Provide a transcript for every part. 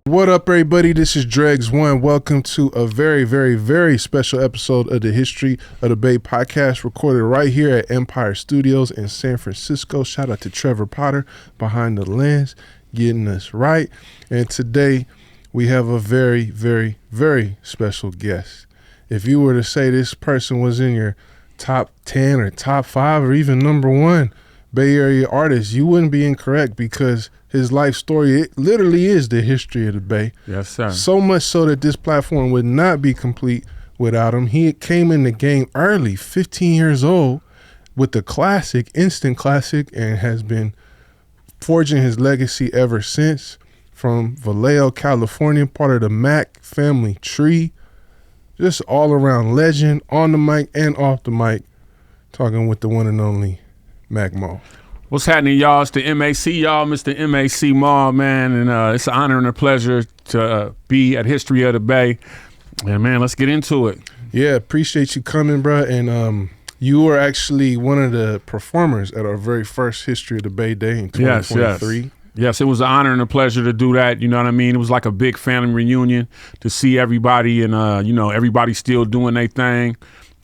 What up, everybody? This is Dregs One. Welcome to a very, very, very special episode of the History of the Bay podcast, recorded right here at Empire Studios in San Francisco. Shout out to Trevor Potter behind the lens, getting us right. And today we have a very, very, very special guest. If you were to say this person was in your top 10 or top 5 or even number 1 Bay Area artist, you wouldn't be incorrect, because his life story, it literally is the history of the Bay. Yes, sir. So much so that this platform would not be complete without him. He came in the game early, 15 years old, with the classic, instant classic, and has been forging his legacy ever since. From Vallejo, California, part of the Mac family tree. Just all around legend, on the mic and off the mic. Talking with the one and only Mac Mo. What's happening, y'all? It's the MAC, y'all. Mr. MAC Maul, man. And it's an honor and a pleasure to be at History of the Bay. And, man, let's get into it. Yeah, appreciate you coming, bro. And you were actually one of the performers at our very first History of the Bay Day in 2023. Yes, it was an honor and a pleasure to do that. You know what I mean? It was like a big family reunion to see everybody and, everybody still doing their thing.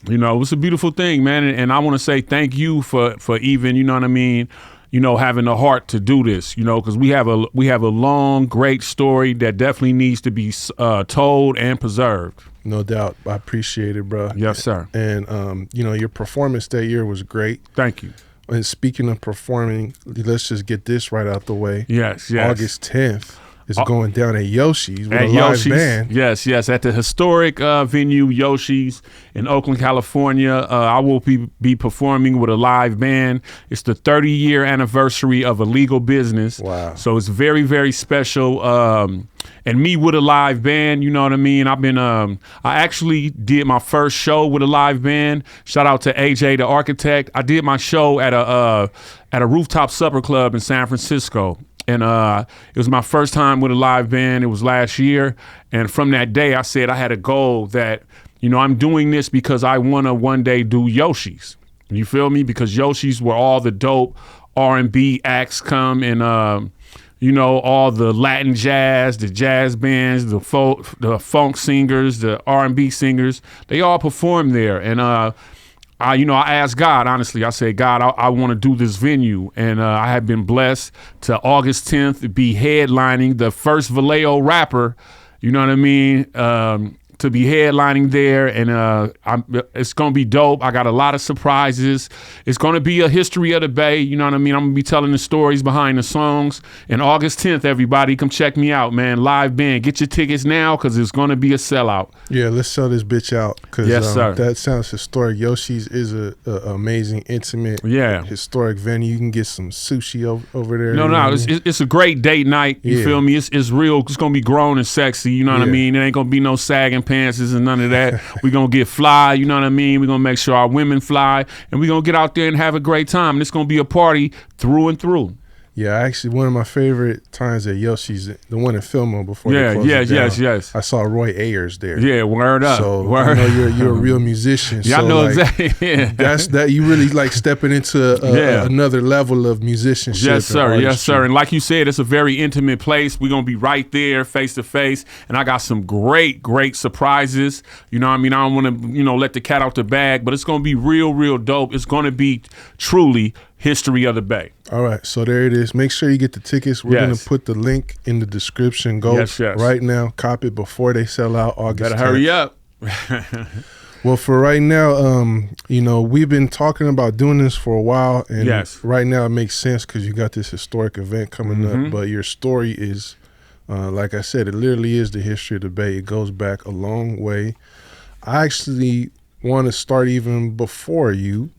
You know, it was a beautiful thing, man. And I want to say thank you for even, you know what I mean, having the heart to do this, because we have a long, great story that definitely needs to be told and preserved. No doubt. I appreciate it, bro. Yes, sir. And, your performance that year was great. Thank you. And speaking of performing, let's just get this right out the way. Yes. August 10th. It's going down at Yoshi's with at a live Yoshi's band. Yes, at the historic venue Yoshi's in Oakland, California. I will be performing with a live band. It's the 30-year anniversary of Illegal Business. Wow. So it's very, very special. And me with a live band, you know what I mean? I actually did my first show with a live band. Shout out to AJ, the architect. I did my show at a rooftop supper club in San Francisco. And it was my first time with a live band. It was last year. And from that day, I said I had a goal that, I'm doing this because I want to one day do Yoshi's. You feel me? Because Yoshi's where all the dope R&B acts come and, all the Latin jazz, the jazz bands, the funk singers, the R&B singers, they all perform there. And I asked God, honestly, I said, God, I want to do this venue. And I had been blessed to August 10th be headlining the first Vallejo rapper, you know what I mean, to be headlining there. And it's going to be dope. I got a lot of surprises. It's going to be a History of the Bay, you know what I mean? I'm going to be telling the stories behind the songs. And August 10th, everybody, come check me out, man. Live band. Get your tickets now, because it's going to be a sellout. Yeah, let's sell this bitch out, because yes, sir. That sounds historic. Yoshi's is a amazing, intimate, historic venue. You can get some sushi over there. No, it's a great date night. You feel me? It's real. It's going to be grown and sexy, you know what I mean? It ain't going to be no sagging pants and none of that. We're going to get fly, you know what I mean? We're going to make sure our women fly, and we're going to get out there and have a great time. And it's going to be a party through and through. Yeah, actually, one of my favorite times at Yoshi's, the one in Fillmore before they closed it down. Yes. I saw Roy Ayers there. Yeah, word up. So word. I know you're a real musician. Yeah, so I know exactly. Yeah. That's that. You really like stepping into another level of musicianship. Yes, sir. Yes, sir. And like you said, it's a very intimate place. We're gonna be right there, face to face. And I got some great surprises. You know what I mean? I don't want to, let the cat out the bag, but it's gonna be real dope. It's gonna be truly History of the Bay. All right, so there it is. Make sure you get the tickets. We're going to put the link in the description. Go right now, cop it before they sell out August 10th. Better hurry up. Well, for right now, we've been talking about doing this for a while, and right now it makes sense because you got this historic event coming up, but your story is, like I said, it literally is the history of the Bay. It goes back a long way. I actually want to start even before you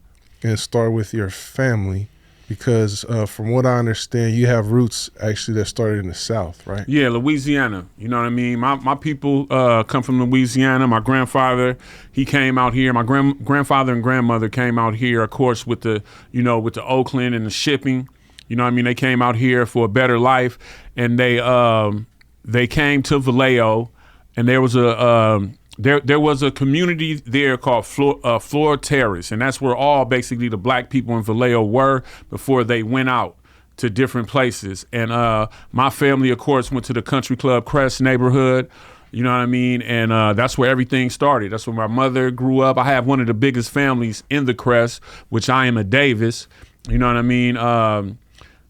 and start with your family, because from what I understand, you have roots actually that started in the South, right? Yeah, Louisiana. You know what I mean? My people come from Louisiana. My grandfather, he came out here. My grandfather and grandmother came out here, of course, with the Oakland and the shipping. You know what I mean? They came out here for a better life, and they came to Vallejo, and there was a There was a community there called Flora Terrace, and that's where all basically the black people in Vallejo were before they went out to different places. And my family, of course, went to the country club Crest neighborhood. You know what I mean? And that's where everything started. That's where my mother grew up. I have one of the biggest families in the Crest, which I am a Davis. You know what I mean?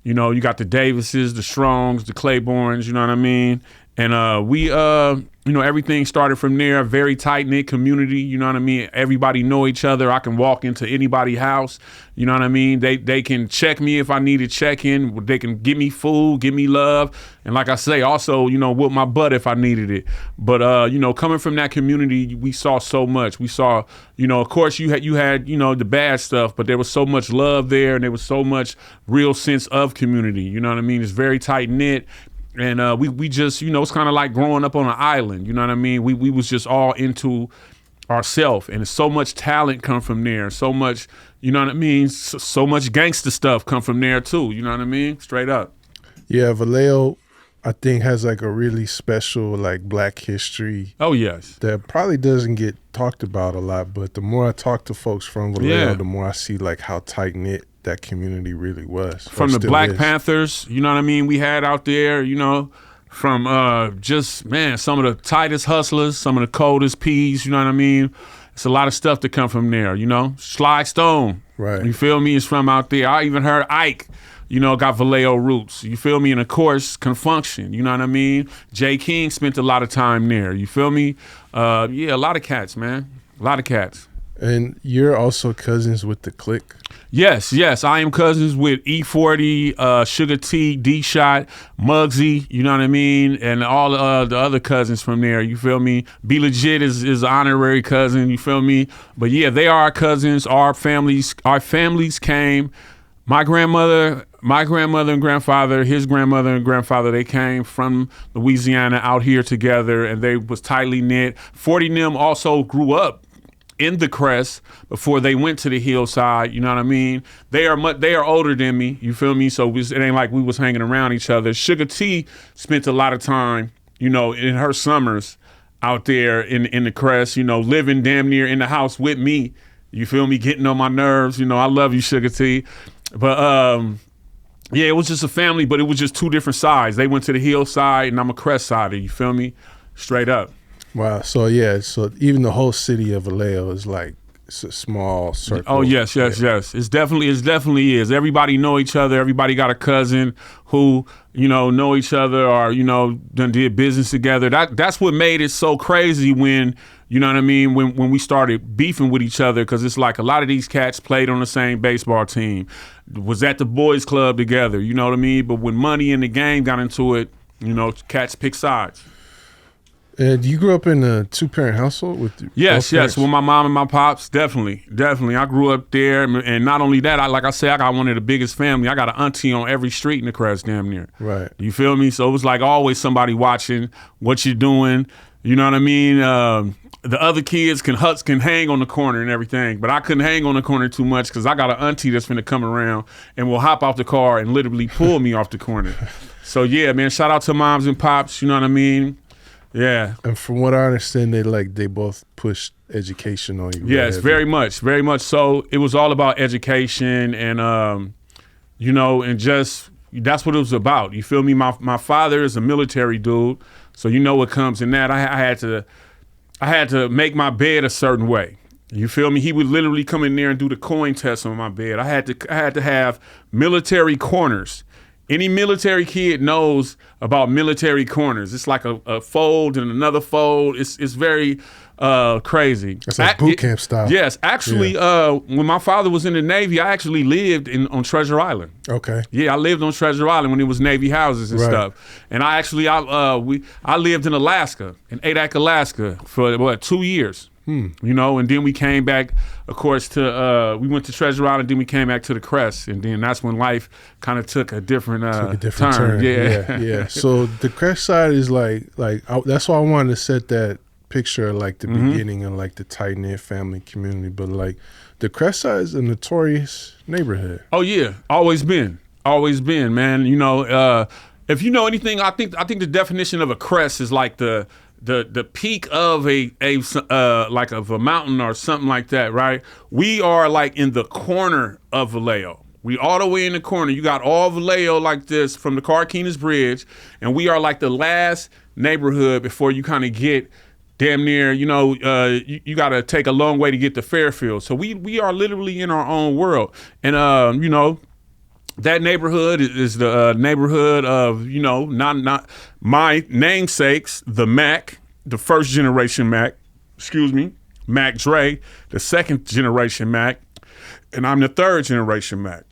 You know, you got the Davises, the Strongs, the Claibornes, you know what I mean? And we, you know, everything started from there. Very tight-knit community, you know what I mean? Everybody know each other. I can walk into anybody's house, you know what I mean? They can check me if I need to check in. They can give me food, give me love. And like I say, also, you know, whoop my butt if I needed it. But, you know, coming from that community, we saw so much. We saw, you know, of course, you had, you know, the bad stuff, but there was so much love there, and there was so much real sense of community, you know what I mean? It's very tight-knit. And we just, you know, it's kind of like growing up on an island, you know what I mean? We was just all into ourselves, and so much talent come from there. So much, you know what I mean? So much gangster stuff come from there too, you know what I mean? Straight up. Yeah, Vallejo, I think, has like a really special like Black history. Oh, yes. That probably doesn't get talked about a lot, but the more I talk to folks from Vallejo, the more I see like how tight-knit that community really was. From the Black Panthers, you know what I mean, we had out there, you know, from just, man, some of the tightest hustlers, some of the coldest P's, you know what I mean? It's a lot of stuff to come from there, you know? Sly Stone, right? You feel me, is from out there. I even heard Ike, you know, got Vallejo roots. You feel me? And of course, Confunction, you know what I mean? Jay King spent a lot of time there, you feel me? Yeah, a lot of cats, man, a lot of cats. And you're also cousins with the Clique? Yes, I am cousins with E40, Sugar T, D-Shot, Muggsy, you know what I mean? And all the other cousins from there, you feel me? Be Legit is an honorary cousin, you feel me? But yeah, they are our cousins. Our families came. My grandmother and grandfather, his grandmother and grandfather, they came from Louisiana out here together, and they was tightly knit. 40 and them also grew up in the Crest before they went to the hillside, you know what I mean? They are older than me, you feel me? So it ain't like we was hanging around each other. Sugar T spent a lot of time, you know, in her summers out there in the Crest, you know, living damn near in the house with me, you feel me? Getting on my nerves, you know, I love you, Sugar T. But yeah, it was just a family, but it was just two different sides. They went to the hillside, and I'm a Crestsider, you feel me? Straight up. Wow. So yeah, so even the whole city of Vallejo is like, it's a small circle. Oh yes. It's definitely is. Everybody know each other. Everybody got a cousin who, you know each other, or, you know, done did business together. That's what made it so crazy when, you know what I mean, when we started beefing with each other, because it's like a lot of these cats played on the same baseball team, was at the boys club together, you know what I mean? But when money in the game got into it, you know, cats pick sides. You grew up in a two-parent household with yes, with my mom and my pops, definitely. I grew up there, and not only that, like I said, I got one of the biggest family. I got an auntie on every street in the Crest, damn near. Right. You feel me? So it was like always somebody watching what you're doing. You know what I mean? The other kids can hang on the corner and everything, but I couldn't hang on the corner too much because I got an auntie that's finna come around and will hop off the car and literally pull me off the corner. So yeah, man, shout out to moms and pops. You know what I mean? Yeah. And from what I understand, they both pushed education on you. Yes, very much so. It was all about education, and you know, and just that's what it was about. You feel me? My father is a military dude, so you know what comes in that. I had to make my bed a certain way. You feel me? He would literally come in there and do the coin test on my bed. I had to have military corners. Any military kid knows about military corners. It's like a fold and another fold. It's very crazy. It's like boot camp style. Yes, actually, when my father was in the Navy, I actually lived on Treasure Island. Okay. Yeah, I lived on Treasure Island when it was Navy houses and stuff. And I lived in Alaska, in Adak, Alaska, for 2 years. You know, and then we came back, of course, we went to Treasure Island, then we came back to the Crest, and then that's when life kind of took a different turn. Yeah. So the Crestside is like that's why I wanted to set that picture of like the beginning of like the tight knit family community. But like the Crestside is a notorious neighborhood. Oh yeah, always been, man. You know, if you know anything, I think the definition of a crest is like the peak of a mountain or something like that, right? We are like in the corner of Vallejo. We all the way in the corner. You got all Vallejo like this from the Carquinez Bridge, and we are like the last neighborhood before you kind of get damn near, you got to take a long way to get to Fairfield. So we are literally in our own world. And, that neighborhood is the neighborhood of, not my namesakes, the Mac, the first generation Mac, Mac Dre, the second generation Mac, and I'm the third generation Mac.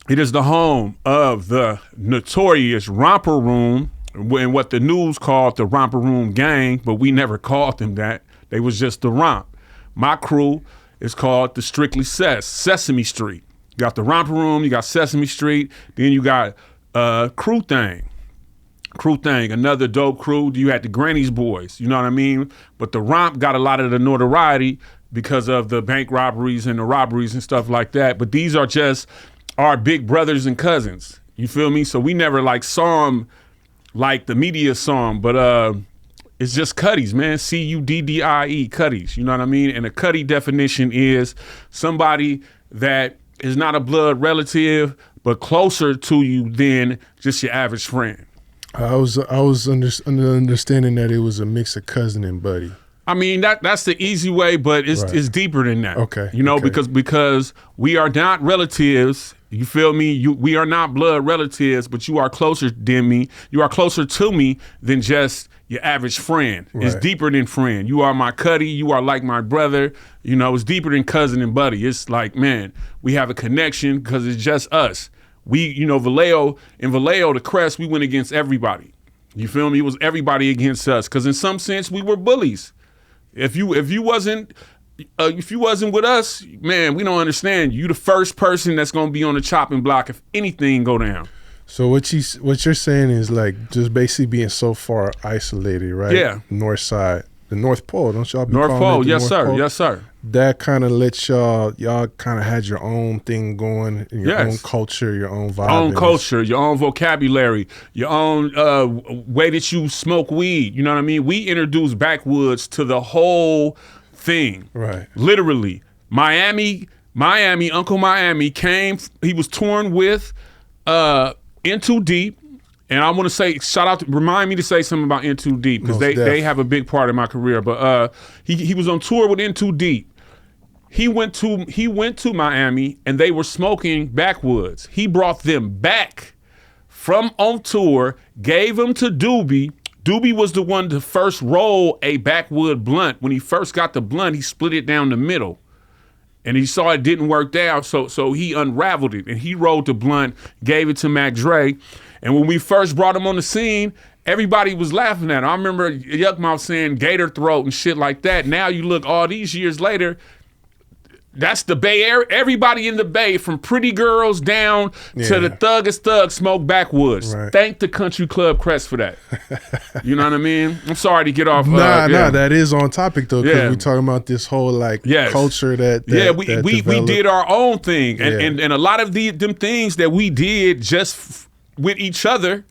It is the home of the notorious Romper Room, and what the news called the Romper Room Gang, but we never called them that. They was just the Romp. My crew is called the Strictly Sesame Street. You got the Romper Room, you got Sesame Street, then you got Crew Thing, another dope crew. You had the Granny's Boys, you know what I mean? But the Romp got a lot of the notoriety because of the bank robberies and the robberies and stuff like that. But these are just our big brothers and cousins, you feel me? So we never like saw them like the media song, but it's just Cuddies, man. Cuddie, Cuddies, you know what I mean? And a Cuddy definition is somebody that is not a blood relative, but closer to you than just your average friend. I was under understanding that it was a mix of cousin and buddy. I mean, that's the easy way, but it's deeper than that. Okay. Because we are not relatives. You feel me? We are not blood relatives, but you are closer than me. You are closer to me than just your average friend. Right. It's deeper than friend. You are my Cuddy. You are like my brother. It's deeper than cousin and buddy. It's like, man, we have a connection because it's just us. We, Vallejo, the Crest, we went against everybody. You feel me? It was everybody against us because in some sense we were bullies. If you wasn't with us, man, we don't understand. You the first person that's gonna be on the chopping block if anything go down. So what you're saying is like just basically being so far isolated, right? Yeah. North side, the North Pole, don't y'all be North calling Pole? it the Yes, North sir. Pole? Yes, sir. That kind of lets y'all kind of had your own thing going, and your own culture, your own vibe. Own culture, your own vocabulary, your own way that you smoke weed. You know what I mean? We introduced backwoods to the whole thing. Right. Literally. Miami, Uncle Miami came, he was touring with In Too Deep. And I want to say, remind me to say something about In Too Deep because they have a big part in my career. But he was on tour with In Too Deep. He went to Miami and they were smoking backwoods. He brought them back from on tour, gave them to Doobie. Doobie was the one to first roll a backwood blunt. When he first got the blunt, he split it down the middle. And he saw it didn't work out, so he unraveled it. And he rolled the blunt, gave it to Mac Dre. And when we first brought him on the scene, everybody was laughing at him. I remember Yuck Mouth saying gator throat and shit like that. Now you look all these years later, that's the Bay Area. Everybody in the Bay, from pretty girls down to the thuggest thug, smoke backwoods. Right. Thank the Country Club Crest for that. You know what I mean? I'm sorry to get off. Nah, that is on topic though, because we're talking about this whole culture that we did our own thing, and a lot of them things that we did just with each other.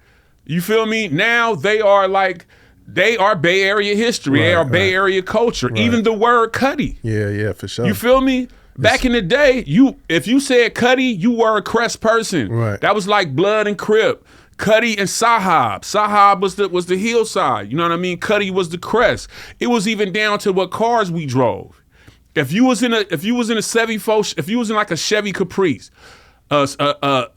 You feel me? Now they are Bay Area history. They are Bay Area culture. Right. Even the word Cuddy. Yeah, for sure. You feel me? Back in the day, if you said Cuddy, you were a Crest person. Right. That was like Blood and Crip. Cuddy and Sahab. Sahab was the hillside. You know what I mean? Cuddy was the Crest. It was even down to what cars we drove. If you was in a Chevy, if you was in like a Chevy Caprice, a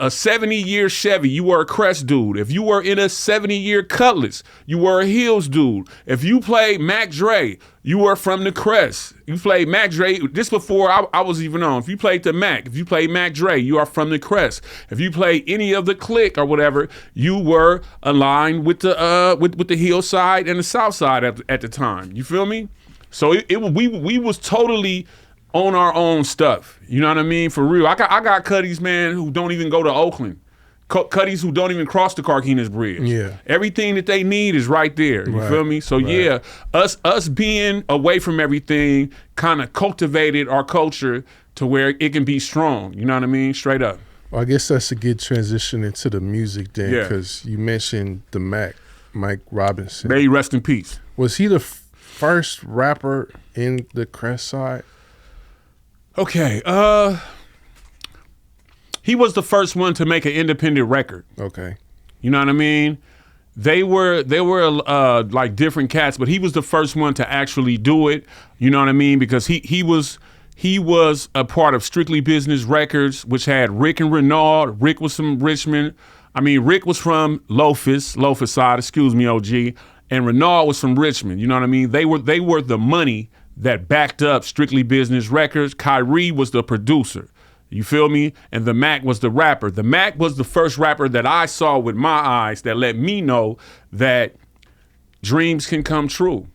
70-year Chevy, you were a Crest dude. If you were in a 70-year Cutlass, you were a Hills dude. If you played Mac Dre, you were from the Crest. You played Mac Dre, this before I was even on. If you played the Mac, if you played Mac Dre, you are from the Crest. If you played any of the Clique or whatever, you were aligned with the Hillside and the South Side at the time. You feel me? So we was totally on our own stuff. You know what I mean? For real. I got Cuddies, man, who don't even go to Oakland. Cuddies who don't even cross the Carquinez Bridge. Yeah. Everything that they need is right there. You feel me? So us being away from everything kind of cultivated our culture to where it can be strong. You know what I mean? Straight up. Well, I guess that's a good transition into the music then, because you mentioned the Mike Robinson. May he rest in peace. Was he the first rapper in the Crestside? Okay, he was the first one to make an independent record. Okay. You know what I mean? They were like different cats, but he was the first one to actually do it. You know what I mean? Because he was a part of Strictly Business Records, which had Rick and Renard. Rick was from Richmond. I mean, Rick was from Loafus side, excuse me, OG. And Renard was from Richmond. You know what I mean? They were the money that backed up Strictly Business Records. Khayree was the producer. You feel me? And the Mac was the rapper. The Mac was the first rapper that I saw with my eyes that let me know that dreams can come true.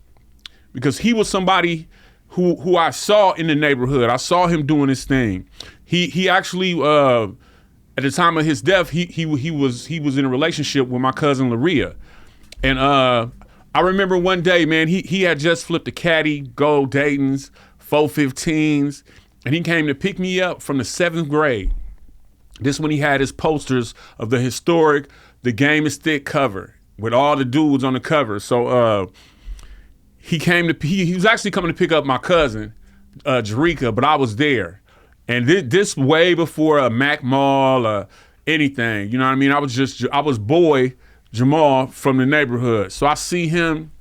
Because he was somebody who I saw in the neighborhood. I saw him doing his thing. He actually at the time of his death, he was in a relationship with my cousin Laria. And I remember one day, man, he had just flipped a caddy, gold Dayton's, 415s. And he came to pick me up from the 7th grade. This when he had his posters of the historic The Game is Thick cover with all the dudes on the cover. So he was actually coming to pick up my cousin, Jerika, but I was there. And this way before a Mac Mall or anything, you know what I mean? I was boy Jamal from the neighborhood. So I see him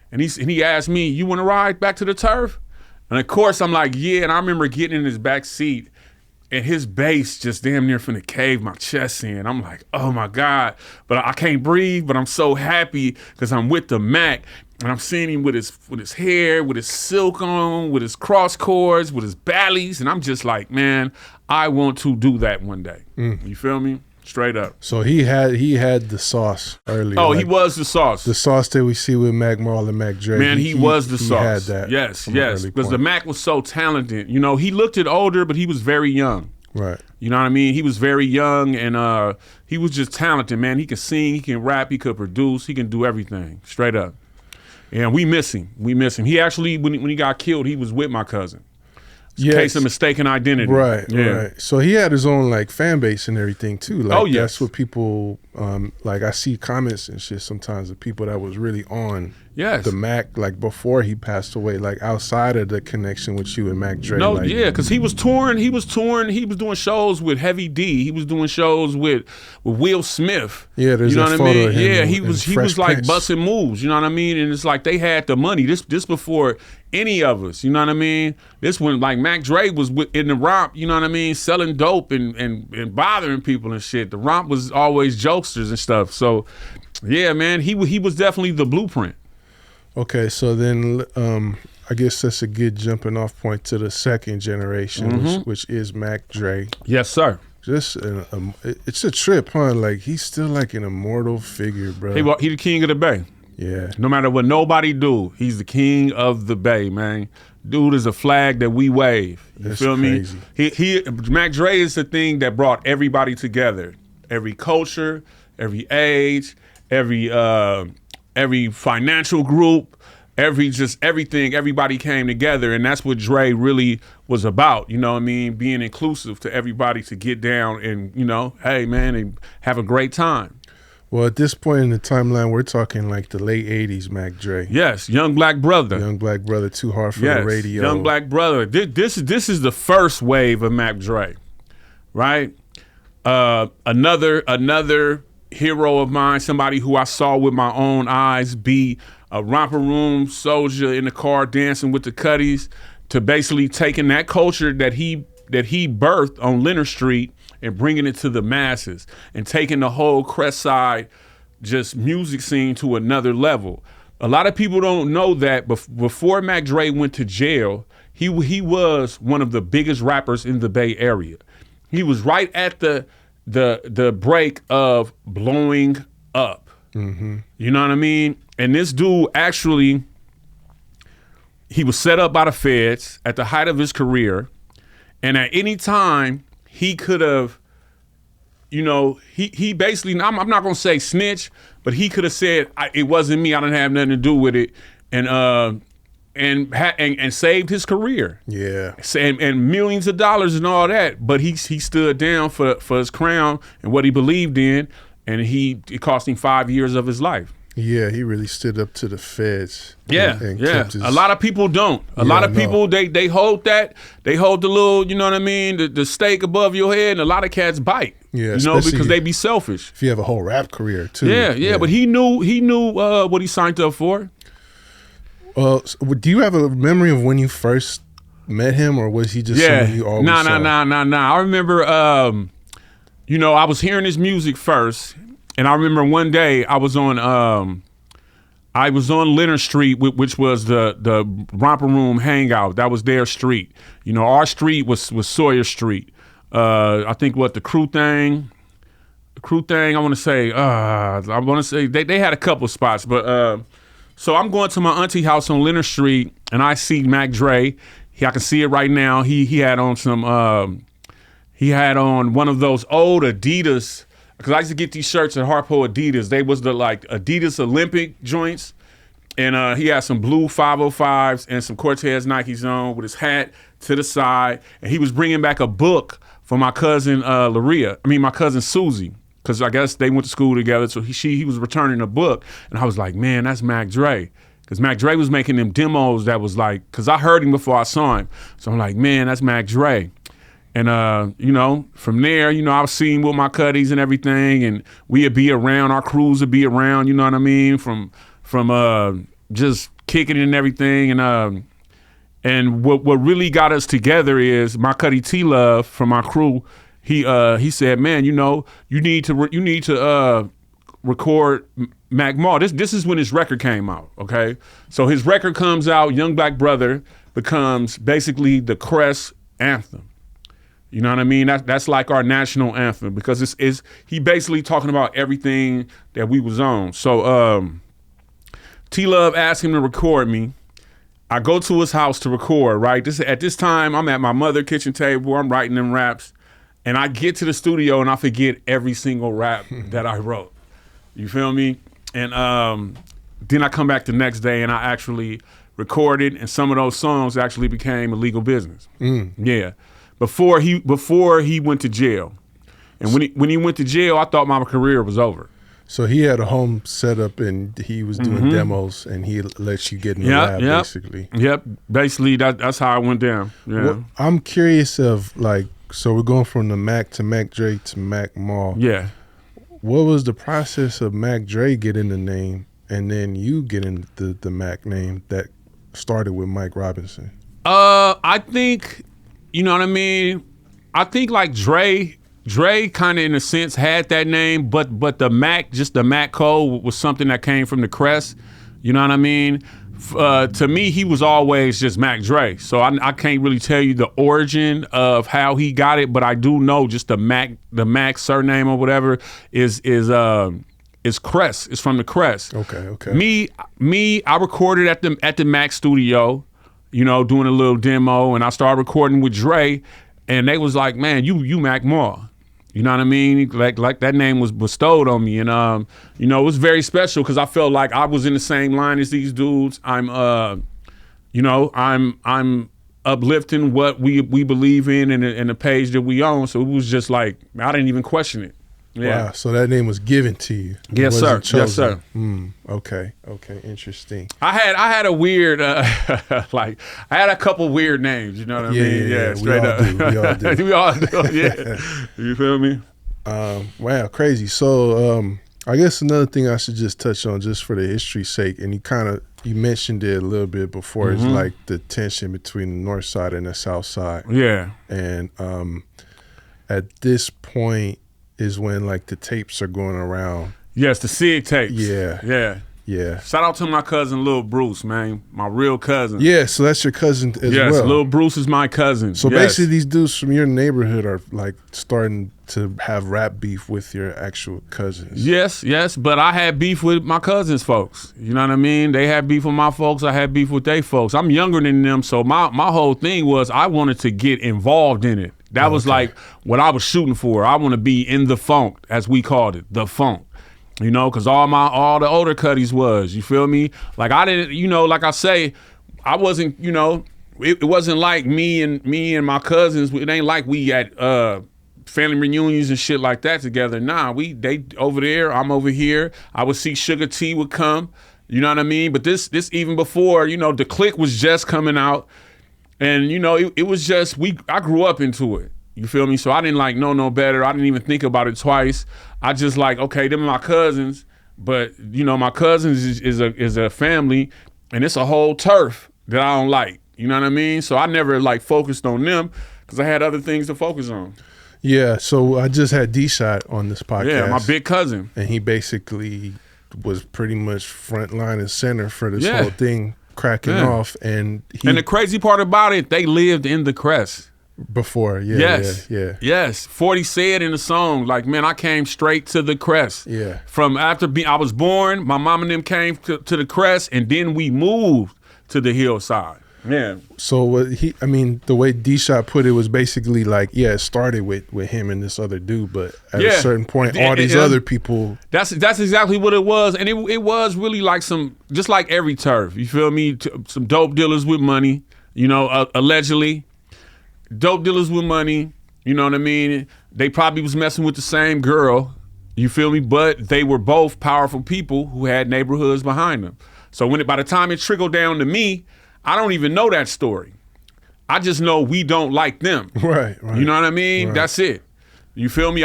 and he asked me, "You want to ride back to the turf?" And of course, I'm like, yeah. And I remember getting in his back seat and his bass just damn near finna cave my chest in. I'm like, oh my God. But I can't breathe, but I'm so happy because I'm with the Mac. And I'm seeing him with his hair, with his silk on, with his cross cords, with his ballies. And I'm just like, man, I want to do that one day. You feel me? Straight up. So he had the sauce earlier. Oh, he was the sauce. The sauce that we see with Mac Marl and Mac Dre. Man, he was the sauce. He had that. Yes. Because the Mac was so talented. You know, he looked it older, but he was very young. Right. You know what I mean? He was very young and he was just talented, man. He could sing, he can rap, he could produce, he can do everything. Straight up. And we miss him. He actually, when he got killed, he was with my cousin. Yes. Case of mistaken identity. Right, right. So he had his own like fan base and everything too. Like, that's what people like. I see comments and shit sometimes of people that was really on the Mac like before he passed away, like outside of the connection with you and Mac Dre. No, like, because he was touring. He was doing shows with Heavy D. He was doing shows with Will Smith. Yeah, there's you know a what photo I mean. of him Yeah, he was like busting moves. You know what I mean. And it's like they had the money. This before any of us, you know what I mean? This when like Mac Dre was in the romp, you know what I mean, selling dope and bothering people and shit. The romp was always jokesters and stuff. So, yeah, man, he was definitely the blueprint. Okay, so then I guess that's a good jumping off point to the second generation, which is Mac Dre. Yes, sir. Just it's a trip, huh? Like he's still like an immortal figure, bro. He the king of the Bay. Yeah. No matter what nobody do, he's the king of the Bay, man. Dude is a flag that we wave. You feel crazy. Me? Mac Dre is the thing that brought everybody together. Every culture, every age, every financial group, everything, everybody came together, and that's what Dre really was about, you know what I mean? Being inclusive to everybody to get down and, you know, hey man, and have a great time. Well, at this point in the timeline, we're talking like the late 80s Mac Dre. Yes, Young Black Brother. Young Black Brother, Too Hard for the Radio. Young Black Brother. This is the first wave of Mac Dre, right? Another hero of mine, somebody who I saw with my own eyes be a romper room soldier in the car dancing with the Cuddies, to basically taking that culture that he birthed on Leonard Street and bringing it to the masses and taking the whole Crestside just music scene to another level. A lot of people don't know that before Mac Dre went to jail, he was one of the biggest rappers in the Bay Area. He was right at the break of blowing up. Mm-hmm. You know what I mean? And this dude actually, he was set up by the feds at the height of his career. And at any time, he could have, you know, he basically, I'm not going to say snitch, but he could have said, it wasn't me, I didn't have nothing to do with it, and saved his career. Yeah. And millions of dollars and all that, but he stood down for his crown and what he believed in, and it cost him 5 years of his life. Yeah, he really stood up to the feds. Yeah, and yeah. kept his, A lot of people don't. A lot of people they hold that. They hold the little, you know what I mean, the stake above your head, and a lot of cats bite. Yeah, you know, because they be selfish. If you have a whole rap career too. Yeah. But he knew what he signed up for. Well, do you have a memory of when you first met him, or was he just someone you always saw? Nah. I remember, you know, I was hearing his music first, and I remember one day I was on Leonard Street, which was the Romper Room hangout. That was their street. You know, our street was Sawyer Street. I think the crew thing. I want to say they had a couple spots, but so I'm going to my auntie house on Leonard Street, and I see Mac Dre. I can see it right now. He had on one of those old Adidas, because I used to get these shirts at Harpo Adidas. They was the like Adidas Olympic joints, and he had some blue 505s and some Cortez Nikes on with his hat to the side, and he was bringing back a book for my cousin my cousin Susie, because I guess they went to school together. So he was returning a book, and I was like, man, that's Mac Dre. Because Mac Dre was making them demos that was like, because I heard him before I saw him. So I'm like, man, that's Mac Dre. And, you know, from there, you know, I was seeing with my cuddies and everything, and we'd be around, our crews would be around, you know what I mean, from just kicking it and everything. And what really got us together is my cuddy T-Love from my crew. He said, man, you know, you need to record Mac Ma. This is when his record came out, okay? So his record comes out, Young Black Brother becomes basically the Crest anthem. You know what I mean? That's like our national anthem, because he basically talking about everything that we was on. So T-Love asked him to record me. I go to his house to record, right? At this time, I'm at my mother's kitchen table, I'm writing them raps, and I get to the studio and I forget every single rap that I wrote. You feel me? And then I come back the next day and I actually recorded, and some of those songs actually became a legal business. Yeah. Before he went to jail. And when he went to jail, I thought my career was over. So he had a home set up and he was doing demos, and he let you get in the lab, basically. Yep. Basically, that's how it went down. Yeah. Well, I'm curious of, like, so we're going from the Mac to Mac Dre to Mac Ma. Yeah. What was the process of Mac Dre getting the name and then you getting the Mac name that started with Mike Robinson? I think, you know what I mean? I think like Dre kind of in a sense had that name, but the Mac, just the Mac code was something that came from the Crest. You know what I mean? To me, he was always just Mac Dre. So I can't really tell you the origin of how he got it, but I do know just the Mac surname or whatever is Crest. It's from the Crest. Okay. Me, I recorded at the Mac studio, you know, doing a little demo, and I started recording with Dre, and they was like, man, you Mac Ma. You know what I mean? Like that name was bestowed on me, and you know, it was very special because I felt like I was in the same line as these dudes. I'm uplifting what we believe in and the page that we own. So it was just like I didn't even question it. Yeah. Wow. So that name was given to you. Yes, sir. Chosen. Yes, sir. Okay. Interesting. I had a weird like I had a couple weird names. You know what I mean? Yeah. Straight up. We all do. We all do. Yeah. You feel me? Wow. Crazy. So I guess another thing I should just touch on, just for the history's sake, and you mentioned it a little bit before, is like the tension between the North Side and the South Side. Yeah. And at this point is when like the tapes are going around. Yes, the SIG tapes. Yeah. Shout out to my cousin Lil Bruce, man. My real cousin. Yeah, so that's your cousin as well. Yes, Lil Bruce is my cousin. So basically these dudes from your neighborhood are like starting to have rap beef with your actual cousins. Yes, but I had beef with my cousins' folks. You know what I mean? They had beef with my folks, I had beef with their folks. I'm younger than them, so my whole thing was I wanted to get involved in it. That was like what I was shooting for. I want to be in the funk, as we called it, the funk. You know, because all the older cuddies was, you feel me? Like I didn't, you know, like I say, I wasn't, you know, it wasn't like me and my cousins. It ain't like we at family reunions and shit like that together. Nah, they over there, I'm over here. I would see Sugar T would come, you know what I mean? But this even before, you know, the clique was just coming out, and you know, it was just I grew up into it. You feel me? So I didn't like know no better. I didn't even think about it twice. I just like, okay, them are my cousins, but you know, my cousins is a family, and it's a whole turf that I don't like. You know what I mean? So I never like focused on them because I had other things to focus on. Yeah, so I just had D-Shot on this podcast. Yeah, my big cousin. And he basically was pretty much front line and center for this whole thing cracking off. And the crazy part about it, they lived in the Crest. Before, Yes. 40 said in the song, like, man, I came straight to the Crest. Yeah. From after I was born, my mom and them came to the Crest, and then we moved to the hillside. Yeah. So the way D-Shot put it was basically like, it started with him and this other dude, but at a certain point, all these other people. That's exactly what it was, and it was really like just like every turf. You feel me? Some dope dealers with money, you know, allegedly. Dope dealers with money, you know what I mean? They probably was messing with the same girl, you feel me? But they were both powerful people who had neighborhoods behind them. So by the time it trickled down to me, I don't even know that story. I just know we don't like them. Right. You know what I mean? Right. That's it. You feel me?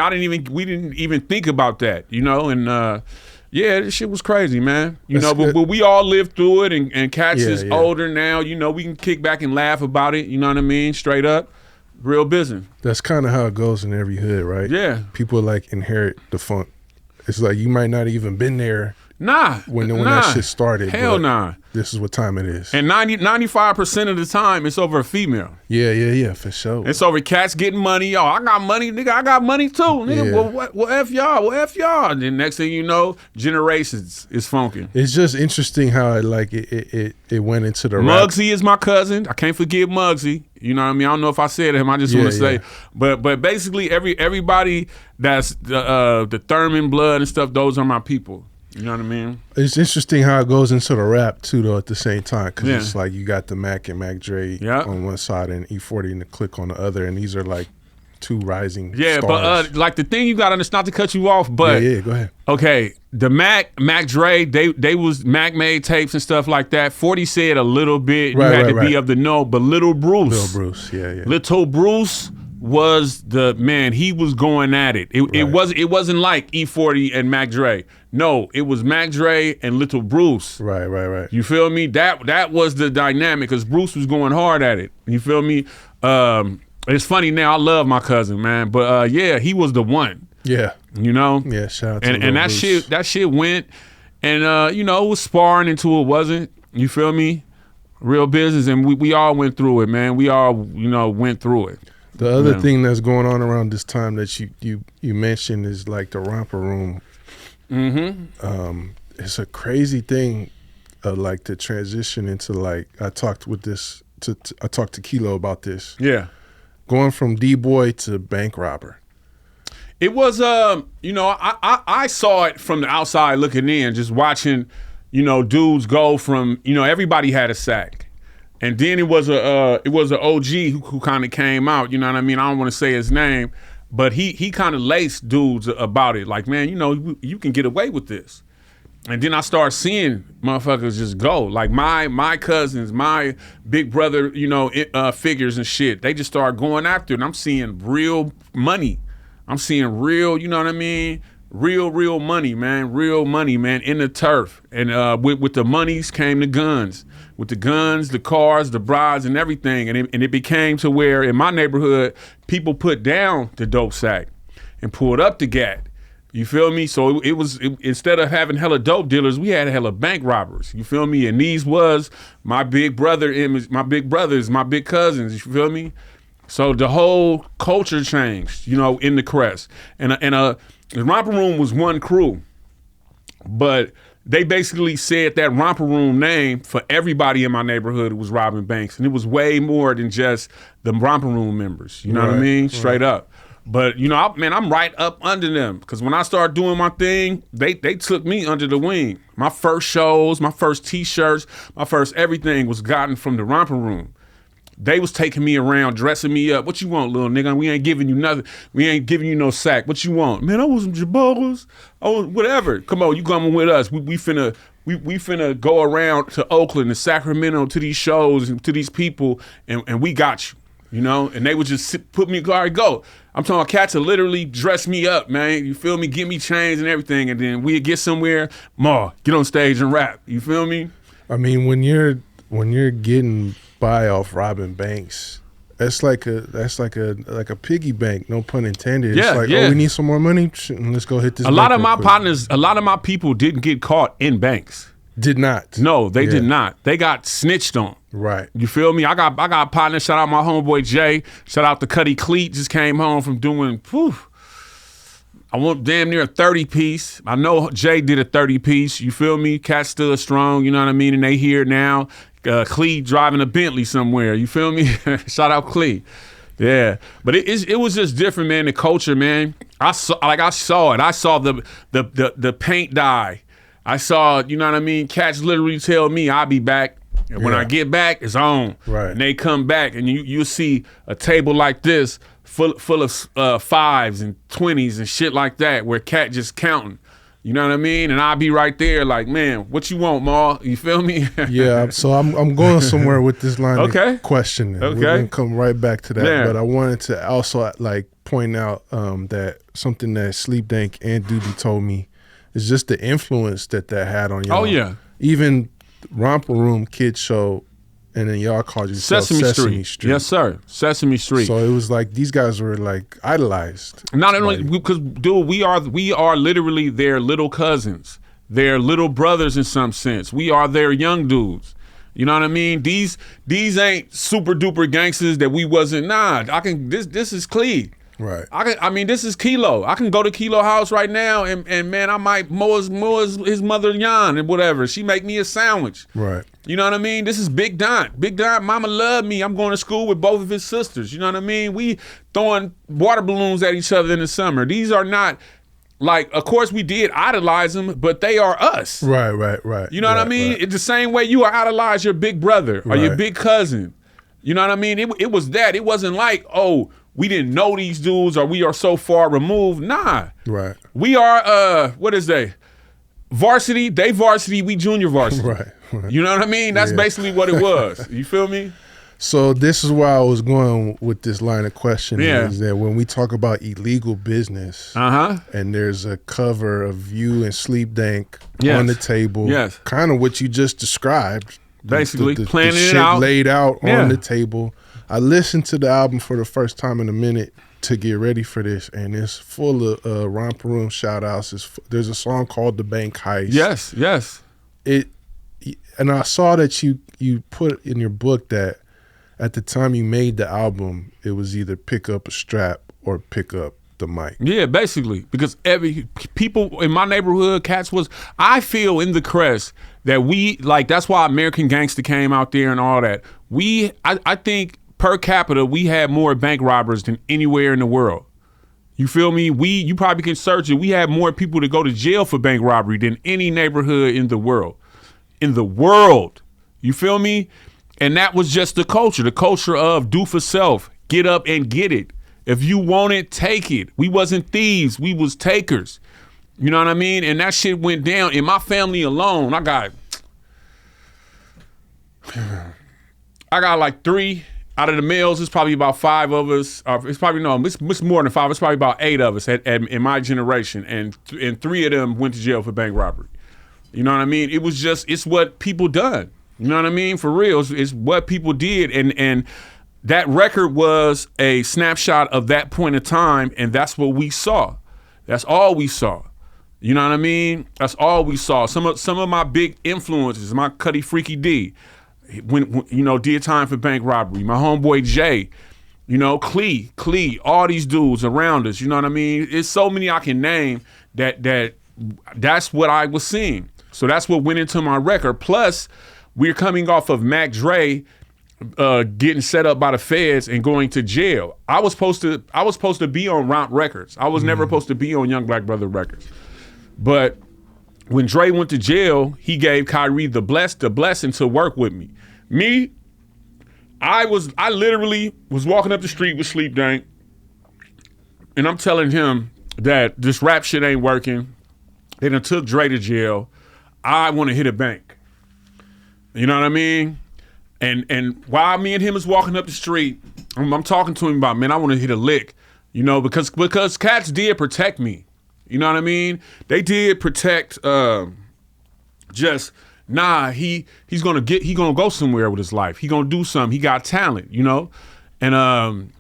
We didn't even think about that, you know? And this shit was crazy, man. You know, but we all lived through it, and Cats is older now, you know, we can kick back and laugh about it, you know what I mean? Straight up. Real business. That's kind of how it goes in every hood, right? Yeah. People like inherit the funk. It's like you might not even been there. When that shit started. Hell nah. This is what time it is. And 95% of the time, it's over a female. Yeah, for sure. It's over cats getting money. Yo, I got money, nigga. I got money too, nigga. Yeah. Well, F y'all. Well, F y'all. And then next thing you know, generations is funking. It's just interesting how it went into the rap. Muggsy is my cousin. I can't forget Muggsy. You know what I mean? I don't know if I said him. I just want to say, but basically everybody that's the Thurman blood and stuff. Those are my people. You know what I mean? It's interesting how it goes into the rap too, though. At the same time, because it's like you got the Mac and Mac Dre on one side and E40 and the Click on the other, and these are like two rising stars. But like the thing you got to understand, not to cut you off, but go ahead. Okay, the Mac Dre, they was Mac made tapes and stuff like that. 40 said a little bit. You had to be of the know, but Little Bruce, Little Bruce was the man. He was going at it. It wasn't like E40 and Mac Dre. No, it was Mac Dre and Little Bruce. Right. You feel me? That was the dynamic, because Bruce was going hard at it. You feel me? It's funny now. I love my cousin, man, but he was the one. Yeah. You know? Yeah, shout out to and that Bruce. that shit went, and you know, it was sparring until it wasn't. You feel me? Real business, and we all went through it, man. We all, you know, went through it. The other thing that's going on around this time that you mentioned is like the romper room. Mm-hmm. It's a crazy thing, like to transition into like I talked to Kilo about this. Yeah, going from D-boy to bank robber. It was you know, I saw it from the outside looking in, just watching, you know, dudes go from, you know, everybody had a sack. And then it was a OG who kind of came out, you know what I mean? I don't want to say his name, but he kind of laced dudes about it. Like, man, you know, you can get away with this. And then I started seeing motherfuckers just go. Like my cousins, my big brother, you know, figures and shit. They just started going after it. And I'm seeing real money. I'm seeing real, you know what I mean? Real money, man. Real money, man, in the turf. And with the monies came the guns. With the guns, the cars, the brides, and everything. And it became to where, in my neighborhood, people put down the dope sack and pulled up the gat. You feel me? So it was instead of having hella dope dealers, we had hella bank robbers. You feel me? And these was my big brother image, my big brothers, my big cousins. You feel me? So the whole culture changed, you know, in the Crest. And the romper room was one crew, but they basically said that romper room name for everybody in my neighborhood who was robbing banks. And it was way more than just the romper room members. You know what I mean? Straight up. But, you know, I'm right up under them. Because when I started doing my thing, they took me under the wing. My first shows, my first T-shirts, my first everything was gotten from the romper room. They was taking me around, dressing me up. What you want, little nigga? We ain't giving you nothing. We ain't giving you no sack. What you want? Man, I want some Jabolas. I want whatever. Come on, you coming with us. We finna go around to Oakland and Sacramento to these shows and to these people, and we got you. You know? And they would just put me, all right, go. I'm talking about cats to literally dress me up, man. You feel me? Give me chains and everything, and then we'd get somewhere, Ma, get on stage and rap. You feel me? I mean, when you're getting by off robbing banks, that's like a piggy bank, no pun intended. It's like, oh, we need some more money. Let's go hit this. A lot of my partners, a lot of my people didn't get caught in banks. Did not. No, they did not. They got snitched on. Right. You feel me? I got partners. Shout out my homeboy Jay. Shout out to Cuddy Cleet. Just came home from doing. I want damn near a 30-piece. I know Jay did a 30-piece. You feel me? Cat still strong. You know what I mean? And they here now. Clee driving a Bentley somewhere. You feel me? Shout out Clee. Yeah, but it was just different, man. The culture, man. I saw it. I saw the paint dye. I saw, you know what I mean? Cats literally tell me I'll be back. And when I get back, it's on. Right. And they come back, and you'll see a table like this full of fives and 20s and shit like that, where cat just counting. You know what I mean? And I'll be right there like, man, what you want, Ma? You feel me? Yeah, so I'm going somewhere with this line of questioning. Okay. We're going to come right back to that. Yeah. But I wanted to also like point out that something that Sleep Dank and Doobie told me is just the influence that had on y'all. Oh, yeah. Even Romper Room Kid Show, and then y'all called yourself Sesame Street. Yes, sir. Sesame Street. So it was like these guys were like idolized. Not only because, dude, we are literally their little cousins, their little brothers in some sense. We are their young dudes. You know what I mean? These ain't super duper gangsters that we wasn't. Nah, this is Clee. Right. I mean, this is Kilo. I can go to Kilo house right now and man, I might mow his mother Jan and whatever. She make me a sandwich. Right. You know what I mean? This is Big Don. Big Don, mama love me. I'm going to school with both of his sisters. You know what I mean? We throwing water balloons at each other in the summer. These are not, like, of course we did idolize them, but they are us. Right. You know what I mean? Right. It's the same way you idolize your big brother or your big cousin. You know what I mean? It was that. It wasn't like, oh, we didn't know these dudes or we are so far removed. Nah. Right. We are, what is they? Varsity, they varsity, we junior varsity. Right. You know what I mean? That's basically what it was. You feel me? So this is where I was going with this line of questioning is that when we talk about illegal business and there's a cover of you and Sleep Dank on the table, kind of what you just described. Basically, the planning shit it out. Laid out on the table. I listened to the album for the first time in a minute to get ready for this, and it's full of Romper Room shout outs. There's a song called The Bank Heist. Yes. And I saw that you put in your book that at the time you made the album, it was either pick up a strap or pick up the mic. Yeah, basically, because every people in my neighborhood, cats was, I feel in the Crest that we, like, that's why American Gangster came out there and all that. I think per capita, we had more bank robbers than anywhere in the world. You feel me? You probably can search it. We had more people to go to jail for bank robbery than any neighborhood in the world. You feel me? And that was just the culture of do for self, get up and get it. If you want it, take it. We wasn't thieves, we was takers. You know what I mean? And that shit went down. In my family alone, I got like 3 out of the males. It's probably about 5 of us. It's more than 5. It's probably about 8 of us in my generation. And 3 of them went to jail for bank robbery. You know what I mean? It's what people done. You know what I mean? For real, it's what people did. And that record was a snapshot of that point in time, and that's what we saw. That's all we saw. You know what I mean? That's all we saw. Some of my big influences, my Cuddy Freaky D, when did time for bank robbery. My homeboy Jay, Clee, all these dudes around us. You know what I mean? It's so many I can name that's what I was seeing. So that's what went into my record. Plus, we're coming off of Mac Dre getting set up by the feds and going to jail. I was supposed to be on Romp Records. I was never supposed to be on Young Black Brother Records. But when Dre went to jail, he gave Khayree the blessing to work with me. I literally was walking up the street with Sleep Dank, and I'm telling him that this rap shit ain't working. They done took Dre to jail. I want to hit a bank. You know what I mean? And while me and him is walking up the street, I'm talking to him about, man, I want to hit a lick. You know, because cats did protect me. You know what I mean? They did protect he's gonna go somewhere with his life. He gonna do something. He got talent, you know? And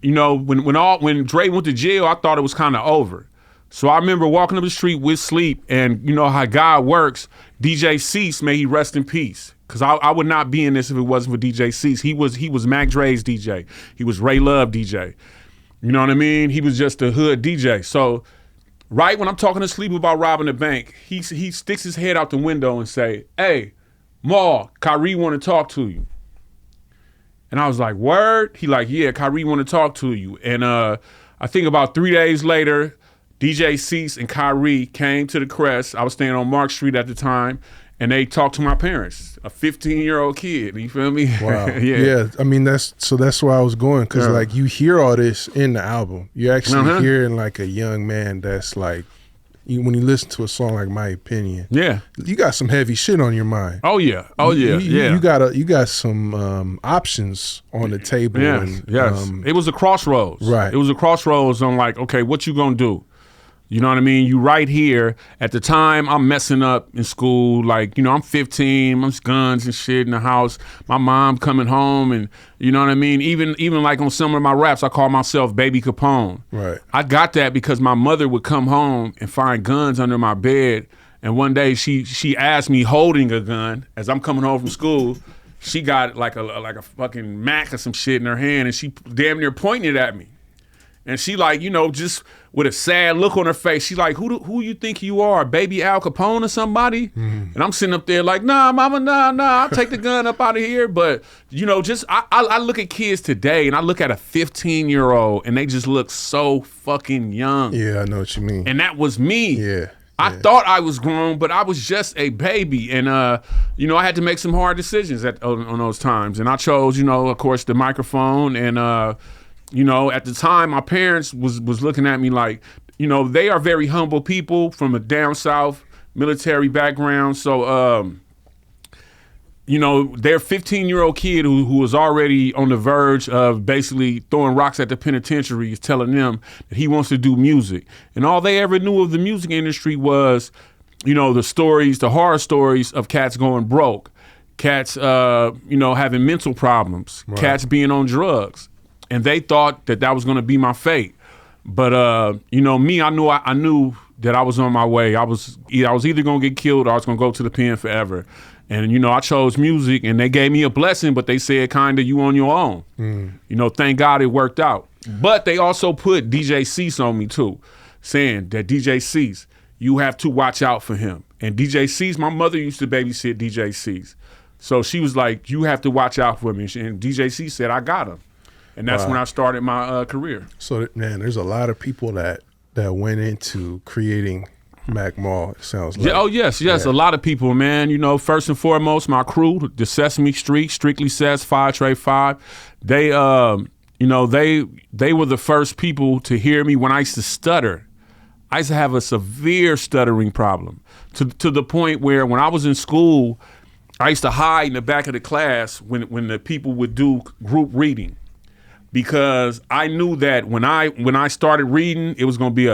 you know, when Dre went to jail, I thought it was kind of over. So I remember walking up the street with Sleep, and you know how God works. DJ Cease, may he rest in peace. Cause I would not be in this if it wasn't for DJ Cease. He was Mac Dre's DJ. He was Ray Love DJ. You know what I mean? He was just a hood DJ. So right when I'm talking to Sleep about robbing the bank, he sticks his head out the window and say, "Hey, Ma, Khayree want to talk to you." And I was like, "Word?" He like, "Yeah, Khayree want to talk to you." And I think about 3 days later, DJ Cease and Khayree came to the Crest. I was staying on Mark Street at the time, and they talked to my parents, a 15-year-old kid. You feel me? Wow. Yeah. I mean, that's where I was going, because like you hear all this in the album. You're actually hearing like a young man that's like, when you listen to a song like My Opinion, you got some heavy shit on your mind. Oh yeah. You got some options on the table. Yes. It was a crossroads. Right. It was a crossroads on like, okay, what you gonna do? You know what I mean? You right here. At the time, I'm messing up in school. Like, you know, I'm 15, I'm guns and shit in the house. My mom coming home, and you know what I mean? Even like on some of my raps, I call myself Baby Capone. Right. I got that because my mother would come home and find guns under my bed. And one day she asked me holding a gun as I'm coming home from school. She got like a fucking Mac or some shit in her hand, and she damn near pointed at me. And she like, you know, just with a sad look on her face, she like, who you think you are, Baby Al Capone or somebody? Mm. And I'm sitting up there like, nah, mama, nah, I'll take the gun up out of here. But, you know, just I look at kids today, and I look at a 15-year-old, and they just look so fucking young. Yeah, I know what you mean. And that was me. Yeah. I thought I was grown, but I was just a baby. And, you know, I had to make some hard decisions on those times. And I chose, you know, of course, the microphone. And, you know, at the time, my parents was looking at me like, you know, they are very humble people from a down south military background. So, you know, their 15-year-old kid who was already on the verge of basically throwing rocks at the penitentiary is telling them that he wants to do music. And all they ever knew of the music industry was, you know, the horror stories of cats going broke, cats, you know, having mental problems, right, cats being on drugs. And they thought that was going to be my fate. But, you know, me, I knew that I was on my way. I was either going to get killed or I was going to go to the pen forever. And, you know, I chose music, and they gave me a blessing, but they said kind of you on your own. Mm. You know, thank God it worked out. But they also put DJ Cease on me, too, saying that DJ Cease, you have to watch out for him. And DJ Cease, my mother used to babysit DJ Cease. So she was like, you have to watch out for me. And DJ Cease said, I got him. And that's when I started my career. So, man, there's a lot of people that went into creating Mac Mall, it sounds like. Oh, yes. Yeah. A lot of people, man. You know, first and foremost, my crew, the Sesame Street, Strictly Says, 5 Trey 5. They, you know, they were the first people to hear me when I used to stutter. I used to have a severe stuttering problem to the point where when I was in school, I used to hide in the back of the class when the people would do group reading. Because I knew that when I started reading, it was going to be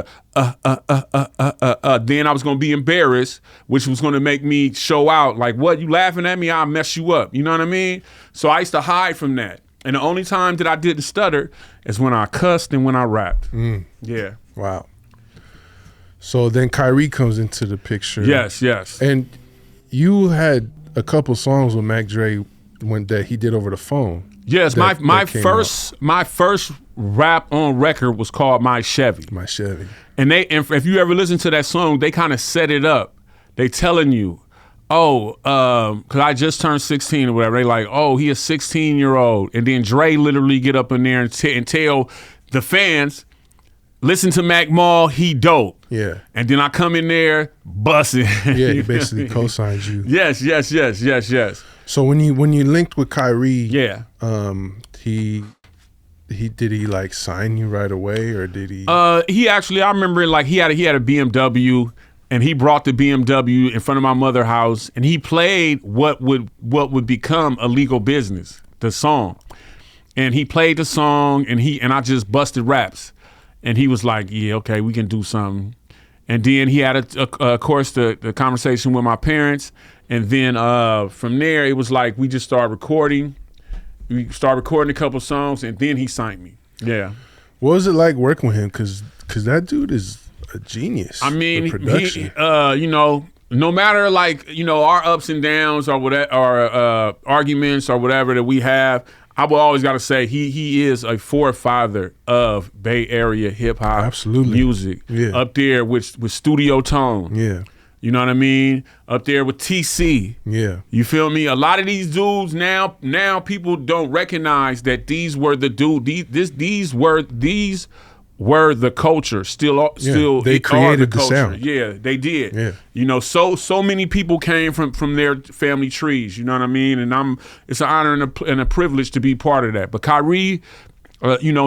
then I was going to be embarrassed, which was going to make me show out like, what, you laughing at me? I'll mess you up. You know what I mean? So I used to hide from that. And the only time that I didn't stutter is when I cussed and when I rapped. Mm. Yeah. Wow. So then Khayree comes into the picture. Yes. And you had a couple songs with Mac Dre that he did over the phone. Yes, my first rap on record was called My Chevy. My Chevy. And if you ever listen to that song, they kind of set it up. They telling you, because I just turned 16 or whatever. They like, oh, he a 16-year-old. And then Dre literally get up in there and tell the fans, listen to Mac Mall, he dope. Yeah. And then I come in there busting. Yeah, he basically co-signs you. Yes. So when you linked with Khayree, Yeah. he did he like sign you right away, or did he? He actually, I remember like he had a BMW, and he brought the BMW in front of my mother's house, and he played what would become a legal business, the song. And he played the song, and I just busted raps, and he was like, "Yeah, okay, we can do something." And then he had of course the conversation with my parents, and then from there it was like we just started recording. We started recording a couple songs, and then he signed me. Yeah. What was it like working with him? Cause that dude is a genius. I mean, for production. he, no matter like our ups and downs or whatever, or arguments or whatever that we have, I will always got to say he is a forefather of Bay Area hip hop, absolutely, music. Yeah. Up there with Studio Tone. Yeah. You know what I mean? Up there with TC. Yeah. You feel me? A lot of these dudes now people don't recognize that these were the these were the culture. Still they created the sound. Yeah, they did. Yeah. So many people came from their family trees, you know what I mean? And it's an honor and a privilege to be part of that. But Khayree,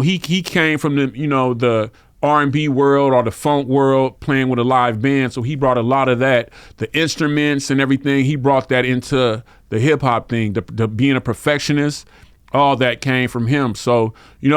he came from the R&B world or the funk world, playing with a live band. So he brought a lot of that, the instruments and everything. He brought that into the hip hop thing, the being a perfectionist. All that came from him. So he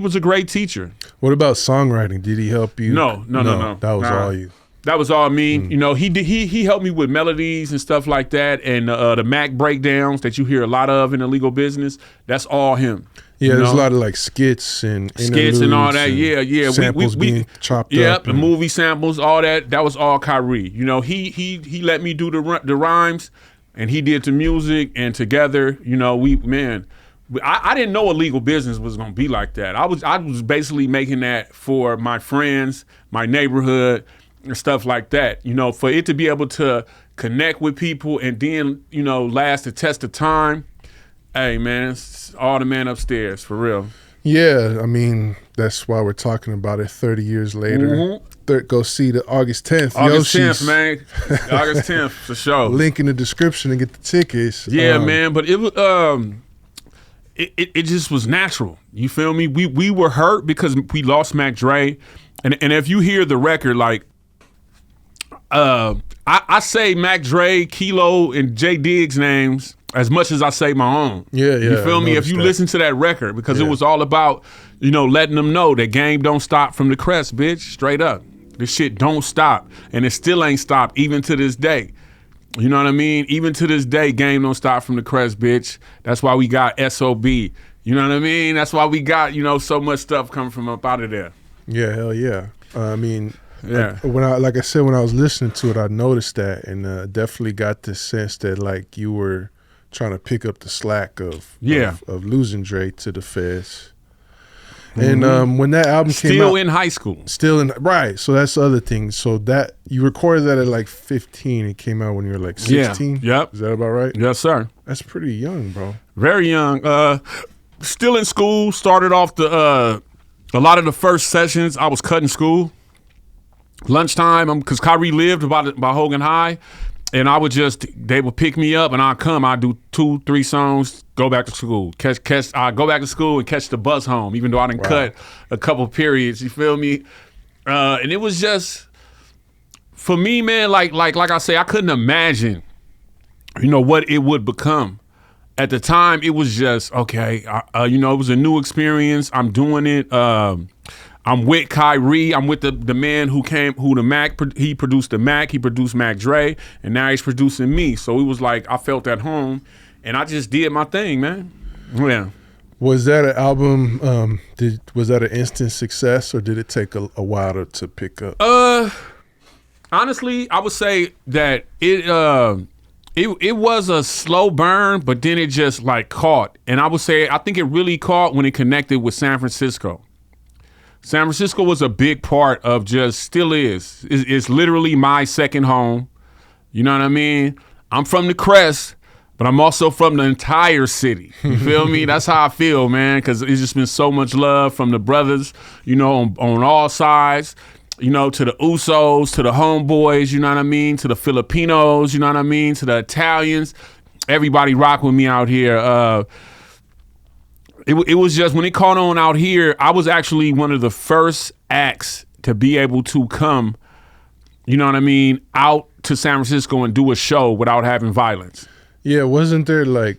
was a great teacher. What about songwriting? Did he help you? No. That was all you. That was all me. He helped me with melodies and stuff like that, and the Mac breakdowns that you hear a lot of in the legal business. That's all him. Yeah, there's a lot of like skits and all that. Yeah. Samples being chopped up. Yep, the movie samples, all that. That was all Khayree. He let me do the rhymes, and he did the music, and together, I didn't know a legal business was gonna be like that. I was basically making that for my friends, my neighborhood, and stuff like that. For it to be able to connect with people and then last the test of time. Hey man, it's all the man upstairs for real. Yeah, I mean that's why we're talking about it 30 years later. Mm-hmm. Go see the August 10th. August Yoshi's. 10th, man. August 10th for sure. Link in the description to get the tickets. Yeah, man. But it was it just was natural. You feel me? We were hurt because we lost Mac Dre, and if you hear the record, like I say Mac Dre, Kilo, and J Diggs names as much as I say my own. Yeah. You feel me? If you listen to that record, because it was all about, letting them know that game don't stop from the crest, bitch. Straight up. This shit don't stop. And it still ain't stopped even to this day. You know what I mean? Even to this day, game don't stop from the crest, bitch. That's why we got SOB. You know what I mean? That's why we got, so much stuff coming from up out of there. Yeah, hell yeah. I mean, yeah. When I was listening to it, I noticed that, and definitely got the sense that like you were trying to pick up the slack of losing Dre to the feds. Mm-hmm. And when that album came out, still in high school, right. So that's the other thing. So that you recorded that at like 15. It came out when you were like 16. Yeah. Yep. Is that about right? Yes, sir. That's pretty young, bro. Very young. Still in school. Started off a lot of the first sessions. I was cutting school. Lunchtime, because Khayree lived by Hogan High. And they would pick me up, and I'd do 2-3 songs, go back to school. I go back to school and catch the bus home, even though I didn't cut a couple periods. You feel me? And it was just, for me, man. Like I say, I couldn't imagine, what it would become. At the time, it was just okay. It was a new experience. I'm doing it. I'm with Khayree. I'm with the man he produced the Mac, he produced Mac Dre, and now he's producing me. So it was like I felt at home, and I just did my thing, man. Yeah. Was that an album? Was that an instant success, or did it take a while to pick up? Honestly, I would say that it was a slow burn, but then it just like caught, and I think it really caught when it connected with San Francisco. San Francisco was a big part of still is. It's literally my second home. You know what I mean? I'm from the Crest, but I'm also from the entire city. You feel me? That's how I feel, man, because it's just been so much love from the brothers, on all sides, to the Usos, to the homeboys, you know what I mean, to the Filipinos, you know what I mean, to the Italians. everybody rock with me out here. It was just when it caught on out here, I was actually one of the first acts to be able to come, you know what I mean, out to San Francisco and do a show without having violence. Yeah, wasn't there like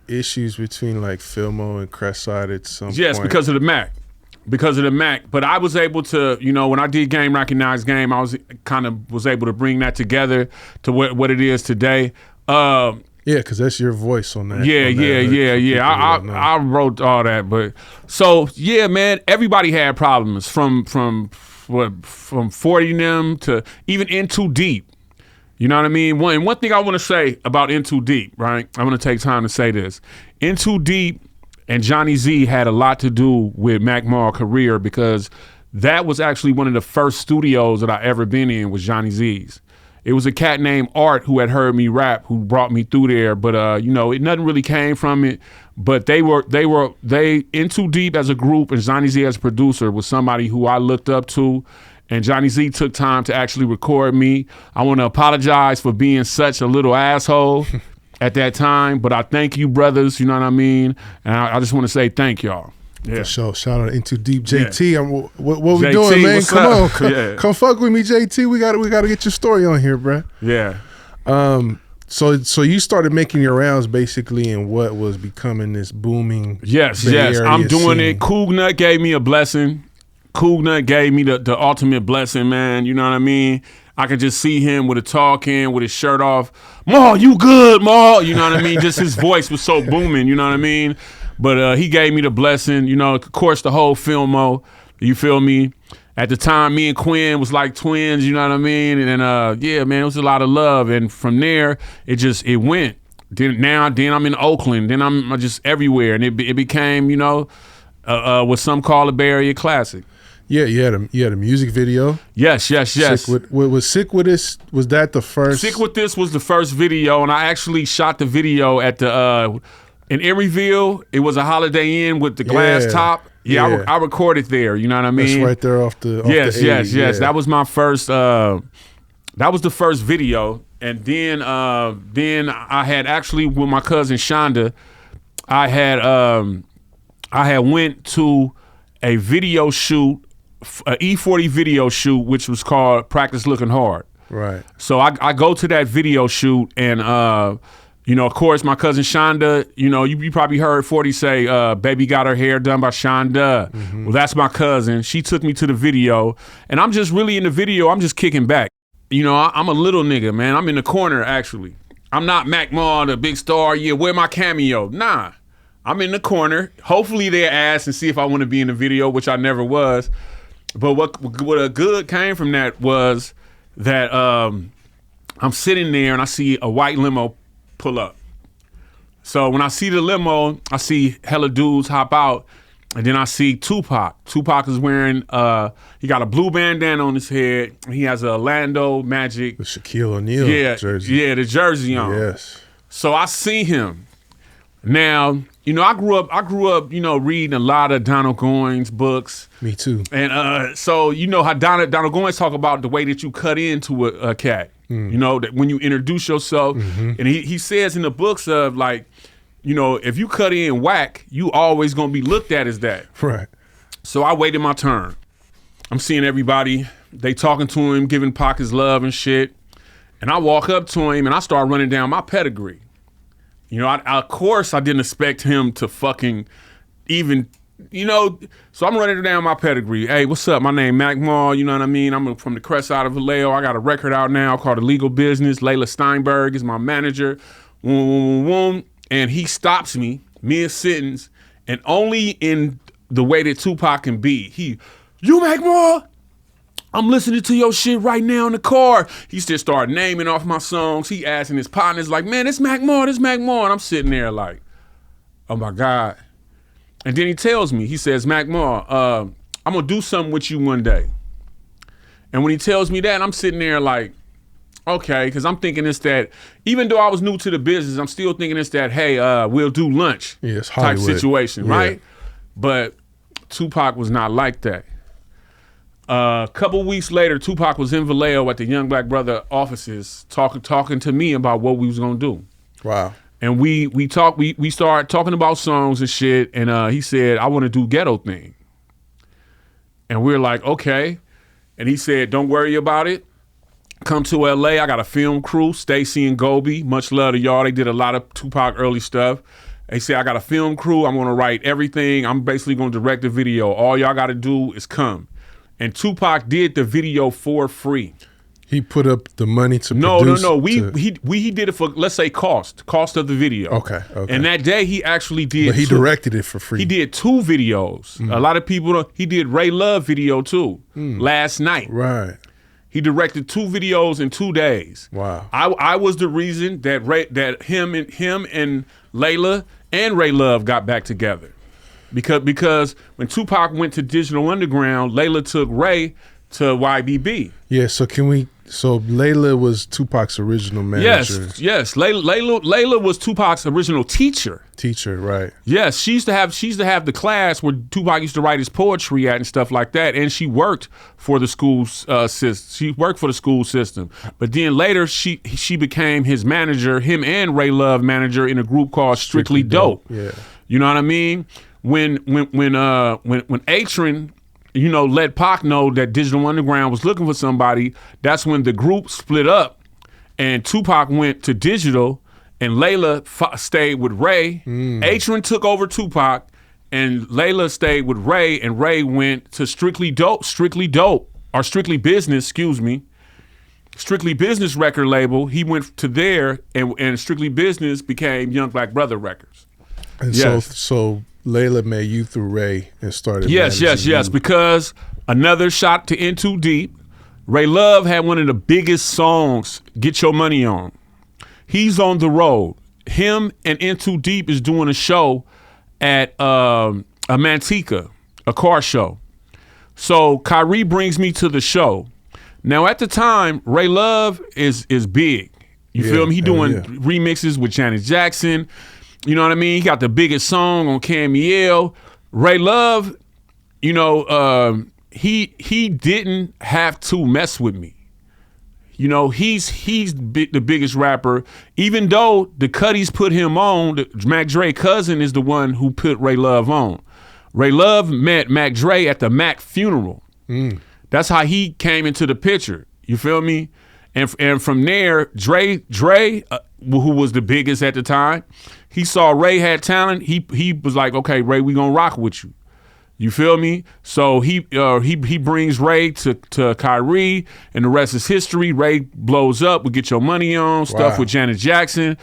issues between like Filmo and Crestside at some point? Yes, because of the Mac. Because of the Mac. But I was able to, you know, when I did Game Recognize Game, I was able to bring that together to what it is today. Yeah, because that's your voice on that. Yeah. I wrote all that, but so yeah, man. Everybody had problems from 40 them to even In Too Deep. You know what I mean? One thing I want to say about In Too Deep, right? I'm gonna take time to say this. In Too Deep and Johnny Z had a lot to do with Mac Ma's career because that was actually one of the first studios that I ever been in was Johnny Z's. It was a cat named Art who had heard me rap who brought me through there, but you know, nothing really came from it. But they In Too Deep as a group and Johnny Z as a producer was somebody who I looked up to, and Johnny Z took time to actually record me. I want to apologize for being such a little asshole at that time, but I thank you, brothers. You know what I mean? And I just want to say thank y'all. Yeah. For sure. Shout out Into Deep JT. Yeah. What we JT, doing, man? Come on. Come fuck with me, JT. We gotta get your story on here, bruh. Yeah. So you started making your rounds basically in what was becoming this booming Yes. Bay Area I'm doing scene. it. Cool Nut gave me a blessing. Cool Nut gave me the ultimate blessing, man. You know what I mean? I could just see him with a tall can, with his shirt off. Ma, you good, Ma? You know what I mean? Just his voice was so booming, you know what I mean? But he gave me the blessing, you know, of course, the whole Filmo, you feel me? At the time, me and Quinn was like twins, you know what I mean? And then, yeah, man, it was a lot of love. And from there, it went. Then I'm in Oakland. Then I'm just everywhere. And it became, you know, what some call a Bay Area classic. Yeah, you had a music video. Yes. Sick with This, was that the first? Sick With This was the first video, and I actually shot the video at the in Emeryville. It was a Holiday Inn with the glass top. Yeah. I recorded there. You know what I mean? That's right there off the. Yes. Yeah. That was my first. That was the first video, and then I had actually with my cousin Shonda, I had went to a video shoot, an E40 video shoot, which was called Practice Looking Hard. Right. So I go to that video shoot, and you know, of course, my cousin Shonda, you know, you probably heard 40 say, baby got her hair done by Shonda. Mm-hmm. Well, that's my cousin. She took me to the video, and I'm just really in the video, I'm just kicking back. You know, I'm a little nigga, man. I'm in the corner, actually. I'm not Mac Ma, the big star. Yeah, where my cameo? Nah. I'm in the corner. Hopefully they'll ask and see if I want to be in the video, which I never was. But what a good came from that was that I'm sitting there and I see a white limo pull up. So when I see the limo, I see hella dudes hop out, and then I see Tupac. Tupac is wearing, he got a blue bandana on his head. He has a Orlando Magic. The Shaquille O'Neal jersey. Yeah, the jersey on. Yes. So I see him. Now, you know, I grew up, you know, reading a lot of Donald Goines books. Me too. And so you know how Donald Goines talk about the way that you cut into a cat. You know, that when you introduce yourself, and he says in the books of like, you know, if you cut in whack, you always gonna be looked at as that. Right. So I waited my turn. I'm seeing everybody, they talking to him, giving Pac his love and shit. And I walk up to him and I start running down my pedigree. You know, of course I didn't expect him to fucking even, you know, so I'm running down my pedigree. Hey, what's up? My name Mac Ma, you know what I mean? I'm from the Crestside of Vallejo. I got a record out now called The Legal Business. Layla Steinberg is my manager. And he stops me mid-sentence, and only in the way that Tupac can be. You Mac Ma? I'm listening to your shit right now in the car. He just started naming off my songs. He asking his partners like, man, this Mac Ma, this Mac Ma. And I'm sitting there like, oh my God. And then he tells me, he says, Mac Ma, I'm gonna do something with you one day. And when he tells me that, I'm sitting there like, okay, because I'm thinking it's that, even though I was new to the business, I'm still thinking it's that, hey, we'll do lunch type situation, right? But Tupac was not like that. A couple weeks later, Tupac was in Vallejo at the Young Black Brother offices talking to me about what we was gonna do. Wow. And we started talking about songs and shit. And he said, I want to do Ghetto Theme. And we were like, okay. And he said, don't worry about it. Come to LA. I got a film crew, Stacy and Gobi. Much love to y'all. They did a lot of Tupac early stuff. They said, I got a film crew. I'm going to write everything. I'm basically going to direct the video. All y'all got to do is come. And Tupac did the video for free. He put up the money to produce? No. He did it for, let's say, cost of the video. Okay. And that day he actually did. But he directed it for free. He did 2 videos. A lot of people don't. He did Ray Love video too. Last night. Right. He directed 2 videos in 2 days. Wow. I was the reason that him and Layla and Ray Love got back together, because when Tupac went to Digital Underground, Layla took Ray to YBB. Yeah. So Layla was Tupac's original manager. Yes. Layla was Tupac's original teacher. Teacher, right? Yes, she used to have the class where Tupac used to write his poetry at and stuff like that. And she worked for the school system. She worked for the school system. But then later she became his manager. Him and Ray Love manager in a group called Strictly Dope. Yeah. You know what I mean? When Atron, let Pac know that Digital Underground was looking for somebody, that's when the group split up and Tupac went to Digital and Layla stayed with Ray. Atron took over Tupac and Layla stayed with Ray, and Ray went to Strictly Business record label. He went to there and Strictly Business became Young Black Brother Records. And so Layla met you through Ray and started. Yes. Because another shot to In Too Deep, Ray Love had one of the biggest songs, Get Your Money On. He's on the road. Him and In Too Deep is doing a show at a Manteca, a car show. So Khayree brings me to the show. Now at the time, Ray Love is big. You feel me? He doing remixes with Janet Jackson. You know what I mean? He got the biggest song on Camille. Ray Love, he didn't have to mess with me. He's the biggest rapper. Even though the Cuddies put him on, Mac Dre cousin is the one who put Ray Love on. Ray Love met Mac Dre at the Mac funeral. That's how he came into the picture. You feel me? And from there, Dre, who was the biggest at the time, he saw Ray had talent. He was like, okay, Ray, we gonna rock with you. You feel me? So he brings Ray to Khayree, and the rest is history. Ray blows up. We Get Your Money On, stuff with Janet Jackson.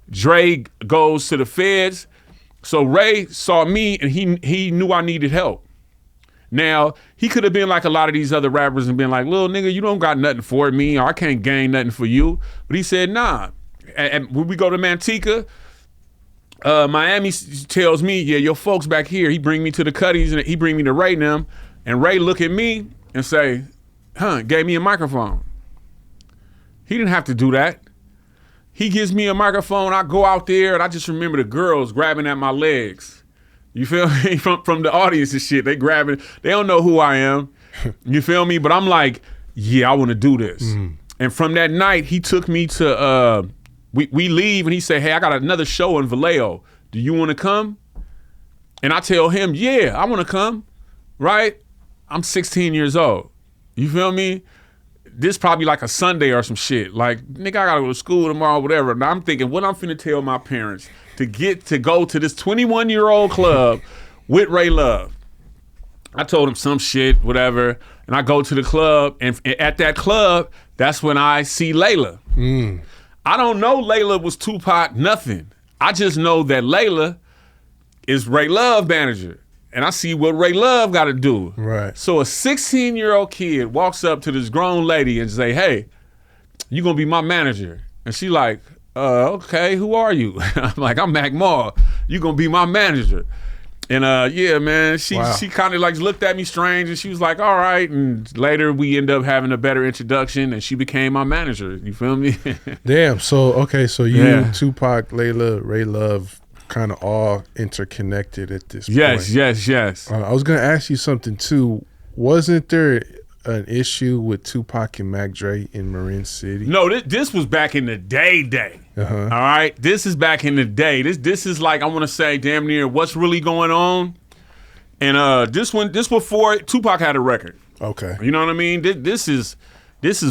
Dre goes to the feds. So Ray saw me, and he knew I needed help. Now, he could have been like a lot of these other rappers and been like, little nigga, you don't got nothing for me, or I can't gain nothing for you. But he said, nah. And when we go to Manteca, Miami tells me, yeah, your folks back here. He bring me to the Cuddies and he bring me to Ray and them. And Ray look at me and say, gave me a microphone. He didn't have to do that. He gives me a microphone. I go out there and I just remember the girls grabbing at my legs. You feel me? From the audience and shit. They grabbing. They don't know who I am. You feel me? But I'm like, yeah, I want to do this. And from that night, he took me to, we leave and he said, hey, I got another show in Vallejo. Do you want to come? And I tell him, yeah, I want to come, right? I'm 16 years old. You feel me? This probably like a Sunday or some shit. Like, nigga, I gotta go to school tomorrow, whatever. Now I'm thinking, what I'm finna tell my parents to get to go to this 21-year-old club with Ray Love. I told him some shit, whatever, and I go to the club, and at that club, that's when I see Layla. I don't know Layla was Tupac, nothing. I just know that Layla is Ray Love manager. And I see what Ray Love got to do. Right. So a 16-year-old kid walks up to this grown lady and say, hey, you going to be my manager. And she like, okay, who are you? I'm like, I'm Mac Maul. You going to be my manager. And yeah, man, she kind of like looked at me strange and she was like, all right. And later we end up having a better introduction and she became my manager. You feel me? Damn. So, okay. So you, Tupac, Layla, Ray Love, kind of all interconnected at this point. Yes. I was going to ask you something too. Wasn't there an issue with Tupac and Mac Dre in Marin City? No, this was back in the day. All right, this is back in the day. This is like, I want to say damn near what's really going on. And this before Tupac had a record. Okay. You know what I mean? This is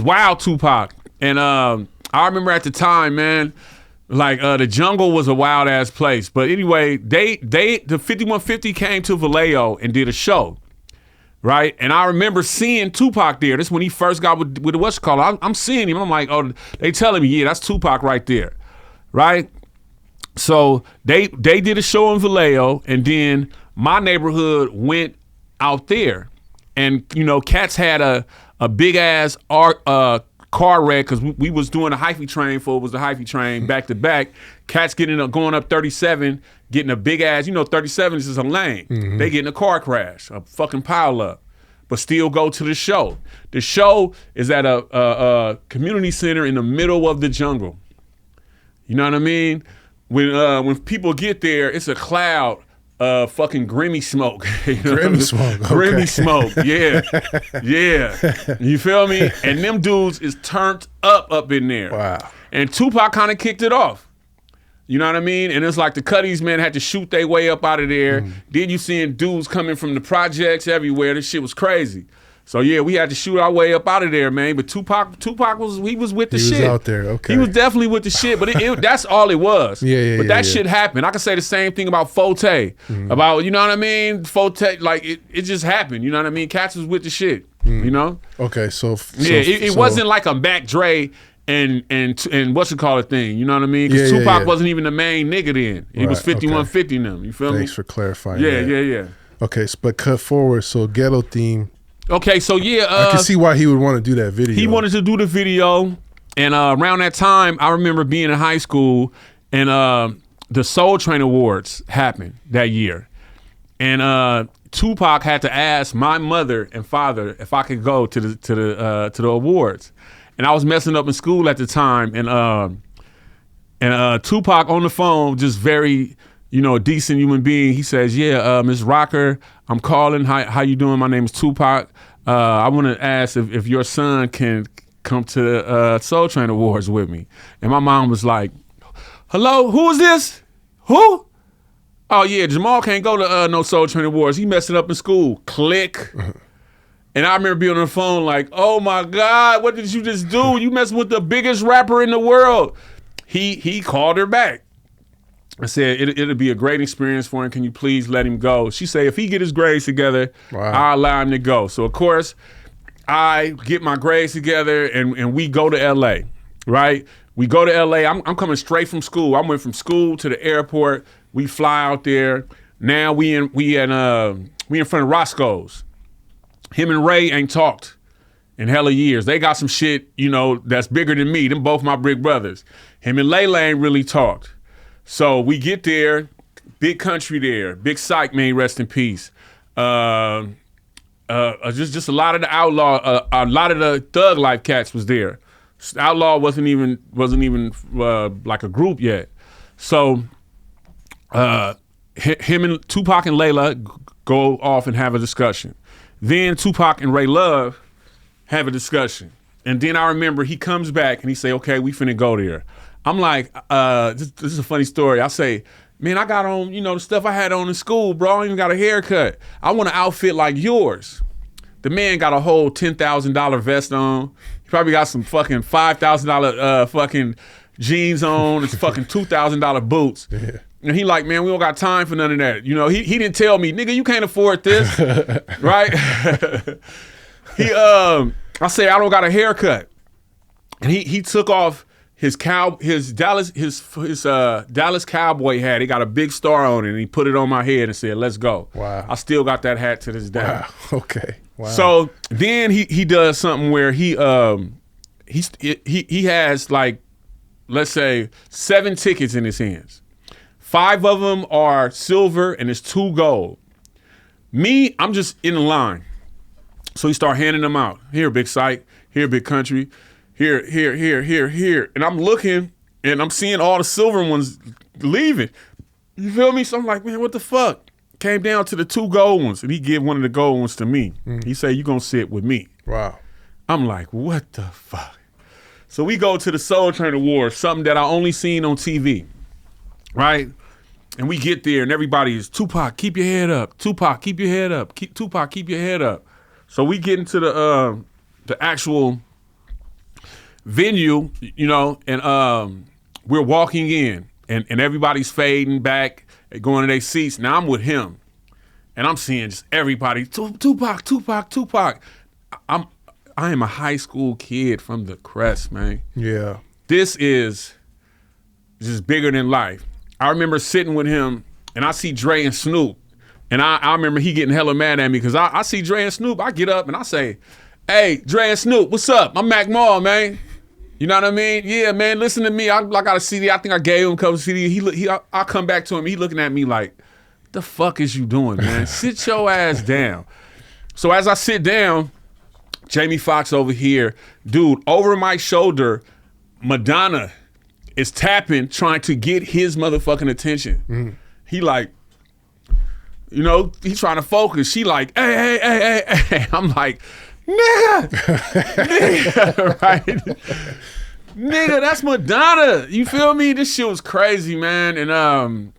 wild Tupac. And I remember at the time, man, like the jungle was a wild ass place. But anyway, the 5150 came to Vallejo and did a show. Right? And I remember seeing Tupac there. This is when he first got with the what's called. I'm seeing him. I'm like, oh, they telling me, yeah, that's Tupac right there. Right? So they did a show in Vallejo, and then my neighborhood went out there. And, you know, cats had a big ass car wreck because we was doing a hyphy train for it was the hyphy train back to back. Cats going up 37, getting a big ass, you know, 37 is a lane. Mm-hmm. They get in a car crash, a fucking pile up, but still go to the show. The show is at a community center in the middle of the jungle. You know what I mean? When people get there, it's a cloud of fucking grimy smoke. You know grimy smoke. Okay. Grimy smoke, yeah. Yeah. You feel me? And them dudes is turned up in there. Wow. And Tupac kind of kicked it off. You know what I mean? And it's like the Cuddies, man, had to shoot their way up out of there. Then you seeing dudes coming from the projects everywhere. This shit was crazy. So yeah, we had to shoot our way up out of there, man. But Tupac was with the shit. He was out there, okay. He was definitely with the shit, but that's all it was. But that shit happened. I could say the same thing about Forte. About, you know what I mean? Forte, like it just happened. You know what I mean? Cats was with the shit. You know? Okay, so it wasn't like a Mac Dre and what's it called thing. You know what I mean? Because Tupac wasn't even the main nigga then. He was 5150 them. You feel me? Thanks for clarifying. Yeah. Okay, but cut forward. So Ghetto Theme. Okay, so yeah. I can see why he would want to do that video. He wanted to do the video. And around that time, I remember being in high school and the Soul Train Awards happened that year. And Tupac had to ask my mother and father if I could go to the awards. And I was messing up in school at the time. And Tupac on the phone, just very, you know, a decent human being. He says, yeah, Ms. Rocker, I'm calling. How you doing? My name is Tupac. I want to ask if your son can come to the Soul Train Awards with me. And my mom was like, hello, who is this? Who? Oh, yeah, Jamal can't go to no Soul Train Awards. He messed it up in school. Click. And I remember being on the phone like, oh, my God, what did you just do? You messed with the biggest rapper in the world. He called her back. I said, it'll be a great experience for him. Can you please let him go? She said, if he get his grades together, I'll allow him to go. So, of course, I get my grades together and we go to L.A., right? We go to L.A. I'm coming straight from school. I went from school to the airport. We fly out there. Now we in front of Roscoe's. Him and Ray ain't talked in hella years. They got some shit, you know, that's bigger than me. Them both my big brothers. Him and Layla ain't really talked. So we get there, big country there, Big Psych, man, rest in peace. Just a lot of the outlaw, a lot of the thug life cats was there. Outlaw wasn't even like a group yet. So him and Tupac and Layla go off and have a discussion. Then Tupac and Ray Love have a discussion. And then I remember he comes back and he say, okay, we finna go there. I'm like, this is a funny story. I say, man, I got on, you know, the stuff I had on in school, bro. I even got a haircut. I want an outfit like yours. The man got a whole $10,000 vest on. He probably got some fucking $5,000 fucking jeans on. It's fucking $2,000 boots. Yeah. And he like, man, we don't got time for none of that. You know, he didn't tell me, nigga, you can't afford this, right? I say, I don't got a haircut. And he took off his Dallas cowboy hat. He got a big star on it, and he put it on my head and said, let's go. Wow. I still got that hat to this day. Wow. Okay. Wow. So then he does something where he has like, let's say 7 tickets in his hands. 5 of them are silver and it's 2 gold. Me, I'm just in the line. So he start handing them out. Here, Big Psych. Here, Big Country. Here. And I'm looking and I'm seeing all the silver ones leaving. You feel me? So I'm like, man, what the fuck? Came down to the 2 gold ones and he gave one of the gold ones to me. He said, you gonna sit with me. Wow. I'm like, what the fuck? So we go to the Soul Train Awards, something that I only seen on TV, right? And we get there and everybody is, Tupac, keep your head up. Tupac, keep your head up. Tupac, keep your head up. So we get into the actual venue, you know, and we're walking in and everybody's fading back, going to their seats. Now I'm with him and I'm seeing just everybody, Tupac. I am a high school kid from the Crest, man. Yeah. This is just bigger than life. I remember sitting with him and I see Dre and Snoop. And I remember he getting hella mad at me because I see Dre and Snoop. I get up and I say, hey, Dre and Snoop, what's up? I'm Mac Mall, man. You know what I mean? Yeah, man, listen to me. I got a CD. I think I gave him a couple of CDs. I come back to him. He looking at me like, the fuck is you doing, man? Sit your ass down. So as I sit down, Jamie Foxx over here, dude, over my shoulder, Madonna is tapping, trying to get his motherfucking attention. He like, you know, he's trying to focus. She like, hey. I'm like, nigga, right? Nigga, that's Madonna. You feel me? This shit was crazy, man. And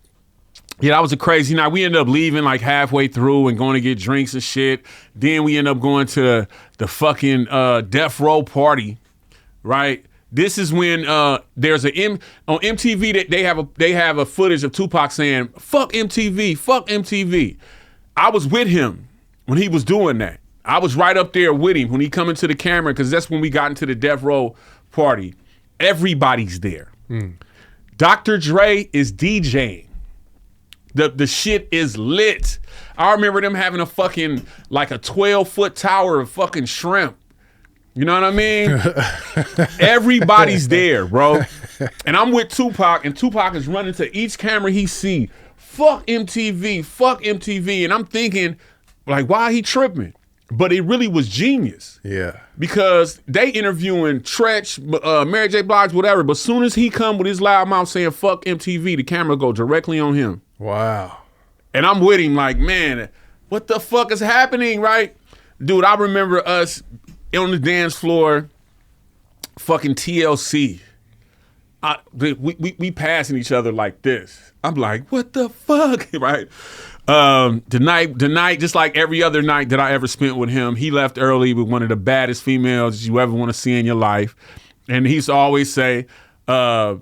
yeah, that was a crazy night. We ended up leaving like halfway through and going to get drinks and shit. Then we ended up going to the fucking Death Row party, right? This is when there's on MTV that they have a footage of Tupac saying, fuck MTV. I was with him when he was doing that. I was right up there with him when he come into the camera because that's when we got into the Death Row party. Everybody's there. Dr. Dre is DJing. The shit is lit. I remember them having a fucking, like a 12-foot tower of fucking shrimp. You know what I mean? Everybody's there, bro. And I'm with Tupac, and Tupac is running to each camera he see. Fuck MTV. And I'm thinking, like, why he tripping? But it really was genius. Yeah. Because they interviewing Tretch, Mary J. Blige, whatever. But soon as he come with his loud mouth saying, fuck MTV, the camera go directly on him. Wow. And I'm with him like, man, what the fuck is happening, right? Dude, I remember us on the dance floor, fucking TLC. We passing each other like this. I'm like, what the fuck, right? The night, just like every other night that I ever spent with him, he left early with one of the baddest females you ever want to see in your life. And he used to always say, y'all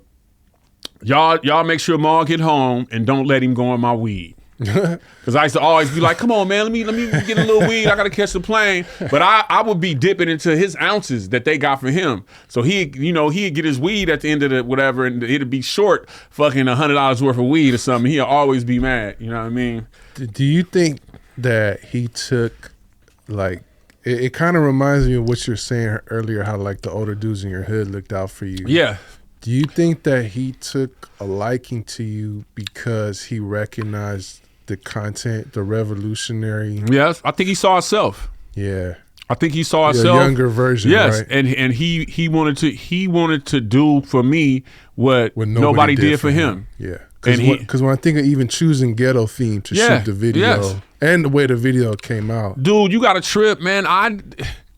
make sure Maul get home and don't let him go on my weed. Because I used to always be like, come on, man, let me get a little weed. I got to catch the plane. But I would be dipping into his ounces that they got for him. So he'd get his weed at the end of the whatever, and it'd be short fucking $100 worth of weed or something. He'll always be mad. You know what I mean? Do you think that he took, like, it kind of reminds me of what you were saying earlier, how like the older dudes in your hood looked out for you. Yeah. Do you think that he took a liking to you because he recognized the content, the revolutionary? Yes, I think he saw himself. Yeah. I think he saw a himself. Younger version, yes, right? And he wanted to do for me what nobody did for him. Yeah. Because when I think of even choosing Ghetto Theme to shoot the video and the way the video came out. Dude, you got a trip, man.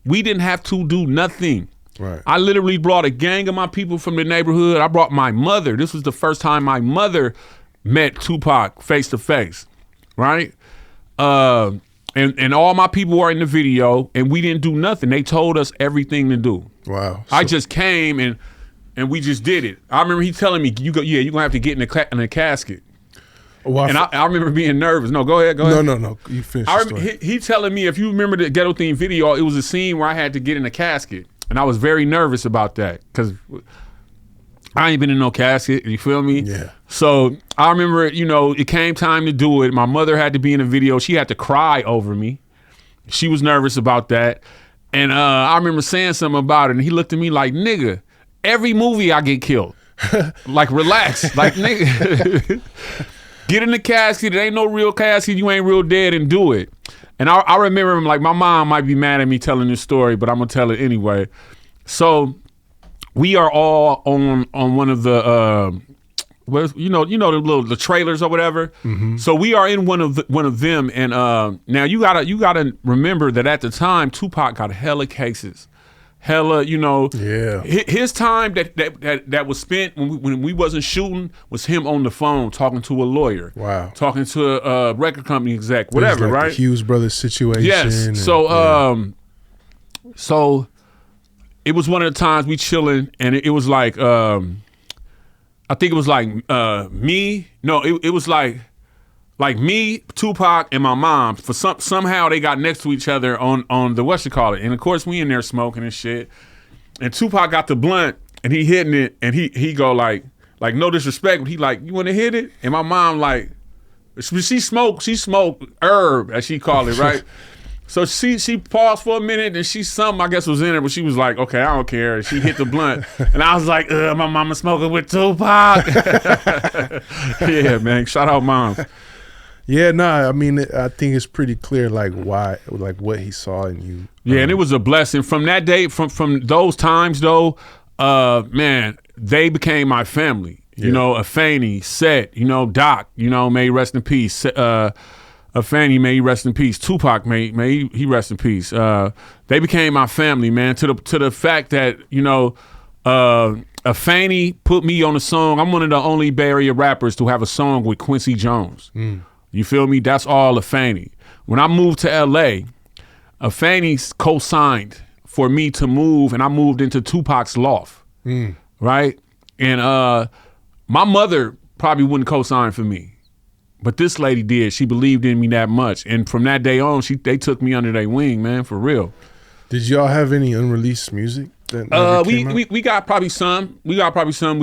We didn't have to do nothing. Right. I literally brought a gang of my people from the neighborhood. I brought my mother. This was the first time my mother met Tupac face to face, right? And all my people were in the video, and we didn't do nothing. They told us everything to do. Wow. I just came and we just did it. I remember he telling me, you're gonna have to get in a casket. Well, and I remember being nervous. No, go ahead. No. You finish. He telling me, if you remember the Ghetto Theme video, it was a scene where I had to get in a casket. And I was very nervous about that because I ain't been in no casket, you feel me? Yeah. So I remember, it came time to do it. My mother had to be in the video. She had to cry over me. She was nervous about that. And I remember saying something about it, and he looked at me like, nigga, every movie I get killed. Like, relax. Like, nigga, get in the casket. It ain't no real casket. You ain't real dead, and do it. And I remember him, like, my mom might be mad at me telling this story, but I'm going to tell it anyway. So we are all on one of the, the trailers or whatever. Mm-hmm. So we are in one of them. And now you gotta remember that at the time, Tupac got hella cases. hella, you know. Yeah. His time that was spent when we wasn't shooting was him on the phone talking to a lawyer. Wow. Talking to a record company exec, whatever, like right? The Hughes brothers situation. Yes. And, so it was one of the times we chilling, and it was like I think it was like me. No, it was like me, Tupac, and my mom. For somehow they got next to each other on the whatchamacallit. And of course we in there smoking and shit. And Tupac got the blunt and he hitting it, and he go like no disrespect, but he like, you wanna hit it? And my mom like, she smoked herb, as she called it, right? So she paused for a minute, and something I guess was in her, but she was like, okay, I don't care. And she hit the blunt. And I was like, my mama smoking with Tupac. Yeah, man. Shout out moms. Yeah, I mean, I think it's pretty clear, like, why, like, what he saw in you. Yeah, and it was a blessing. From that day, from those times, though, man, they became my family. Yeah. You know, Afeni, Set, you know, Doc, you know, may he rest in peace. Afeni, may he rest in peace. Tupac, may he rest in peace. They became my family, man, to the fact that, you know, Afeni put me on a song. I'm one of the only Bay Area rappers to have a song with Quincy Jones. You feel me? That's all Afeni. When I moved to LA, Afeni co-signed for me to move, and I moved into Tupac's loft, right? And my mother probably wouldn't co-sign for me, but this lady did. She believed in me that much, and from that day on, they took me under their wing, man, for real. Did y'all have any unreleased music? We got probably some. We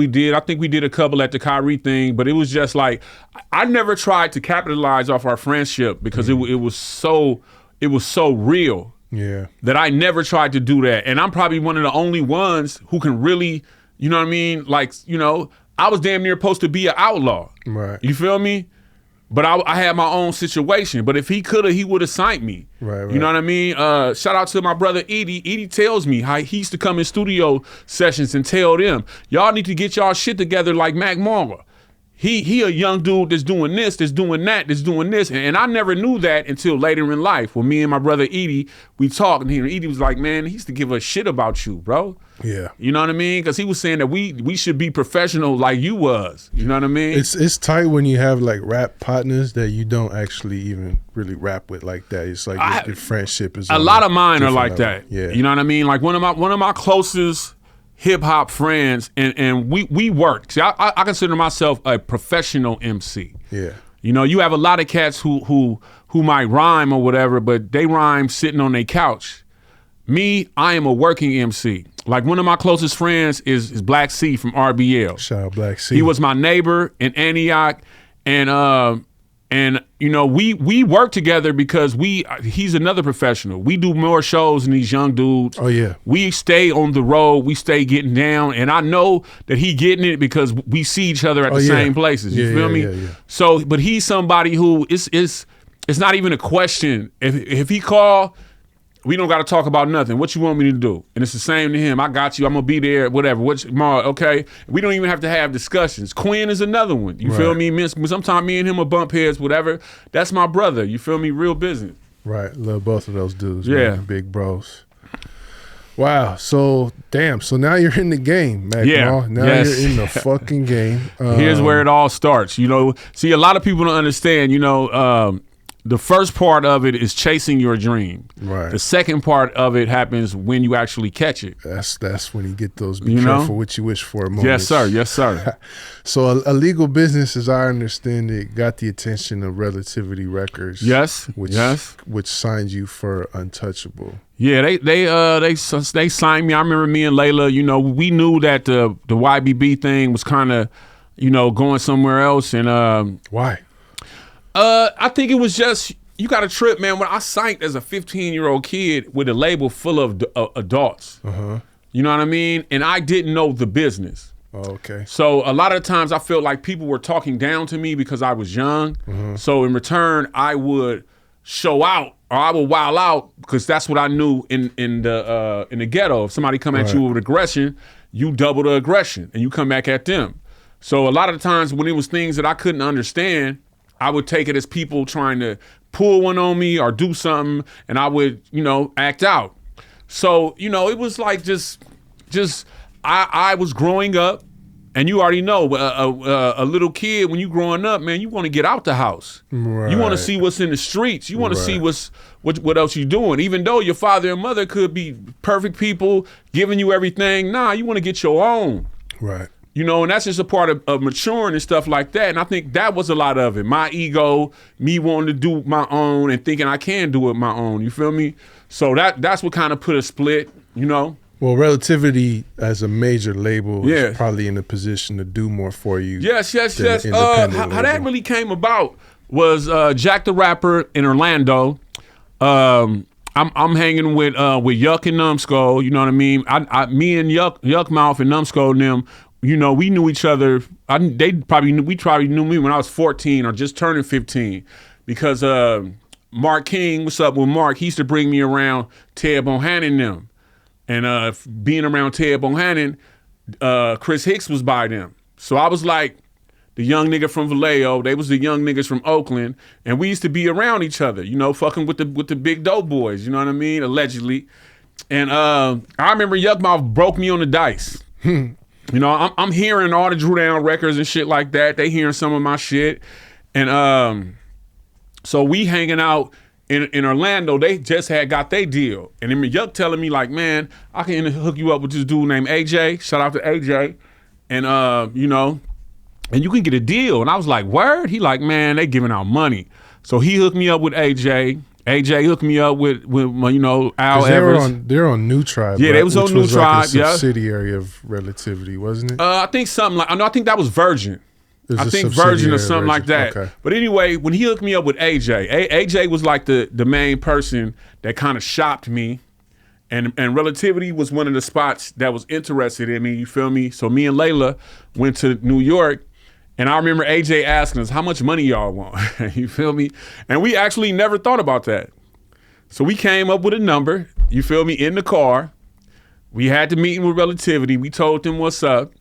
did. I think we did a couple at the Khayree thing, but it was just like, I never tried to capitalize off our friendship because it was so real. Yeah. That I never tried to do that, and I'm probably one of the only ones who can really, you know what I mean? Like, you know, I was damn near supposed to be an outlaw. Right. You feel me? But I had my own situation. But if he coulda, he would have signed me. Right. You know what I mean? Shout out to my brother Edie. Edie tells me how he used to come in studio sessions and tell them, y'all need to get y'all shit together like Mac Marga. He a young dude that's doing this, that's doing that, that's doing this. And I never knew that until later in life. When me and my brother Edie, we talked, and Edie was like, man, he used to give a shit about you, bro. Yeah. You know what I mean? Because he was saying that we should be professional like you was. You know what I mean? It's tight when you have like rap partners that you don't actually even really rap with like that. It's like your friendship is a lot of mine are like level. that. Yeah. You know what I mean? Like one of my closest hip hop friends, and we work. See, I consider myself a professional MC. Yeah. You know, you have a lot of cats who might rhyme or whatever, but they rhyme sitting on their couch. Me, I am a working MC. Like one of my closest friends is Black C from RBL. Shout out Black C. He was my neighbor in Antioch, and you know, we work together because he's another professional. We do more shows than these young dudes. Oh yeah. We stay on the road, we stay getting down, and I know that he getting it because we see each other at the same places. You feel me? Yeah. So, but he's somebody who it's not even a question. If he call, we don't got to talk about nothing. What you want me to do? And it's the same to him. I got you. I'm gonna be there. Whatever. Okay. We don't even have to have discussions. Quinn is another one. You feel me? Sometimes me and him will bump heads. Whatever. That's my brother. You feel me? Real business. Right. Love both of those dudes. Yeah. Man. Big bros. Wow. So damn. So now you're in the game, Mac. Yeah. Now you're in the fucking game. Here's where it all starts. You know. See, a lot of people don't understand. You know. The first part of it is chasing your dream. Right. The second part of it happens when you actually catch it. That's when you get those be careful what you wish for moments. Yes, sir. Yes, sir. So a legal business, as I understand it, got the attention of Relativity Records. Yes. Which signed you for Untouchable. Yeah, they signed me. I remember me and Layla, you know, we knew that the YBB thing was kind of, you know, going somewhere else. And why? I think it was just, you got a trip, man. When I signed as a 15-year-old kid with a label full of adults, you know what I mean? And I didn't know the business. Oh, okay. So a lot of times I felt like people were talking down to me because I was young. So in return, I would show out, or I would wild out, because that's what I knew in the ghetto. If somebody come at you with aggression, you double the aggression and you come back at them. So a lot of the times when it was things that I couldn't understand, I would take it as people trying to pull one on me or do something, and I would, you know, act out. So, you know, it was like just I was growing up, and you already know a little kid, when you growing up, man, you want to get out the house. Right. You want to see what's in the streets. You want to see what else you doing. Even though your father and mother could be perfect people, giving you everything, nah, you want to get your own. Right. You know, and that's just a part of maturing and stuff like that. And I think that was a lot of it. My ego, me wanting to do my own and thinking I can do it my own. You feel me? So that's what kind of put a split, you know? Well, Relativity as a major label is probably in a position to do more for you. Yes. How that really came about was Jack the Rapper in Orlando. I'm hanging with Yuck and Numbskull, you know what I mean? Me and Yuck Mouth and Numbskull and them, you know, we knew each other. We probably knew me when I was 14 or just turning 15, because Mark King, what's up with Mark? He used to bring me around Ted Bohannon and them, and being around Ted Bohannon, Chris Hicks was by them. So I was like the young nigga from Vallejo. They was the young niggas from Oakland, and we used to be around each other, you know, fucking with the big dope boys. You know what I mean? Allegedly. And I remember Yuck Mouth broke me on the dice. You know, I'm hearing all the Drew Down records and shit like that. They hearing some of my shit. And so we hanging out in Orlando. They just had got their deal. And then Yuck telling me like, man, I can hook you up with this dude named AJ. Shout out to AJ. And, you know, and you can get a deal. And I was like, word? He like, man, they giving out money. So he hooked me up with AJ. AJ hooked me up with you know, Al Evers. They're on New Tribe. Yeah, right? they was on New Tribe. Like a subsidiary of Relativity, wasn't it? I think something like, I think that was Virgin. There's I a think Virgin or subsidiary something like that. Okay. But anyway, when he hooked me up with AJ, AJ was like the main person that kind of shopped me. And Relativity was one of the spots that was interested in me, you feel me? So me and Layla went to New York. And I remember AJ asking us, how much money y'all want? You feel me? And we actually never thought about that. So we came up with a number, you feel me, in the car. We had the meeting with Relativity. We told them what's up.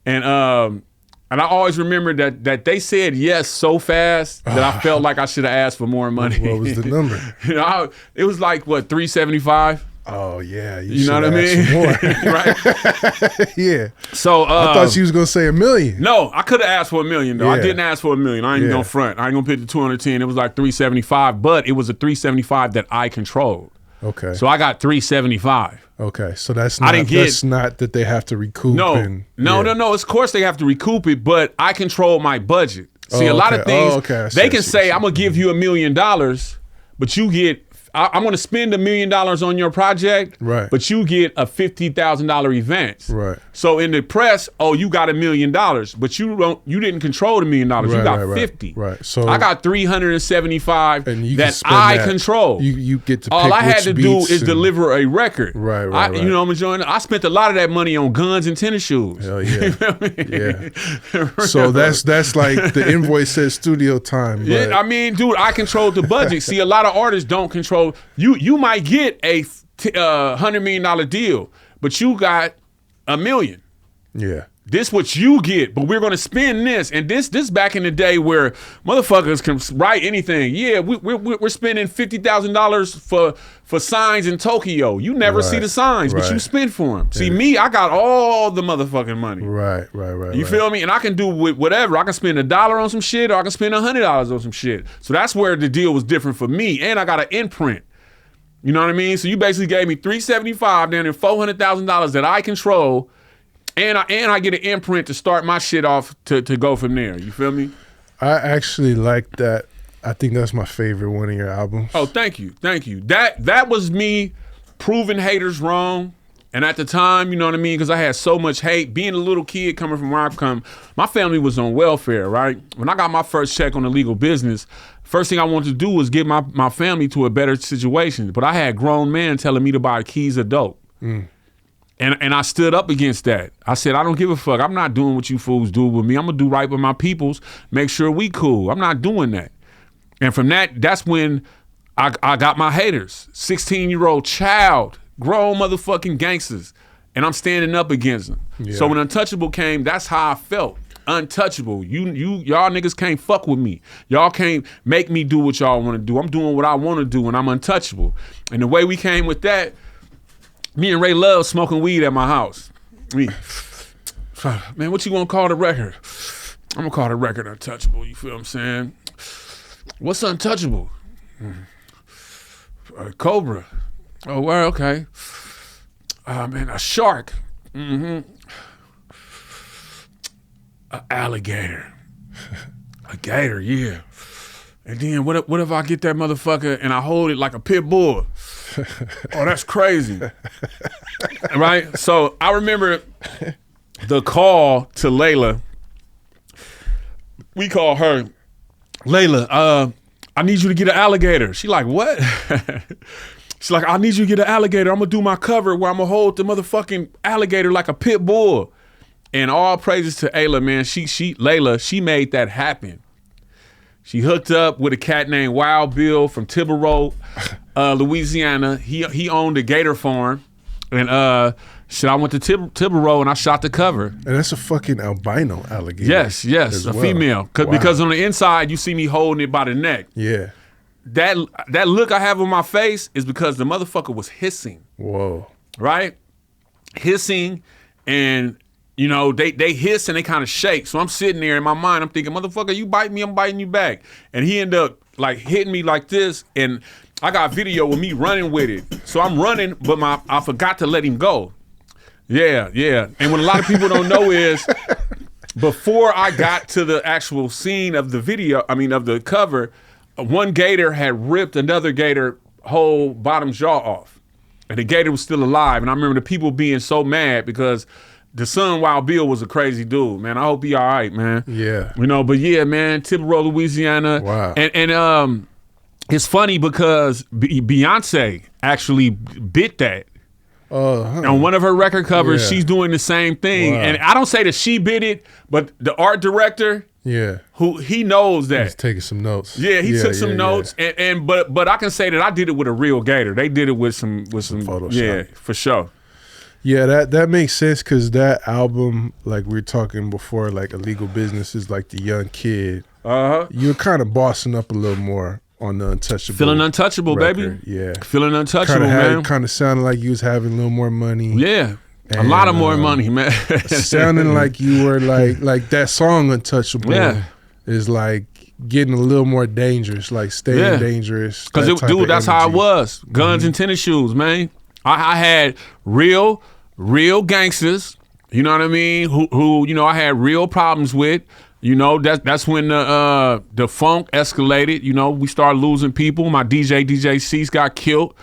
And I always remember that they said yes so fast that I felt like I should have asked for more money. What was the number? You know, it was like, what, $375? Oh yeah, you know what I mean? More. Right? Yeah. So I thought she was gonna say $1 million. No, I could have asked for $1 million though. Yeah. I didn't ask for $1 million. I ain't gonna front. I ain't gonna pick the 210. It was like 375, but it was a 375 that I controlled. Okay. So I got 375. Okay, so that's not, that's not that they have to recoup. No, no. Of course they have to recoup it, but I control my budget. See, a lot of things they can say, I'm gonna give you $1 million, but you get. I'm going to spend $1 million on your project, right? But you get a $50,000 event, right? So in the press, oh, you got $1 million, but you didn't control the $1 million. Right, you got 50. Right. So I got 375 and that I control. You get to. All pick I had to do is and deliver a record. Right. You know, I'm enjoying it. I spent a lot of that money on guns and tennis shoes. Hell yeah. Yeah. So that's like the invoice says studio time. But. Yeah, I mean, dude, I controlled the budget. See, a lot of artists don't control. You might get a $100 million deal, but you got $1 million. Yeah. This what you get, but we're gonna spend this. And this back in the day where motherfuckers can write anything. Yeah, we're spending $50,000 for signs in Tokyo. You never see the signs, but you spend for them. See, me, I got all the motherfucking money. Right. You feel me? And I can do whatever. I can spend $1 on some shit, or I can spend $100 on some shit. So that's where the deal was different for me. And I got an imprint. You know what I mean? So you basically gave me $375, then $400,000 that I control, and I get an imprint to start my shit off to go from there. You feel me? I actually like that. I think that's my favorite one of your albums. Oh, thank you. That was me proving haters wrong. And at the time, you know what I mean? Because I had so much hate. Being a little kid coming from where I've come, my family was on welfare, right? When I got my first check on the legal business, first thing I wanted to do was get my family to a better situation. But I had grown men telling me to buy keys of dope. And I stood up against that. I said, I don't give a fuck. I'm not doing what you fools do with me. I'm going to do right with my peoples, make sure we cool. I'm not doing that. And from that's when I got my haters. 16-year-old child, grown motherfucking gangsters, and I'm standing up against them. Yeah. So when Untouchable came, that's how I felt. Untouchable. Y'all niggas can't fuck with me. Y'all can't make me do what y'all want to do. I'm doing what I want to do, and I'm untouchable. And the way we came with that, Me and Ray love smoking weed at my house. Man, what you gonna call the record? I'm gonna call the record Untouchable. You feel what I'm saying? What's Untouchable? Cobra. Oh, well, okay. Man, a shark. An alligator. A gator, yeah. And then what if I get that motherfucker and I hold it like a pit bull? Oh, that's crazy. Right? So I remember the call to Layla. We call her, Layla, I need you to get an alligator. She like, what? She's like, I need you to get an alligator. I'm gonna do my cover where I'm gonna hold the motherfucking alligator like a pit bull. And all praises to Layla, man. Layla, she made that happen. She hooked up with a cat named Wild Bill from Thibodaux, Louisiana. He owned a gator farm. And I went to Thibodaux and I shot the cover. And that's a fucking albino alligator. Yes, a female. Because on the inside, you see me holding it by the neck. Yeah. That look I have on my face is because the motherfucker was hissing. Whoa. Right? Hissing, and you know, they hiss and they kind of shake. So I'm sitting there in my mind, I'm thinking, motherfucker, you bite me, I'm biting you back. And he ended up like hitting me like this, and I got video with me running with it. So I'm running, but I forgot to let him go. Yeah. And what a lot of people don't know is before I got to the actual scene of the video, of the cover, one gator had ripped another gator whole bottom jaw off. And the gator was still alive. And I remember the people being so mad because the son, Wild Bill, was a crazy dude, man. I hope he all right, man. Yeah. You know, but yeah, man, Thibodaux, Louisiana. Wow. And it's funny because Beyonce actually bit that. On one of her record covers, she's doing the same thing. Wow. And I don't say that she bit it, but the art director, who he knows that. He's taking some notes. Yeah, he took some notes. Yeah. But I can say that I did it with a real gator. They did it with some Photoshop. Yeah, for sure. Yeah, that makes sense because that album, like we were talking before, like Illegal Business is like the young kid. You're kind of bossing up a little more on the Untouchable. Feeling untouchable, record. baby. Yeah. Feeling untouchable, man. Kind of sounded like you was having a little more money. Yeah. And, a lot of more money, man. Sounding like you were like that song Untouchable is like getting a little more dangerous, like staying dangerous. Because, dude, that's how I was. Guns and tennis shoes, man. I had real gangsters, you know what I mean, who you know, I had real problems with. You know, that's when the funk escalated. You know, we started losing people. My DJ Cease got killed,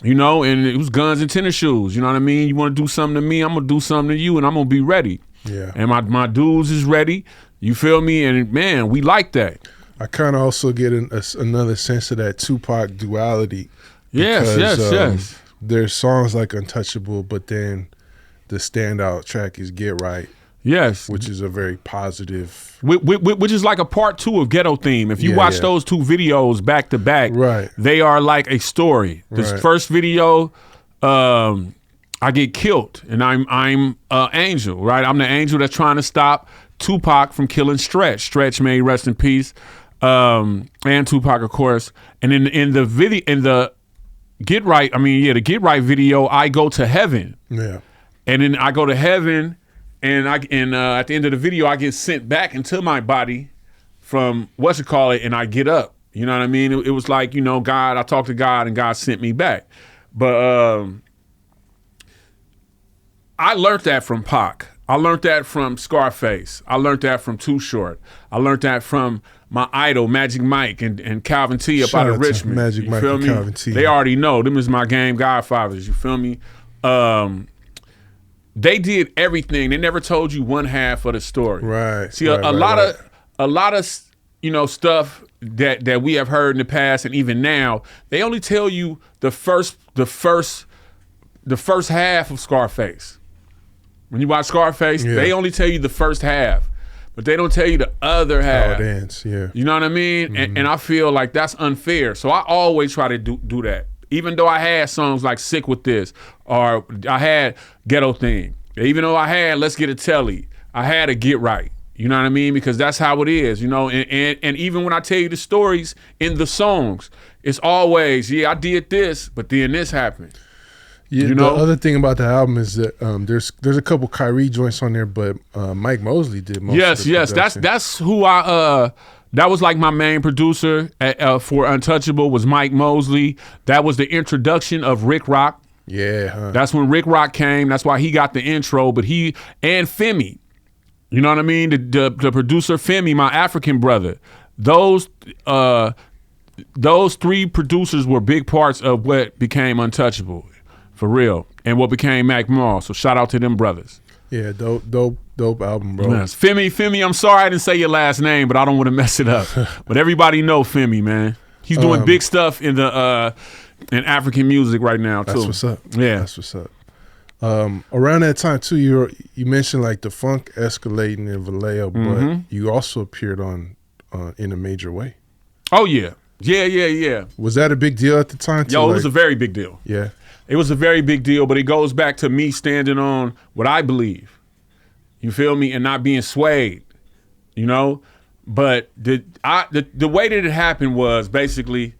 you know, and it was guns and tennis shoes. You know what I mean? You want to do something to me, I'm going to do something to you, and I'm going to be ready. Yeah. And my dudes is ready. You feel me? And, man, we like that. I kind of also get another sense of that Tupac duality. Yes. There's songs like Untouchable, but then the standout track is Get Right. Yes. Which is a very positive. Which is like a part 2 of Ghetto Theme. If you watch those two videos back to back, they are like a story. This first video, I get killed, and I'm an angel, right? I'm the angel that's trying to stop Tupac from killing Stretch. Stretch, may he rest in peace, and Tupac, of course. And in the Get Right, the Get Right video, I go to heaven. Yeah. And then I go to heaven. And at the end of the video, I get sent back into my body from and I get up. You know what I mean? It was like, you know, God, I talked to God and God sent me back. But I learned that from Pac. I learned that from Scarface. I learned that from Too Short. I learned that from my idol, Magic Mike and Calvin T up out of Richmond. Magic Mike and Calvin T. They already know. Them is my game godfathers. You feel me? They did everything. They never told you one half of the story. Right. See, a lot of you know, stuff that we have heard in the past and even now, they only tell you the first half of Scarface. When you watch Scarface, they only tell you the first half, but they don't tell you the other half. How it ends, yeah. You know what I mean? Mm-hmm. And I feel like that's unfair. So I always try to do that. Even though I had songs like Sick With This, or I had Ghetto Theme, even though I had Let's Get a Telly, I had a Get Right. You know what I mean? Because that's how it is, you know? And even when I tell you the stories in the songs, it's always, I did this, but then this happened. Yeah, you know, the other thing about the album is that there's a couple Khayree joints on there, but Mike Mosley did most. Yes, of the yes, production. that's who I that was like my main producer for Untouchable was Mike Mosley. That was the introduction of Rick Rock. Yeah, huh. That's when Rick Rock came. That's why he got the intro. But he and Femi, you know what I mean? The producer Femi, my African brother. Those three producers were big parts of what became Untouchable, for real, and what became Mac Mall. So shout out to them brothers. Yeah, dope album, bro. Yes. Femi, I'm sorry I didn't say your last name, but I don't want to mess it up. But everybody know Femi, man. He's doing big stuff in the in African music right now too. That's what's up. Yeah, that's what's up. Around that time too, you mentioned like the funk escalating in Vallejo, but you also appeared on In a Major Way. Oh yeah. Yeah. Was that a big deal at the time too? Yo, it was a very big deal. Yeah. It was a very big deal, but it goes back to me standing on what I believe. You feel me? And not being swayed, you know? But the way that it happened was basically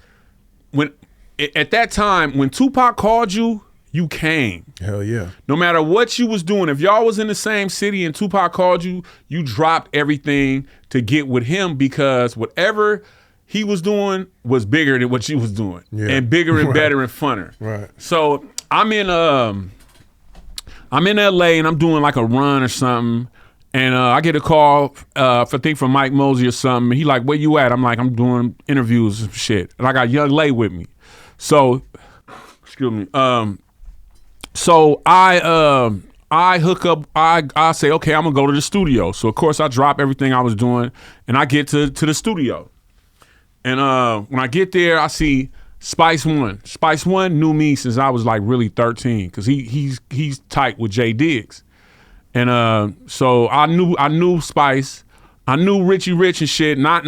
when at that time when Tupac called you, you came. Hell yeah. No matter what you was doing, if y'all was in the same city and Tupac called you, you dropped everything to get with him because whatever he was doing was bigger than what you was doing, and bigger and better and funner. Right. So I'm in LA and I'm doing like a run or something, and I get a call, from Mike Mosley or something. And he like, "Where you at?" I'm like, "I'm doing interviews and shit," and I got Young Lay with me. So, excuse me. So I hook up. I say, okay, I'm gonna go to the studio. So of course I drop everything I was doing, and I get to the studio. And when I get there, I see Spice One. Spice One knew me since I was like really 13, because he's tight with Jay Diggs. And so I knew Spice. I knew Richie Rich and shit. Not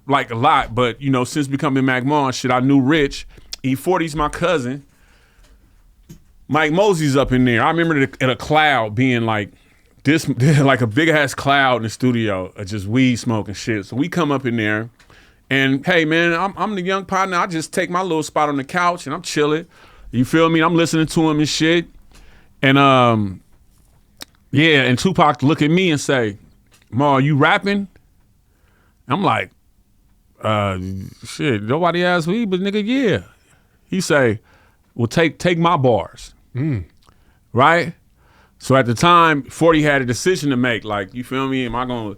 like a lot, but you know, since becoming Mac Mall and shit, I knew Rich. E40's my cousin. Mike Mosley's up in there. I remember in a cloud being like this, like a big ass cloud in the studio of just weed smoke and shit. So we come up in there. And hey, man, I'm the young partner. I just take my little spot on the couch and I'm chilling. You feel me? I'm listening to him and shit. And and Tupac look at me and say, "Ma, you rapping?" I'm like, shit, nobody asked me, but nigga, yeah. He say, "Well, take my bars." Right? So at the time, 40 had a decision to make. Like, you feel me? Am I gonna,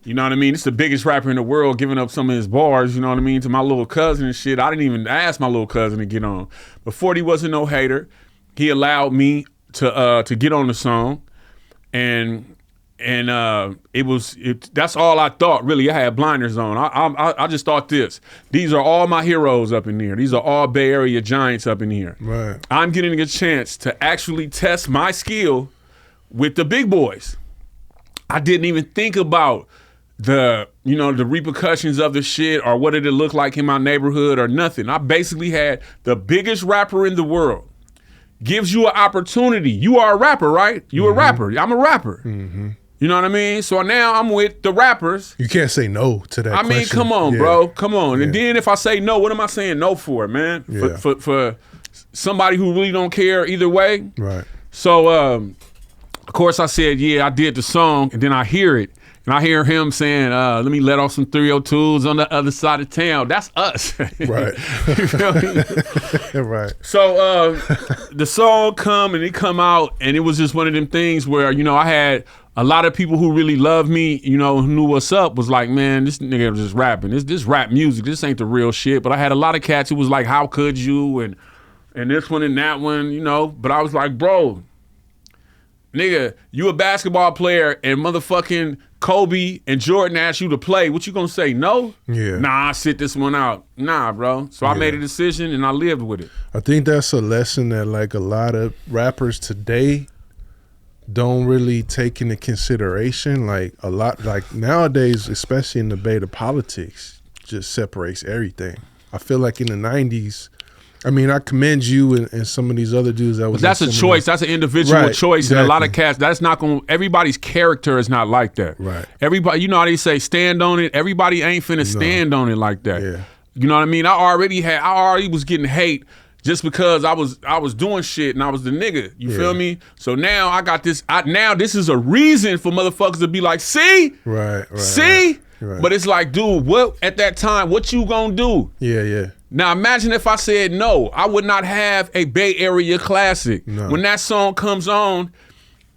you know what I mean? It's the biggest rapper in the world giving up some of his bars, you know what I mean, to my little cousin and shit. I didn't even ask my little cousin to get on. But 40 wasn't no hater. He allowed me to get on the song. And that's all I thought, really. I had blinders on. I just thought this. These are all my heroes up in here. These are all Bay Area giants up in here. Right. I'm getting a chance to actually test my skill with the big boys. I didn't even think about the repercussions of the shit or what did it look like in my neighborhood or nothing. I basically had the biggest rapper in the world. Gives you an opportunity. You are a rapper, right? You a rapper. I'm a rapper. Mm-hmm. You know what I mean? So now I'm with the rappers. You can't say no to that. I mean, come on, bro. Come on. Yeah. And then if I say no, what am I saying no for, man? Yeah. For somebody who really don't care either way. Right. So, of course, I said, yeah, I did the song. And then I hear it. And I hear him saying, let me let off some 302s on the other side of town. That's us. Right. You feel me? Right. So the song come and it come out, and it was just one of them things where, you know, I had a lot of people who really loved me, you know, who knew what's up, was like, man, this nigga was just rapping. This rap music, this ain't the real shit. But I had a lot of cats who was like, how could you? And this one and that one, you know. But I was like, bro, nigga, you a basketball player and motherfucking Kobe and Jordan asked you to play. What you gonna say? No? Yeah. Nah, I sit this one out. Nah, bro. So I made a decision and I lived with it. I think that's a lesson that like a lot of rappers today don't really take into consideration. Like a lot, like nowadays, especially in the Bay, the politics just separates everything. I feel like in the 90s, I mean, I commend you and some of these other dudes that was. But that's a choice. That's an individual choice, exactly. And a lot of cats. That's not going. Everybody's character is not like that. Right. Everybody, you know how they say, stand on it. Everybody ain't finna stand on it like that. Yeah. You know what I mean? I already was getting hate just because I was doing shit and I was the nigga. You feel me? So now I got this. Now this is a reason for motherfuckers to be like, see, see. Right. But it's like, dude, what at that time? What you gonna do? Yeah. Now imagine if I said no, I would not have a Bay Area classic. No. When that song comes on,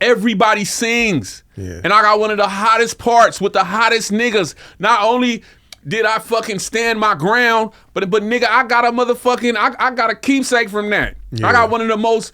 everybody sings. Yeah. And I got one of the hottest parts with the hottest niggas. Not only did I fucking stand my ground, but nigga, I got a motherfucking, I got a keepsake from that. Yeah. I got one of the most,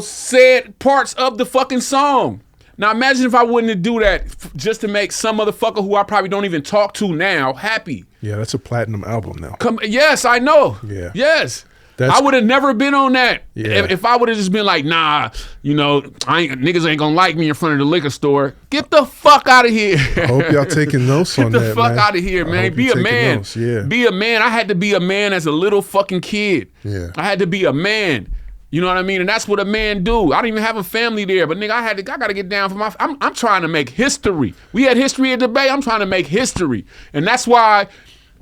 said parts of the fucking song. Now imagine if I wouldn't do that just to make some motherfucker who I probably don't even talk to now happy. Yeah, that's a platinum album now. Yes, I know. Yeah. Yes. I would have never been on that if I would have just been like, nah, niggas ain't gonna like me in front of the liquor store. Get the fuck out of here. I hope y'all taking notes on that, man. Get the fuck out of here, man. Be a man. Notes. Yeah. Be a man. I had to be a man as a little fucking kid. Yeah. I had to be a man. You know what I mean? And that's what a man do. I don't even have a family there, but nigga, I gotta get down for my. I'm trying to make history. We had history at the Bay. I'm trying to make history, and that's why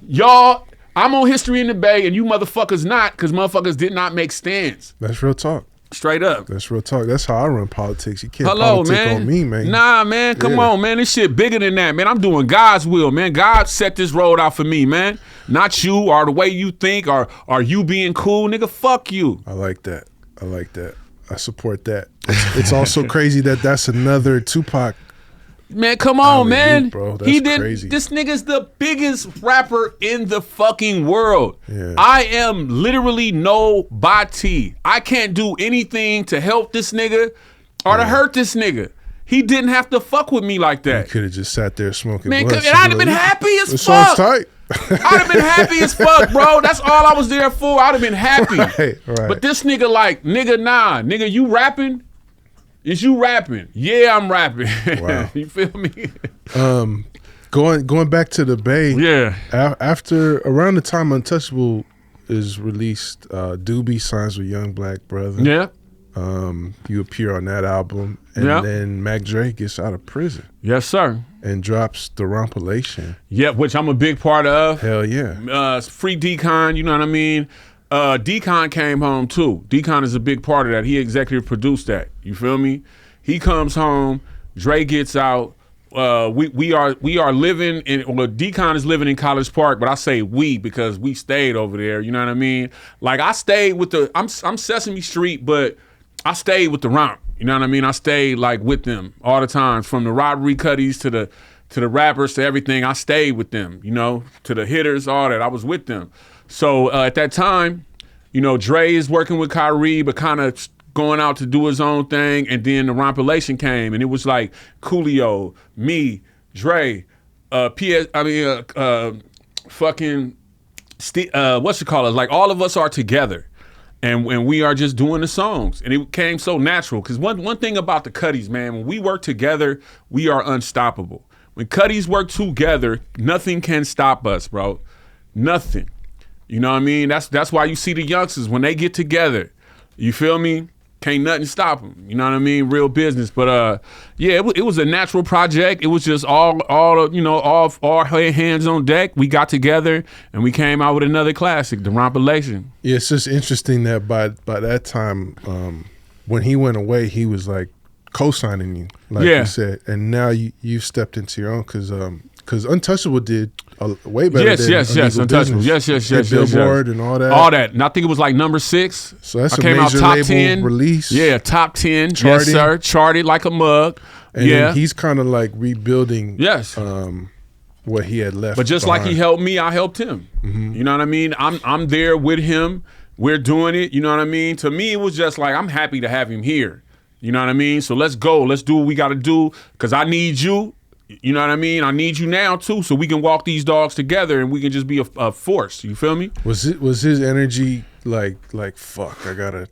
y'all. I'm on history in the Bay, and you motherfuckers not, because motherfuckers did not make stands. That's real talk. Straight up. That's real talk. That's how I run politics. You can't politic on me, man. Nah, man, come on, man. This shit bigger than that, man. I'm doing God's will, man. God set this road out for me, man. Not you, or the way you think, or you being cool, nigga. Fuck you. I like that. I support that. It's also crazy that that's another Tupac. Man, come on, man. Bro. That's crazy. This nigga's the biggest rapper in the fucking world. Yeah. I am literally nobody. I can't do anything to help this nigga or to hurt this nigga. He didn't have to fuck with me like that. You could have just sat there smoking. Man, blunts. and I'd have been happy as this fuck. song's tight. I'd have been happy as fuck, bro. That's all I was there for. I'd have been happy. Right. But this nigga like, nigga, nah. Nigga, you rapping? Is you rapping? Yeah, I'm rapping. Wow. You feel me? Going back to the Bay. Yeah. After around the time Untouchable is released, Doobie signs with Young Black Brother. Yeah. You appear on that album, and then Mac Dre gets out of prison. Yes, sir. And drops the Compilation. Yeah, which I'm a big part of. Hell yeah. Free Decon, you know what I mean? Decon came home too. Decon is a big part of that. He executive produced that. You feel me? He comes home. Dre gets out. We are living in. Well, Decon is living in College Park, but I say we because we stayed over there. You know what I mean? Like I stayed with the. I'm Sesame Street, but I stayed with the Romp. You know what I mean? I stayed like with them all the time, from the robbery cutties to the rappers to everything. I stayed with them. You know, to the hitters, all that. I was with them. So at that time, you know, Dre is working with Khayree, but kind of going out to do his own thing. And then the Compilation came, and it was like Coolio, me, Dre, like all of us are together. And we are just doing the songs. And it came so natural. Because one thing about the Cuddies, man, when we work together, we are unstoppable. When Cuddies work together, nothing can stop us, bro. Nothing. You know what I mean? That's why you see the youngsters, when they get together, you feel me? Can't nothing stop them. You know what I mean? Real business. But yeah, it was a natural project. It was just all hands on deck. We got together and we came out with another classic, the Compilation. Yeah, it's just interesting that by that time, when he went away, he was like co-signing you, like you said, and now you stepped into your own because Untouchable did way better. Yes, Untouchable. Yes. Billboard and all that. All that. And I think it was like number 6. So that's I came out top 10 release. Yeah, top 10. Charting. Yes, sir. Charted like a mug. And then he's kind of like rebuilding. Yes. What he had left. But just behind. like he helped me, I helped him. Mm-hmm. You know what I mean? I'm there with him. We're doing it. You know what I mean? To me, it was just like, I'm happy to have him here. You know what I mean? So let's go. Let's do what we got to do, because I need you. You know what I mean? I need you now too, so we can walk these dogs together and we can just be a force. You feel me? Was his energy like fuck? I gotta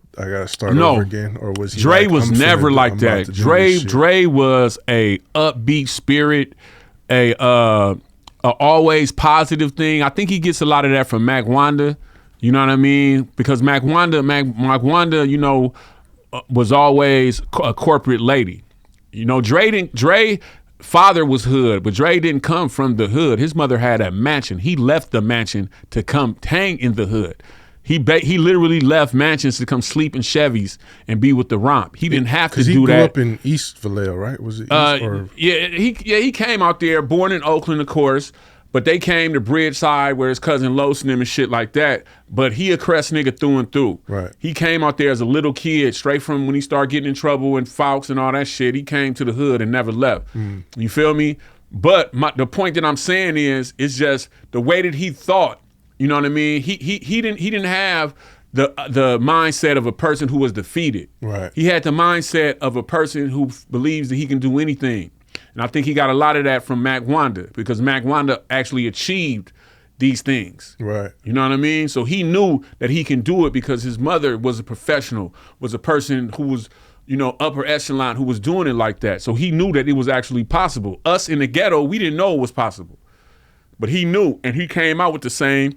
start over again, or was he? Dre was never like that. Dre was a upbeat spirit, a always positive thing. I think he gets a lot of that from Mac Wanda. You know what I mean? Because Mac Wanda, you know, was always a corporate lady. You know, Dre father was hood, but Dre didn't come from the hood. His mother had a mansion. He left the mansion to come hang in the hood. He literally left mansions to come sleep in Chevys and be with the Romp. He didn't have to do that. Because he grew up in East Vallejo, right? Was it East or? Yeah, he came out there, born in Oakland, of course, but they came to Bridgeside where his cousin Los and him and shit like that. But he a Crest nigga through and through. Right. He came out there as a little kid, straight from when he started getting in trouble and Fawkes and all that shit. He came to the hood and never left. You feel me? But the point that I'm saying is, it's just the way that he thought. You know what I mean? He didn't have the mindset of a person who was defeated. Right. He had the mindset of a person who believes that he can do anything. And I think he got a lot of that from Mac Wanda, because Mac Wanda actually achieved these things. Right. You know what I mean? So he knew that he can do it because his mother was a professional, was a person who was, you know, upper echelon, who was doing it like that. So he knew that it was actually possible. Us in the ghetto, we didn't know it was possible. But he knew, and he came out with the same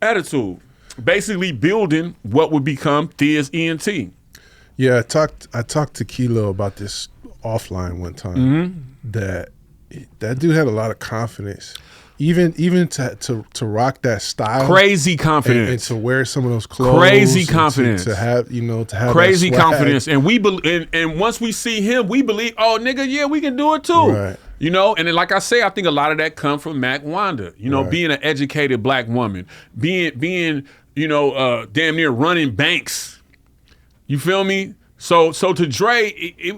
attitude, basically building what would become Thizz ENT. Yeah, I talked to Kilo about this offline one time. That dude had a lot of confidence, even to rock that style, crazy confidence, and to wear some of those clothes, crazy confidence, to have crazy that swag. confidence. And we and once we see him, we believe, oh nigga, yeah, we can do it too. Right. You know, and then, like I say, I think a lot of that come from Mac Wanda. You know, being an educated black woman, being you know, damn near running banks. You feel me? So to Dre,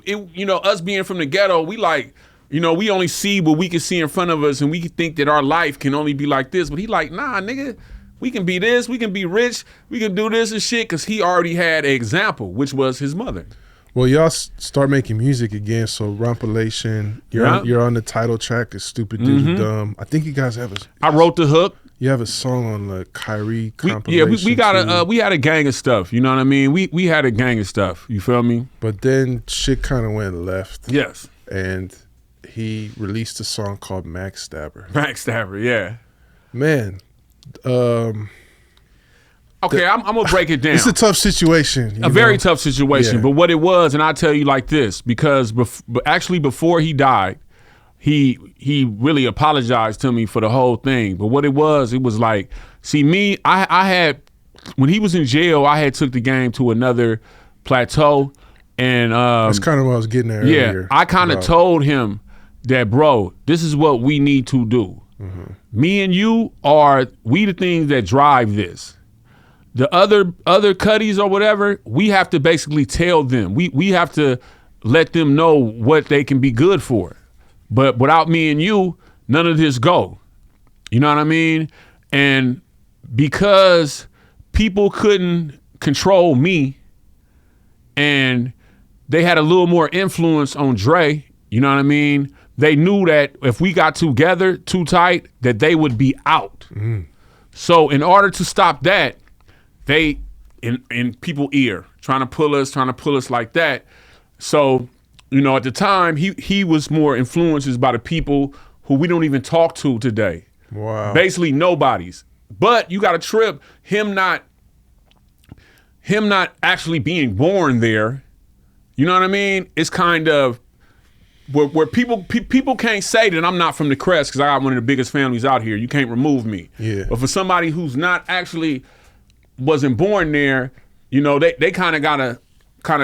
you know, us being from the ghetto, we like, you know, we only see what we can see in front of us, and we think that our life can only be like this. But he like, nah, nigga, we can be this, we can be rich, we can do this and shit, because he already had an example, which was his mother. Well, y'all start making music again, so Compilation, you're on the title track, is Stupid Dude Dumb. I think you guys have I wrote the hook. You have a song on the Khayree compilation. We had a gang of stuff, you know what I mean? We had a gang of stuff, you feel me? But then shit kind of went left. Yes. And he released a song called Mac Stabber. Mac Stabber, yeah. Man, okay, I'm gonna break it down. It's a tough situation. A very tough situation. Yeah. But what it was, and I'll tell you like this, because actually before he died, he really apologized to me for the whole thing. But what it was like, see me, I had, when he was in jail, I had took the game to another plateau. And that's kind of what I was getting at earlier. I kind of told him that, bro, this is what we need to do. Me and you we the things that drive this. The other cutties or whatever, we have to basically tell them. We have to let them know what they can be good for. But without me and you, none of this go. You know what I mean? And because people couldn't control me, and they had a little more influence on Dre, you know what I mean? They knew that if we got together too tight, that they would be out. So in order to stop that, they in people's ear, trying to pull us like that. So, you know, at the time, he was more influenced by the people who we don't even talk to today. Wow. Basically nobody's. But you got to trip him not actually being born there. You know what I mean? It's kind of where people can't say that I'm not from the Crest because I got one of the biggest families out here. You can't remove me. Yeah. But for somebody who's not actually wasn't born there, you know, they kind of gotta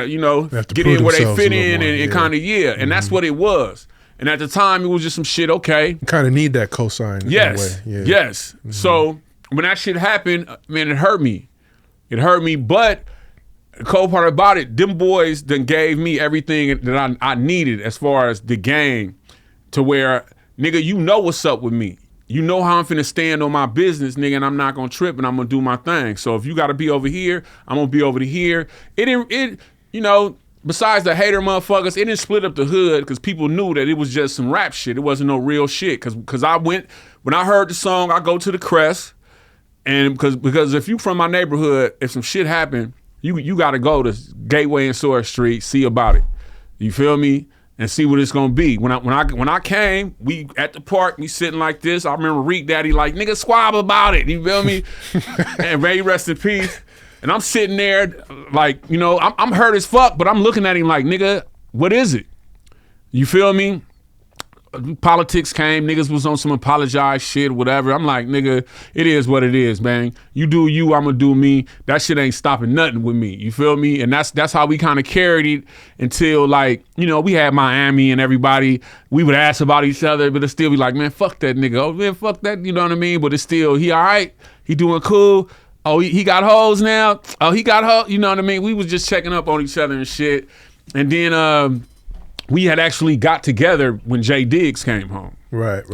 you know, get in where they fit in and kind of and that's what it was. And at the time, it was just some shit. Okay, you kind of need that cosign. Yes, in a way. Yeah. Yes. So when that shit happened, man, it hurt me. It hurt me. But the cold part about it, them boys done gave me everything that I needed as far as the game, to where, nigga, you know what's up with me. You know how I'm finna stand on my business, nigga, and I'm not gonna trip, and I'm gonna do my thing. So if you gotta be over here, I'm gonna be over to here. It you know, besides the hater motherfuckers, it didn't split up the hood because people knew that it was just some rap shit. It wasn't no real shit. Cause I went, when I heard the song, I go to the Crest, and because if you from my neighborhood, if some shit happened, you gotta go to Gateway and Sawyer Street, see about it. You feel me? And see what it's gonna be. When I came, we at the park, we sitting like this. I remember Reek Daddy like, nigga, squab about it. You feel me? And Ray, rest in peace. And I'm sitting there like, you know, I'm hurt as fuck, but I'm looking at him like, nigga, what is it? You feel me? politics came, niggas was on some apologize shit, whatever. I'm like, nigga, it is what it is, man. You do you, I'ma do me. That shit ain't stopping nothing with me. You feel me? And that's how we kind of carried it until, like, you know, we had Miami and everybody. We would ask about each other, but it'd still be like, man, fuck that nigga. Oh, man, fuck that. You know what I mean? But it's still, he all right? He doing cool? Oh, he got hoes now? Oh, he got hoes? You know what I mean? We was just checking up on each other and shit. And then we had actually got together when Jay Diggs came home. Right.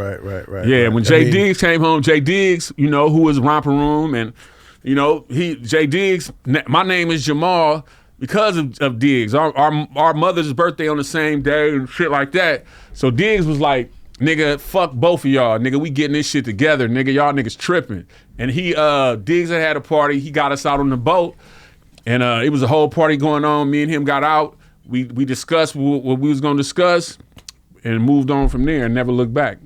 Yeah, when Jay Diggs came home, Jay Diggs, you know, who was Romper Room, and, you know, Jay Diggs, my name is Jamal because of Diggs. Our mother's birthday on the same day and shit like that. So Diggs was like, nigga, fuck both of y'all. Nigga, we getting this shit together. Nigga, y'all niggas tripping. And Diggs had a party. He got us out on the boat. And it was a whole party going on. Me and him got out. We discussed what we was gonna discuss and moved on from there and never looked back.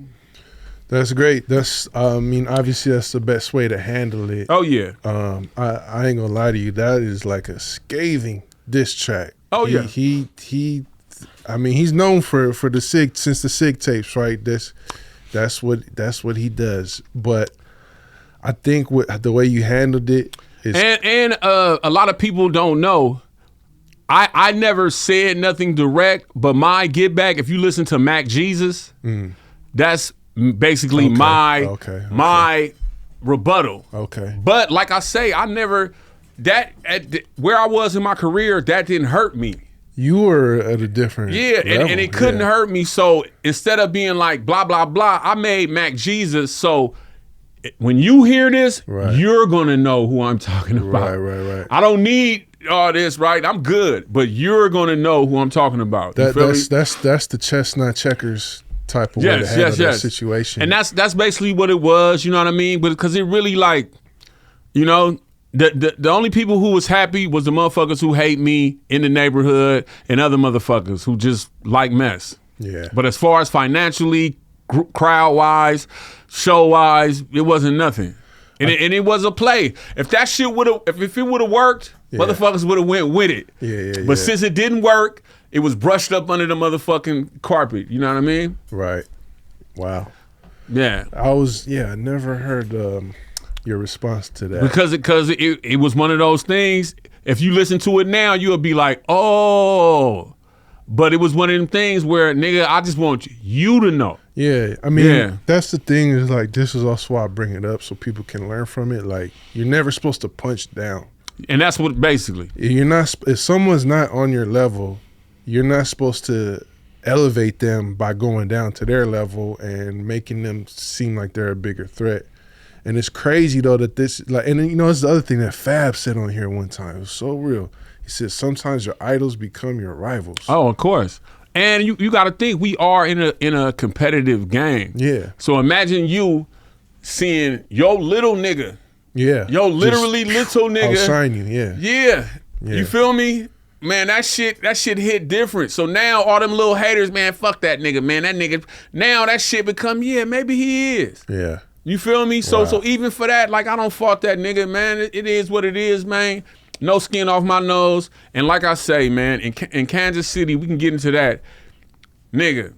That's great. That's I mean, obviously that's the best way to handle it. Oh yeah. I ain't gonna lie to you. That is like a scathing diss track. Oh yeah. He I mean, he's known for the since the Sig tapes, right? That's what he does. But I think the way you handled it is, and a lot of people don't know. I never said nothing direct, but my get back, if you listen to Mac Jesus, that's basically my rebuttal. Okay. But like I say, I never, where I was in my career, that didn't hurt me. You were at a different level. And it couldn't hurt me. So instead of being like blah, blah, blah, I made Mac Jesus. So when you hear this, you're going to know who I'm talking about. Right. I don't need all this, right? I'm good, but you're going to know who I'm talking about. That's the chestnut checkers type of way to handle that situation. And that's basically what it was, you know what I mean? But because it really, like, you know, the only people who was happy was the motherfuckers who hate me in the neighborhood and other motherfuckers who just like mess. Yeah. But as far as financially, crowd-wise, show-wise, it wasn't nothing. And it was a play. If that shit if it would have worked, motherfuckers would have went with it. Yeah. But since it didn't work, it was brushed up under the motherfucking carpet. You know what I mean? Right. Wow. Yeah. I never heard your response to that. Because it was one of those things, if you listen to it now, you'll be like, oh. But it was one of them things where, nigga, I just want you to know. Yeah, I mean, that's the thing is, like, this is also why I bring it up so people can learn from it. Like, you're never supposed to punch down. And that's what basically. You're not, if someone's not on your level, you're not supposed to elevate them by going down to their level and making them seem like they're a bigger threat. And it's crazy though that this, like, and you know, it's the other thing that Fab said on here one time. It was so real. He said sometimes your idols become your rivals. Oh, of course. And you got to think we are in a competitive game. Yeah. So imagine you seeing your little nigga. Yeah. Yo, literally little nigga. Outshine you. Yeah. Yeah. You feel me? Man, that shit hit different. So now all them little haters, man, fuck that nigga, man. That nigga, now that shit become, maybe he is. Yeah. You feel me? So even for that, like, I don't fault that nigga, man. It is what it is, man. No skin off my nose. And like I say, man, in Kansas City, we can get into that. Nigga,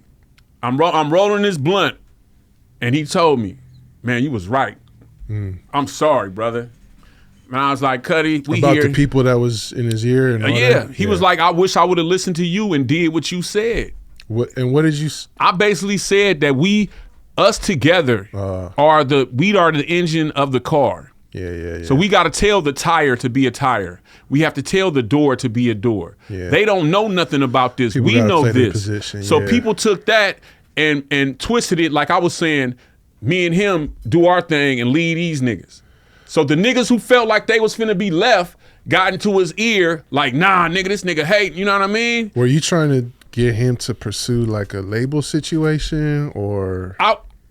I'm rolling this blunt. And he told me, man, you was right. I'm sorry, brother. And I was like, Cuddy, we about here. the people that was in his ear and all that? He was like, I wish I would have listened to you and did what you said. What did you? I basically said that us together are the engine of the car. Yeah. So we got to tell the tire to be a tire. We have to tell the door to be a door. Yeah. They don't know nothing about this. People we know play their this. Position. So people took that and twisted it like I was saying, me and him do our thing and lead these niggas. So the niggas who felt like they was finna be left got into his ear like, nah, nigga, this nigga hate. You know what I mean? Were you trying to get him to pursue like a label situation or?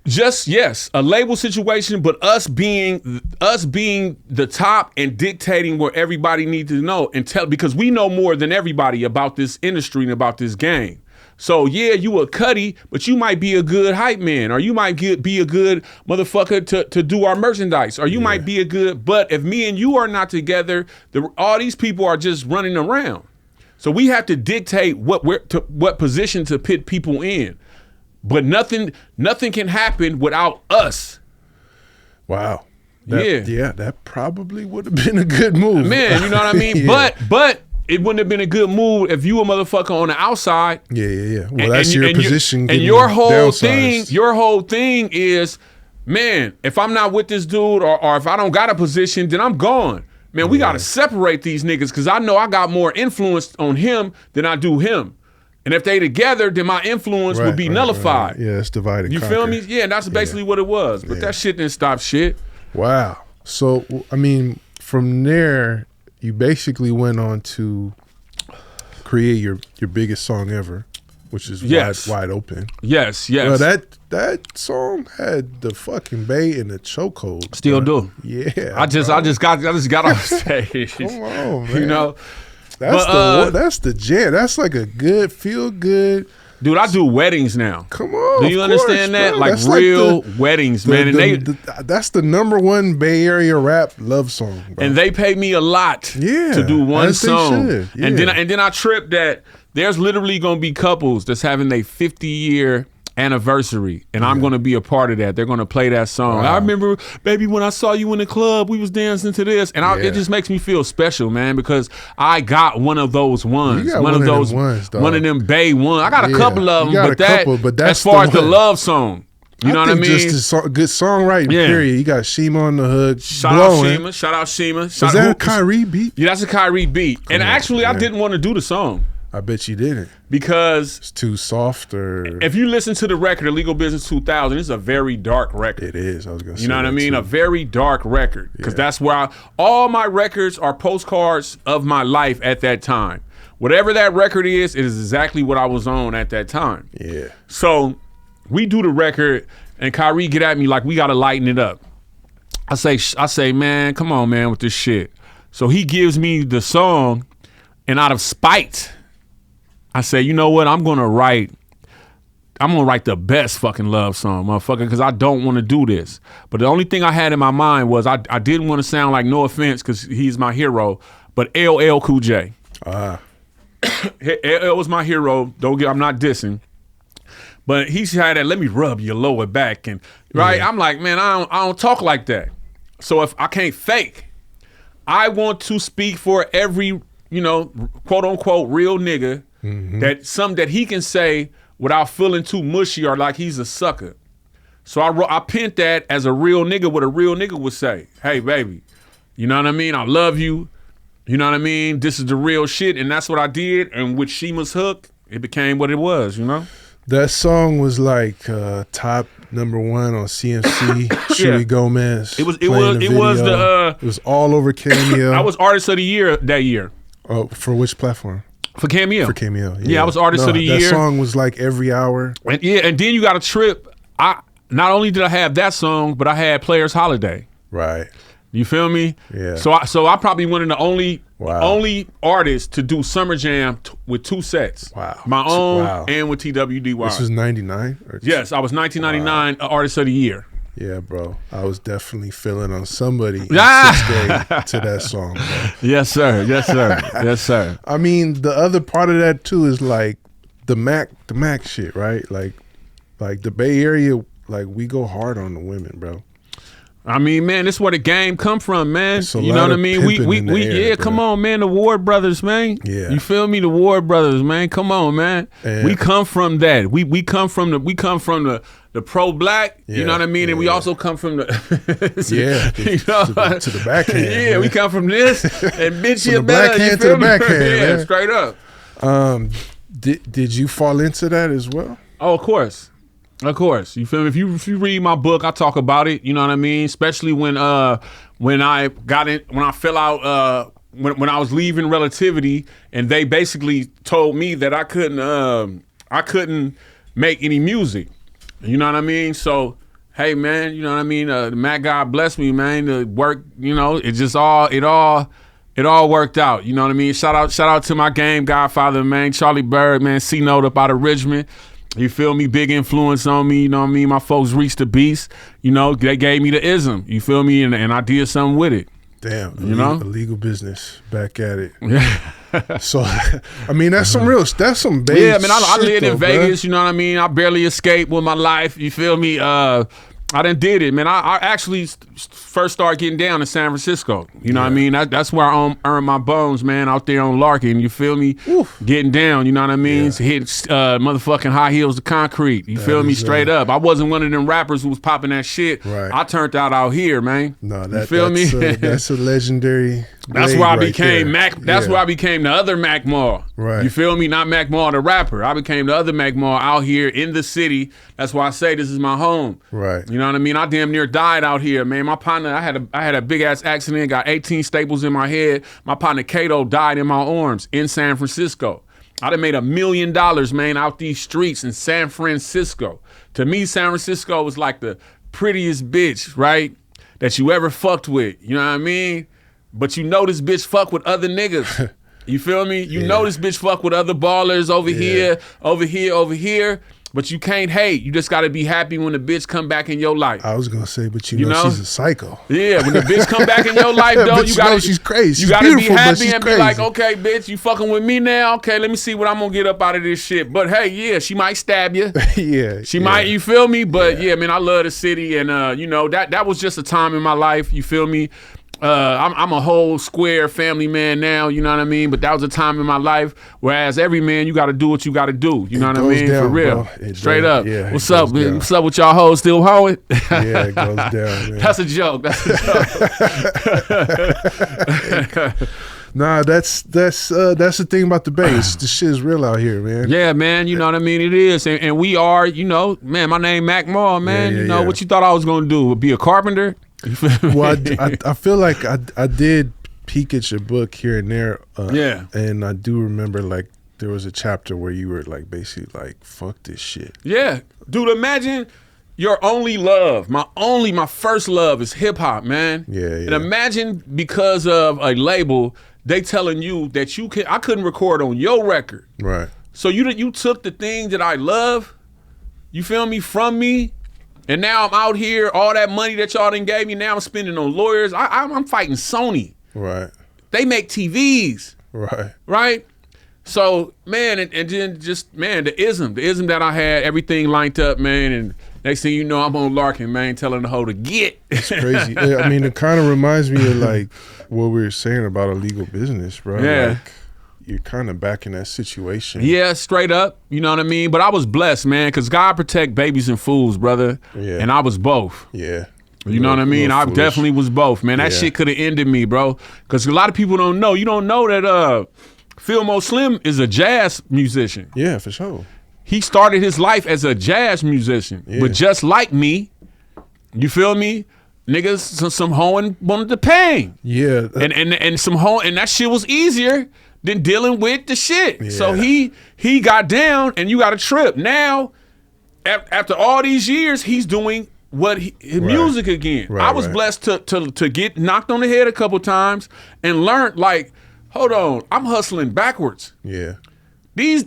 Yes, a label situation, but us being the top and dictating what everybody needs to know and tell, because we know more than everybody about this industry and about this game. So yeah, you a Cuddy, but you might be a good hype man, or you might be a good motherfucker to do our merchandise, or you might be a good. But if me and you are not together, all these people are just running around. So we have to dictate what position to put people in. but nothing can happen without us. Wow. That probably would have been a good move. Man, you know what I mean? Yeah. But it wouldn't have been a good move if you a motherfucker on the outside. Yeah. Well, that's your position. And your whole thing is, man, if I'm not with this dude or if I don't got a position, then I'm gone. Man, we got to separate these niggas because I know I got more influence on him than I do him. And if they together, then my influence would be nullified. Right. Yeah, it's divided. You feel me? Yeah, and that's basically what it was. But that shit didn't stop shit. Wow. So, I mean, from there, you basically went on to create your biggest song ever, which is wide Open. Yes. Well, that song had the fucking Bay in the chokehold. Still do. Yeah. I just got off stage. Come on, man. You know, that's the jam. That's like a good, feel good. Dude, I do weddings now. Come on. Do you understand that? Like that's real weddings, man. And that's the #1 Bay Area rap love song, bro. And they pay me a lot to do one song. Yeah. And then I trip that there's literally gonna be couples that's having their 50-year anniversary, and I'm gonna be a part of that. They're gonna play that song. Wow. I remember, baby, when I saw you in the club, we was dancing to this, and it just makes me feel special, man, because I got one of those ones. You got one of those ones, dog. One of them Bay ones. I got a couple of them, but that's as far as the love song. You know what I mean? Just a good songwriting, period. You got Shima on the hook. Shout out Shima. Is that a Khayree beat? Yeah, that's a Khayree beat. And actually, I didn't want to do the song. I bet you didn't. Because it's too soft, or if you listen to the record, Illegal Business 2000, it's a very dark record. It is. I was gonna say. You know what I mean? Too. A very dark record, because that's where all my records are postcards of my life at that time. Whatever that record is, it is exactly what I was on at that time. Yeah. So we do the record, and Khayree get at me like, we gotta lighten it up. I say, man, come on, man, with this shit. So he gives me the song, and out of spite, I say, you know what? I'm gonna write the best fucking love song, motherfucker, because I don't want to do this. But the only thing I had in my mind was I didn't want to sound like, no offense, because he's my hero, but LL Cool J. LL was my hero. I'm not dissing. But he had that, let me rub your lower back, and I'm like, man, I don't talk like that. So if I can't fake, I want to speak for every, quote unquote real nigga. That something that he can say without feeling too mushy or like he's a sucker. So I penned that as a real nigga, what a real nigga would say. Hey, baby, you know what I mean? I love you. You know what I mean? This is the real shit, and that's what I did. And with Shima's hook, it became what it was, That song was like top #1 on CMC. Shuey Gomez. It was all over Cameo. I was Artist of the Year that year. Oh, for which platform? For Cameo. For Cameo. Yeah, I was Artist of the Year. That song was like every hour. And then you got a trip. Not only did I have that song, but I had Players Holiday. Right. You feel me? Yeah. So I probably one of the only artists to do Summer Jam with 2 sets. Wow. My own and with TWDY. This was 99? Yes, I was 1999 Artist of the Year. Yeah, bro. I was definitely feeling on somebody in 6th grade to that song, bro. Yes, sir. Yes, sir. Yes, sir. I mean, the other part of that too is like the Mac shit, right? Like the Bay Area, like we go hard on the women, bro. I mean, man, this is where the game come from, man. You know what I mean? We come on, man. The Ward brothers, man. Yeah. You feel me? The Ward brothers, man. Come on, man. And we come from that. We come from the pro-black. You know what I mean? And we also come from the to the backhand. Yeah, man. We come from this and bitch you the backhand to the backhand. Yeah, man. Straight up. Did you fall into that as well? Oh, of course. Of course, you feel me? If you read my book, I talk about it. You know what I mean? Especially when I fell out when I was leaving Relativity, and they basically told me that I couldn't make any music. You know what I mean? So hey, man, you know what I mean? The Mac God bless me, man. The work, it all worked out. You know what I mean? Shout out to my game godfather, man, Charlie Bird, man, C-Note up out of Richmond. You feel me? Big influence on me. You know what I mean? My folks reached the beast. They gave me the ism. You feel me? And I did something with it. Damn. Illegal business. Back at it. Yeah. So, I mean, that's some big Yeah, man, I shit, lived in though, Vegas, bruh. you know what I mean? I barely escaped with my life, you feel me? I done did it, man. I actually first started getting down in San Francisco. You know what I mean? That's where I earned my bones, man, out there on Larkin. You feel me? Oof. Getting down, you know what I mean? Yeah. Hitting motherfucking high heels to concrete. You feel me? Straight up. I wasn't one of them rappers who was popping that shit. Right. I turned out here, man. No, you feel me? That's a legendary. That's where I right became there. Mac. That's where I became the other Mac Mall. Right. You feel me? Not Mac Mall, the rapper. I became the other Mac Mall out here in the city. That's why I say this is my home. Right. You know what I mean? I damn near died out here, man. My partner, I had a big ass accident. Got 18 staples in my head. My partner Kato died in my arms in San Francisco. I done made $1 million, man, out these streets in San Francisco. To me, San Francisco was like the prettiest bitch, right, that you ever fucked with. You know what I mean? But you know this bitch fuck with other niggas. You feel me? You know this bitch fuck with other ballers over here, over here, over here. But you can't hate. You just gotta be happy when the bitch come back in your life. I was gonna say, but you know she's a psycho. Yeah, when the bitch come back in your life, though, you gotta. She's crazy. You gotta be happy and be like, okay, bitch, you fucking with me now. Okay, let me see what I'm gonna get up out of this shit. But hey, yeah, she might stab you. She might. You feel me? But yeah, man, I love the city, and you know that was just a time in my life. You feel me? I'm a whole square family man now, you know what I mean? But that was a time in my life, whereas every man, you got to do what you got to do. You know what I mean? Down, for real. Straight up. Yeah, What's up, man? What's up with y'all hoes still hoeing? Yeah, it goes down, man. That's a joke. That's a joke. Nah, that's the thing about the Bay. The shit is real out here, man. Yeah, man, you know what I mean? It is. And we are, you know, man, my name Mac Mall, man. You know, what you thought I was going to do? Be a carpenter? Well, I feel like I did peek at your book here and there. And I do remember like there was a chapter where you were like basically like, fuck this shit. Yeah. Dude, imagine your only love, my first love is hip hop, man. Yeah. And imagine because of a label, they telling you that I couldn't record on your record. Right. So you took the thing that I love, you feel me, from me. And now I'm out here, all that money that y'all done gave me, now I'm spending on lawyers. I'm fighting Sony. Right. They make TVs. Right. Right? So, man, and then just, man, the ism that I had, everything lined up, man, and next thing you know, I'm on Larkin, man, telling the hoe to get. It's crazy. I mean, it kind of reminds me of like what we were saying about illegal business, bro. Yeah. Like, you're kind of back in that situation. Yeah, straight up. You know what I mean? But I was blessed, man, because God protect babies and fools, brother. Yeah. And I was both. Yeah. You know what I mean? I definitely was both, man. That shit could have ended me, bro. Because a lot of people don't know. You don't know that Philmo Slim is a jazz musician. Yeah, for sure. He started his life as a jazz musician. Yeah. But just like me, you feel me? Niggas, some hoeing wanted the pain. Yeah. And some hoeing, and that shit was easier than dealing with the shit. Yeah. So he got down, and you got a trip. Now, after all these years, he's doing his music again. Right, I was blessed to get knocked on the head a couple times and learned, like, hold on, I'm hustling backwards. Yeah. These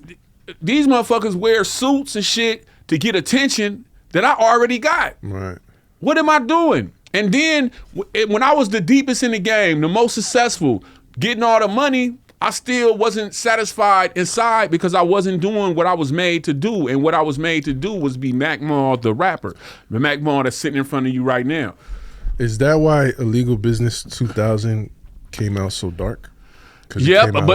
motherfuckers wear suits and shit to get attention that I already got. Right. What am I doing? And then when I was the deepest in the game, the most successful, getting all the money, I still wasn't satisfied inside because I wasn't doing what I was made to do. And what I was made to do was be Mac Mall, the rapper. The Mac Mall that's sitting in front of you right now. Is that why Illegal Business 2000 came out so dark? Yeah, but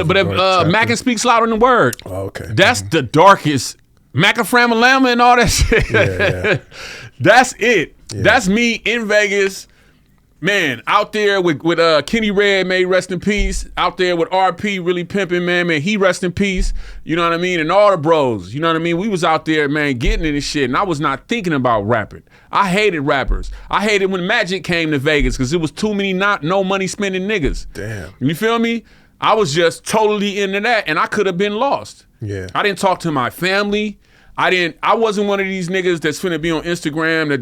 Mac and Speaks Louder Than Word. Oh, okay. That's the darkest. Mac and Framalama and all that shit. Yeah. That's it. Yeah. That's me in Vegas. Man, out there with Kenny Red, may rest in peace. Out there with RP, really pimping, man, he rest in peace. You know what I mean? And all the bros, you know what I mean? We was out there, man, getting it and shit, and I was not thinking about rapping. I hated rappers. I hated when Magic came to Vegas because it was too many no money spending niggas. Damn. You feel me? I was just totally into that, and I could have been lost. Yeah. I didn't talk to my family. I wasn't one of these niggas that's finna be on Instagram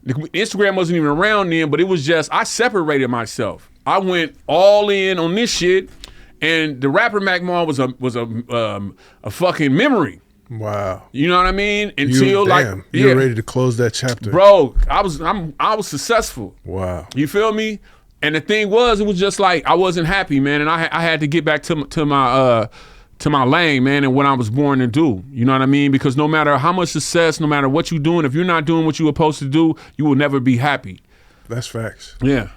Instagram wasn't even around then, but it was just, I separated myself. I went all in on this shit, and the rapper Mac Mall was a fucking memory. Wow. You know what I mean? You're ready to close that chapter. Bro, I was successful. Wow. You feel me? And the thing was, it was just like I wasn't happy, man, and I had to get back to my lane, man, and what I was born to do. You know what I mean? Because no matter how much success, no matter what you're doing, if you're not doing what you were supposed to do, you will never be happy. That's facts. Yeah.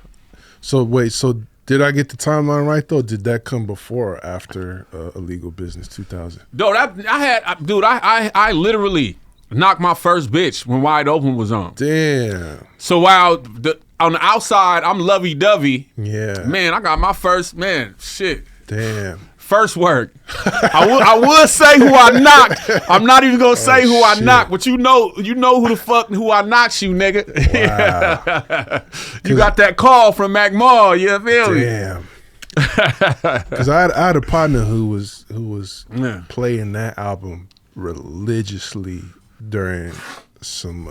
So wait, so did I get the timeline right though? Did that come before or after Illegal Business 2000? Dude, I literally knocked my first bitch when Wide Open was on. Damn. So while on the outside I'm lovey-dovey, yeah, man, I got my first, man, shit. Damn. First work. I would say who I knocked. I'm not even gonna say who I knocked, but you know who the fuck who I knocked, you nigga. Wow. You got that call from Mac Mall, you feel me? Damn. Because I had a partner who was playing that album religiously during some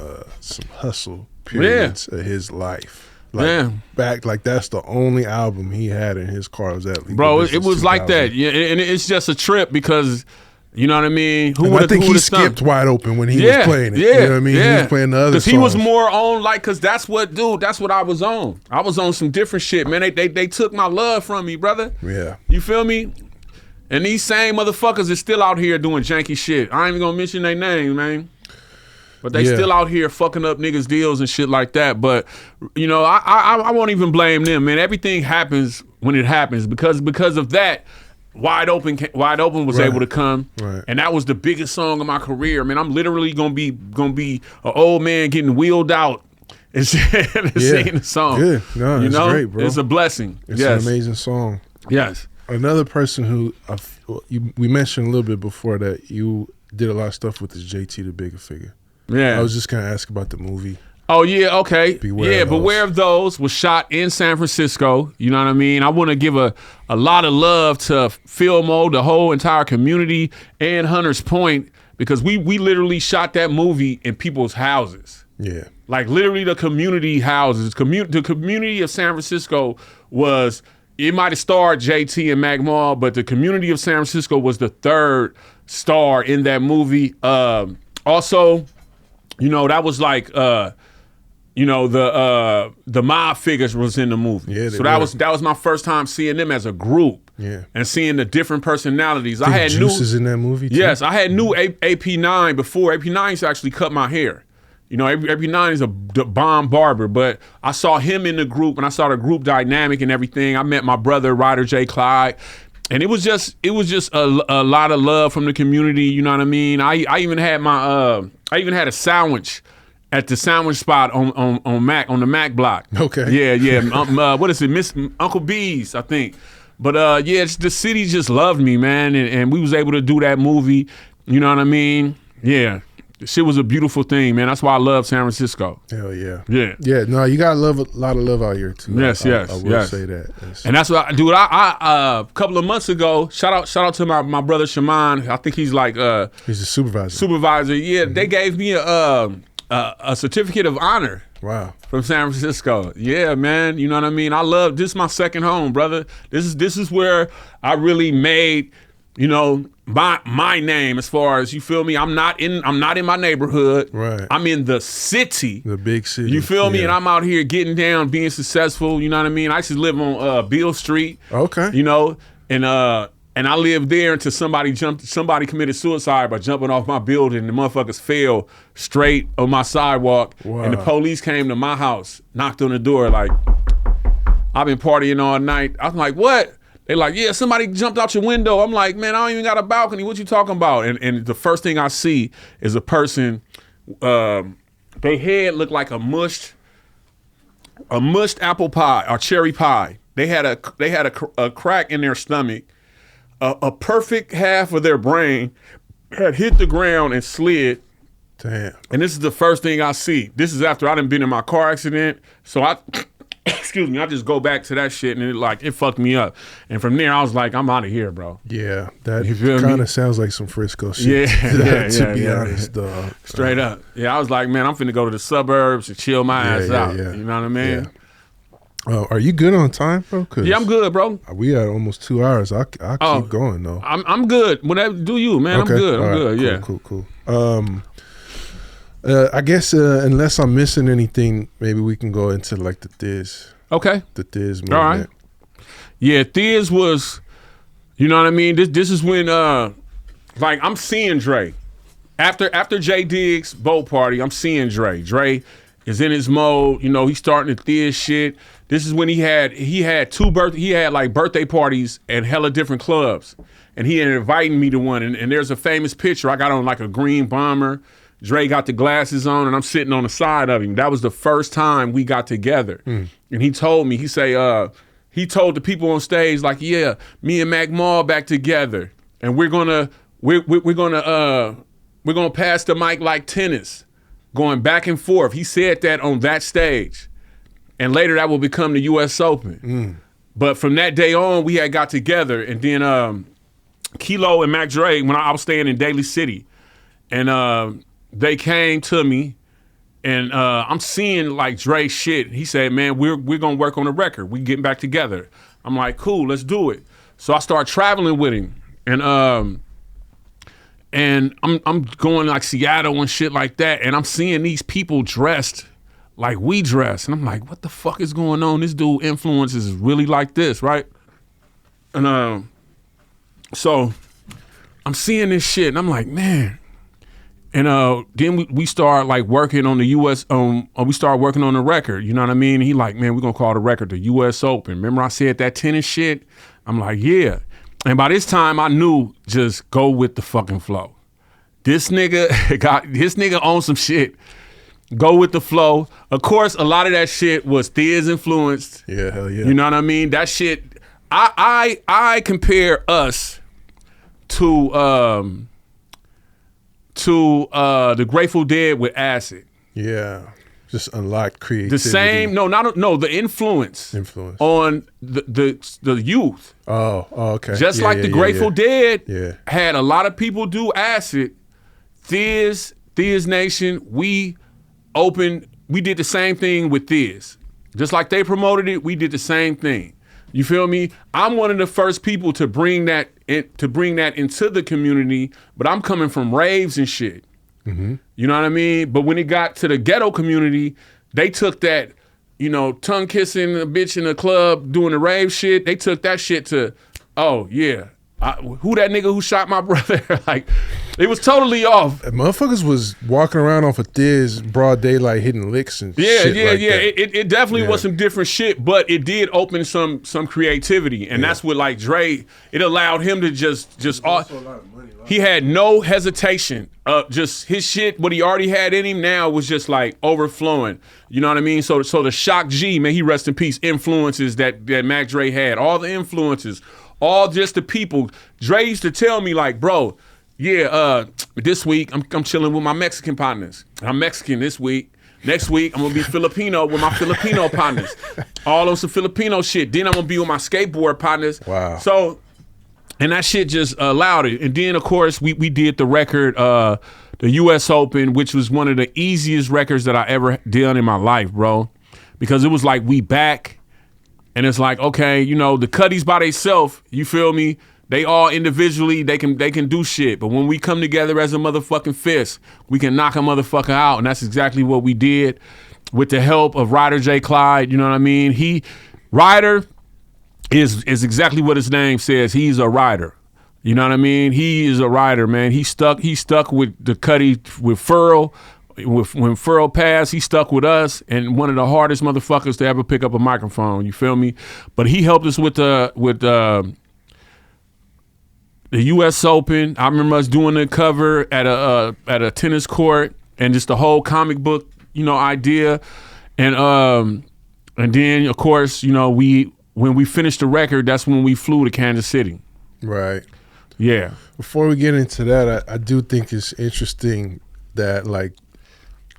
hustle periods of his life. Like that's the only album he had in his car was that. Bro, it was like that. Yeah, and it's just a trip because you know what I mean. I think he skipped Wide Open when he was playing it. Yeah, you know what I mean. He was playing the other songs. Because he was more on because that's what I was on. I was on some different shit, man. They took my love from me, brother. Yeah, you feel me? And these same motherfuckers is still out here doing janky shit. I ain't even gonna mention their names, man. But they still out here fucking up niggas' deals and shit like that. But, you know, I won't even blame them, man. Everything happens when it happens. Because of that, Wide Open was able to come. Right. And that was the biggest song of my career. Man, I'm literally gonna be an old man getting wheeled out and singing the song. Good. No, it's great, bro. It's a blessing. It's an amazing song. Yes. Another person who we mentioned a little bit before that you did a lot of stuff with is JT the Bigger Figure. Yeah. I was just gonna ask about the movie. Oh yeah, okay. Beware of Those was shot in San Francisco. You know what I mean? I want to give a lot of love to Filmo, the whole entire community, and Hunters Point, because we literally shot that movie in people's houses. Yeah. Like literally the community houses. The community of San Francisco was, it might have starred JT and Mac Mall, but the community of San Francisco was the third star in that movie. Also, you know, that was like, you know, the mob figures was in the movie. Yeah, so that was my first time seeing them as a group. Yeah. And seeing the different personalities. I had Juice in that movie too? Yes, I had knew AP9 before. AP9 used to actually cut my hair. You know, AP9 is a bomb barber, but I saw him in the group and I saw the group dynamic and everything. I met my brother, Ryder J. Clyde. And it was just a lot of love from the community, you know what I mean? I even had a sandwich at the sandwich spot on the Mac block. Okay. Yeah. What is it? Uncle B's, I think. But the city just loved me, man, and we was able to do that movie. You know what I mean? Yeah. Shit was a beautiful thing, man. That's why I love San Francisco. Hell yeah. Yeah. Yeah, no, you got a lot of love out here too. Yes, I will say that. And that's what I a couple of months ago, shout out to my brother Shaman. I think he's like he's a supervisor. Supervisor. Yeah, they gave me a certificate of honor. Wow. From San Francisco. Yeah, man. You know what I mean? This is my second home, brother. This is where I really made, you know, my name, as far as, you feel me? I'm not in my neighborhood. Right. I'm in the city. The big city. You feel me? And I'm out here getting down, being successful. You know what I mean? I used to live on Beale Street. Okay. You know, and I lived there until somebody committed suicide by jumping off my building. The motherfuckers fell straight on my sidewalk. Wow. And the police came to my house, knocked on the door, like, I've been partying all night. I was like, what? They like, yeah, somebody jumped out your window. I'm like, man, I don't even got a balcony. What you talking about? And the first thing I see is a person, their head looked like a mushed apple pie or cherry pie. They had a crack in their stomach. A perfect half of their brain had hit the ground and slid. Damn. And this is the first thing I see. This is after I done been in my car accident. So I excuse me, I just go back to that shit and it fucked me up. And from there I was like, I'm out of here, bro. Yeah, that kind of sounds like some Frisco shit. Yeah, to be honest, dog. Straight up. Yeah, I was like, man, I'm finna go to the suburbs and chill my ass out. Yeah. You know what I mean? Yeah. Are you good on time, bro? Yeah, I'm good, bro. We at almost 2 hours. I'll keep going though. I'm good. Whatever, do you, man? Okay. I'm good. I'm good. Cool. I guess unless I'm missing anything, maybe we can go into like the Thizz. Okay. The Thizz movement. All right. Yeah, Thizz was, you know what I mean? This is when like I'm seeing Dre. After J Diggs' boat party, I'm seeing Dre. Dre is in his mode, you know, he's starting the Thizz shit. This is when he had like birthday parties at hella different clubs. And he ended up inviting me to one. And there's a famous picture. I got on like a green bomber. Dre got the glasses on and I'm sitting on the side of him. That was the first time we got together. And he told me, he told the people on stage, like, yeah, me and Mac Maul back together. And we're gonna pass the mic like tennis, going back and forth. He said that on that stage. And later that will become the US Open. But from that day on, we had got together. And then Kilo and Mac Dre, when I was staying in Daly City, and they came to me, and I'm seeing like Dre shit. He said, man, we're gonna work on a record. We getting back together. I'm like, cool, let's do it. So I start traveling with him, and I'm going like Seattle and shit like that, and I'm seeing these people dressed like we dress, and I'm like, what the fuck is going on? This dude influences is really like this, right? And so I'm seeing this shit, and I'm like, man. And then we start like working on the US, we start working on the record, you know what I mean? He like, man, we're gonna call the record the US Open. Remember I said that tennis shit? I'm like, yeah. And by this time I knew, just go with the fucking flow. This nigga owns some shit. Go with the flow. Of course, a lot of that shit was Thizz influenced. Yeah, hell yeah. You know what I mean? That shit, I compare us to the Grateful Dead with Acid. Yeah, just unlocked creativity. The same, the influence on the youth. Oh, okay. Just like the Grateful Dead had a lot of people do Acid. Thizz Nation, we did the same thing with Thizz. Just like they promoted it, we did the same thing. You feel me? I'm one of the first people to bring that into the community, but I'm coming from raves and shit. You know what I mean? But when it got to the ghetto community, they took that, you know, tongue kissing a bitch in the club doing the rave shit. They took that shit to, oh yeah, who that nigga who shot my brother? Like, it was totally off. Motherfuckers was walking around off of Thizz broad daylight hitting licks and shit like that. It definitely was some different shit, but it did open some creativity, and that's what like Dre. It allowed him to just he had no hesitation. Just his shit, what he already had in him now was just like overflowing. You know what I mean? So the Shock G, man, he rest in peace. Influences that Mac Dre had, all the influences, all just the people. Dre used to tell me like, bro. Yeah, this week I'm chilling with my Mexican partners. I'm Mexican this week. Next week I'm gonna be Filipino with my Filipino partners. All on some Filipino shit. Then I'm gonna be with my skateboard partners. Wow. So, and that shit just allowed it. And then of course we did the record, the US Open, which was one of the easiest records that I ever done in my life, bro. Because it was like we back, and it's like, okay, you know, the Cuddies by themselves, you feel me? They all individually, they can do shit. But when we come together as a motherfucking fist, we can knock a motherfucker out. And that's exactly what we did with the help of Ryder J. Clyde. You know what I mean? Ryder is exactly what his name says. He's a rider. You know what I mean? He is a rider, man. He stuck with the Cuddy, with Furl. When Furl passed, he stuck with us, and one of the hardest motherfuckers to ever pick up a microphone. You feel me? But he helped us with the U.S. Open. I remember us doing the cover at a tennis court, and just the whole comic book, you know, idea, and then of course, you know, when we finished the record, that's when we flew to Kansas City. Right. Yeah. Before we get into that, I do think it's interesting that like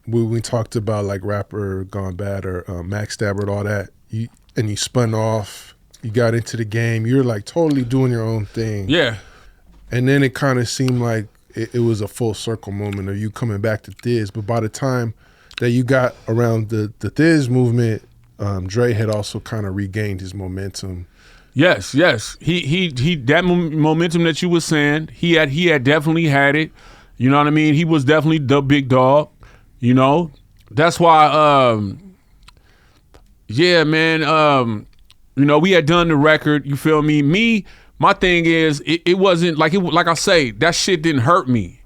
when we talked about like Rapper Gone Bad or Max Stabber and all that, you spun off, you got into the game, you're like totally doing your own thing. Yeah. And then it kind of seemed like it was a full circle moment of you coming back to Thizz. But by the time that you got around the Thizz movement, Dre had also kind of regained his momentum. Yes. He that momentum that you were saying, he had definitely had it. You know what I mean? He was definitely the big dog. You know, that's why. Yeah, man. You know, we had done the record. You feel me? My thing is, it wasn't like like I say, that shit didn't hurt me.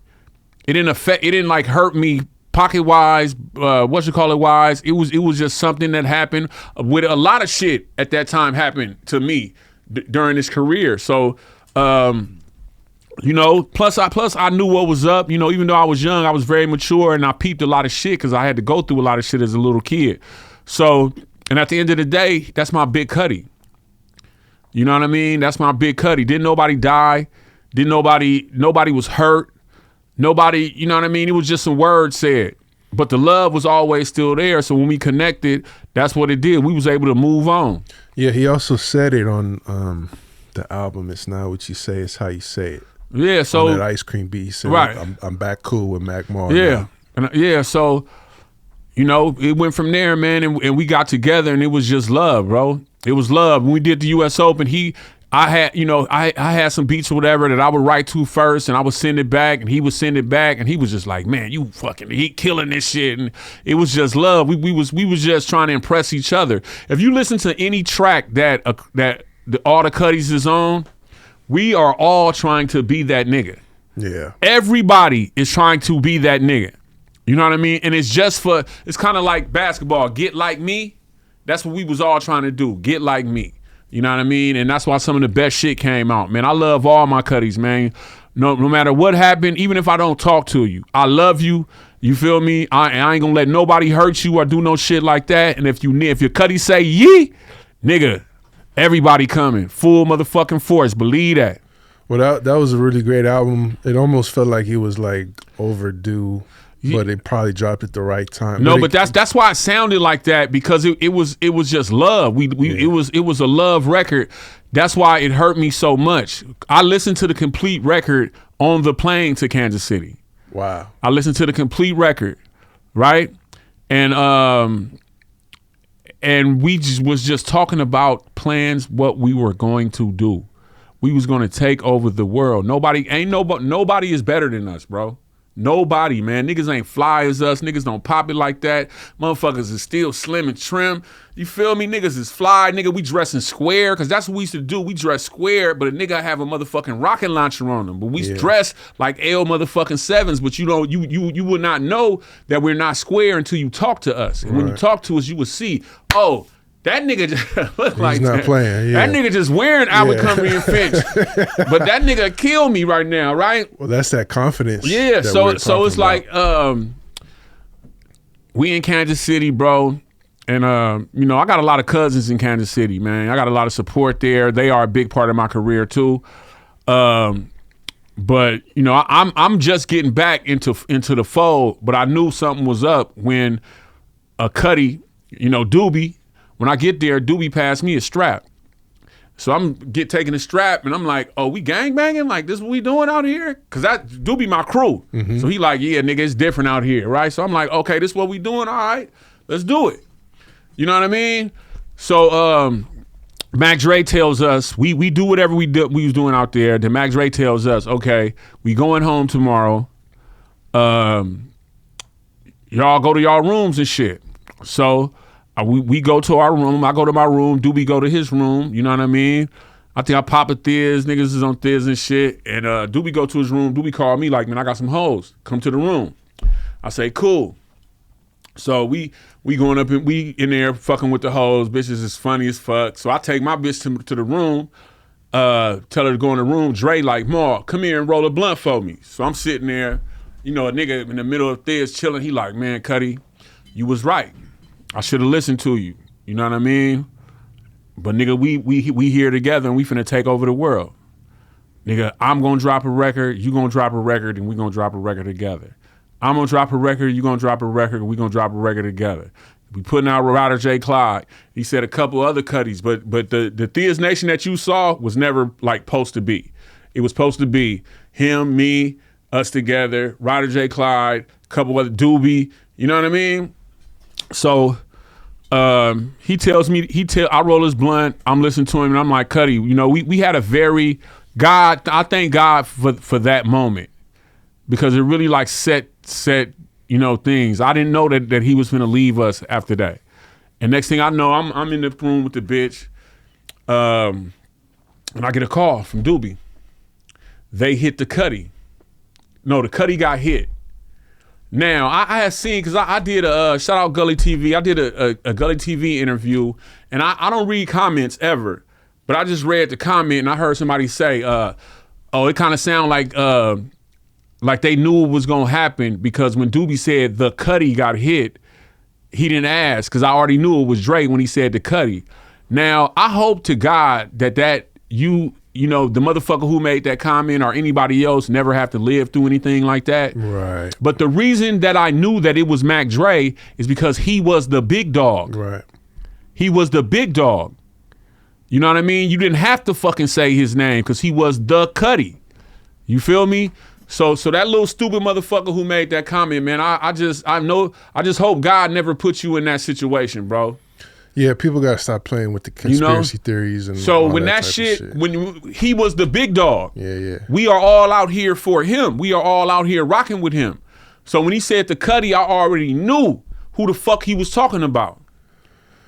It didn't like hurt me pocket wise, wise. It was just something that happened with a lot of shit at that time happened to me during this career. So, you know, plus I knew what was up. You know, even though I was young, I was very mature and I peeped a lot of shit because I had to go through a lot of shit as a little kid. So, and at the end of the day, that's my big cutty. You know what I mean? That's my big cutty. Didn't nobody die. Nobody was hurt. Nobody, you know what I mean? It was just some words said. But the love was always still there. So when we connected, that's what it did. We was able to move on. Yeah, he also said it on the album, It's Not What You Say, It's How You Say It. Yeah, so on that Ice Cream beat, he said, right. I'm back cool with Mac Mall. Yeah. And yeah, so, you know, it went from there, man, and we got together and it was just love, bro. It was love. When we did the US Open, I had some beats or whatever that I would write to first and I would send it back and he would send it back and he was just like, man, he killing this shit. And it was just love. We was just trying to impress each other. If you listen to any track that all the Cuddies is on, we are all trying to be that nigga. Yeah. Everybody is trying to be that nigga. You know what I mean? And it's kind of like basketball. Get like me. That's what we was all trying to do. Get like me. You know what I mean? And that's why some of the best shit came out. Man, I love all my Cuddies, man. No matter what happened, even if I don't talk to you, I love you. You feel me? I ain't gonna let nobody hurt you or do no shit like that. And if your Cuddy say yee, nigga, everybody coming. Full motherfucking force. Believe that. Well, that was a really great album. It almost felt like it was like overdue. But it probably dropped at the right time. No, but that's why it sounded like that, because it was just love. It was a love record. That's why it hurt me so much. I listened to the complete record on the plane to Kansas City. Wow. I listened to the complete record, right? And we was just talking about plans, what we were going to do. We was going to take over the world. Nobody is better than us, bro. Nobody, man. Niggas ain't fly as us. Niggas don't pop it like that. Motherfuckers is still slim and trim. You feel me? Niggas is fly. Nigga, we dressing square, because that's what we used to do. We dress square, but a nigga have a motherfucking rocket launcher on them. But we dress like L motherfucking sevens, but you would not know that we're not square until you talk to us. And when you talk to us, you would see, oh, that nigga just look like not playing. Yeah. That nigga just wearing Abercrombie and Finch. But that nigga kill me right now, right? Well, that's that confidence. Yeah, so it's about. Like we in Kansas City, bro. And you know, I got a lot of cousins in Kansas City, man. I got a lot of support there. They are a big part of my career too. But you know, I'm just getting back into the fold, but I knew something was up when a Cuddy, you know, Doobie. When I get there, Doobie passed me a strap. So I'm taking a strap and I'm like, oh, we gangbanging? Like, this is what we doing out here? Because that Doobie my crew. Mm-hmm. So he like, yeah, nigga, it's different out here, right? So I'm like, okay, this is what we doing? All right, let's do it. You know what I mean? So Mac Dre tells us, we do whatever we was doing out there. Then Mac Dre tells us, okay, we going home tomorrow. Y'all go to y'all rooms and shit. So we go to our room. I go to my room. Doobie go to his room. You know what I mean? I think I pop a Thizz. Niggas is on Thizz and shit. And Doobie go to his room. Doobie called me like, man, I got some hoes. Come to the room. I say, cool. So we going up and we in there fucking with the hoes. Bitches is funny as fuck. So I take my bitch to the room. Tell her to go in the room. Dre like, Ma, come here and roll a blunt for me. So I'm sitting there. You know, a nigga in the middle of Thizz chilling. He like, man, Cuddy, you was right. I should have listened to you. You know what I mean? But nigga, we here together and we finna take over the world. Nigga, I'm gonna drop a record, you gonna drop a record, and we gonna drop a record together. I'm gonna drop a record, you gonna drop a record, and we gonna drop a record together. We putting out Ryder J. Clyde. He said a couple other Cuddies, but the Thizz Nation that you saw was never like supposed to be. It was supposed to be him, me, us together, Ryder J. Clyde, couple other Doobie. You know what I mean? So he tells me, I roll his blunt, I'm listening to him, and I'm like, Cuddy, you know, we had a very, I thank God for that moment, because it really like set things. I didn't know that he was finna leave us after that. And next thing I know, I'm in the room with the bitch, and I get a call from Doobie. They hit the Cuddy. No, the Cuddy got hit. Now, I had seen, because I did shout out Gully TV, I did a Gully TV interview, and I don't read comments ever, but I just read the comment and I heard somebody say, it kind of sound like they knew it was going to happen, because when Doobie said the Cuddy got hit, he didn't ask, because I already knew it was Dre when he said the Cuddy. Now, I hope to God that the motherfucker who made that comment or anybody else never have to live through anything like that. Right. But the reason that I knew that it was Mac Dre is because he was the big dog. Right. He was the big dog. You know what I mean? You didn't have to fucking say his name, because he was the Cuddy. You feel me? So that little stupid motherfucker who made that comment, man, I just hope God never puts you in that situation, bro. Yeah, people gotta stop playing with the conspiracy theories and so all when that shit, when he was the big dog, yeah, we are all out here for him. We are all out here rocking with him. So when he said the Cuddy, I already knew who the fuck he was talking about.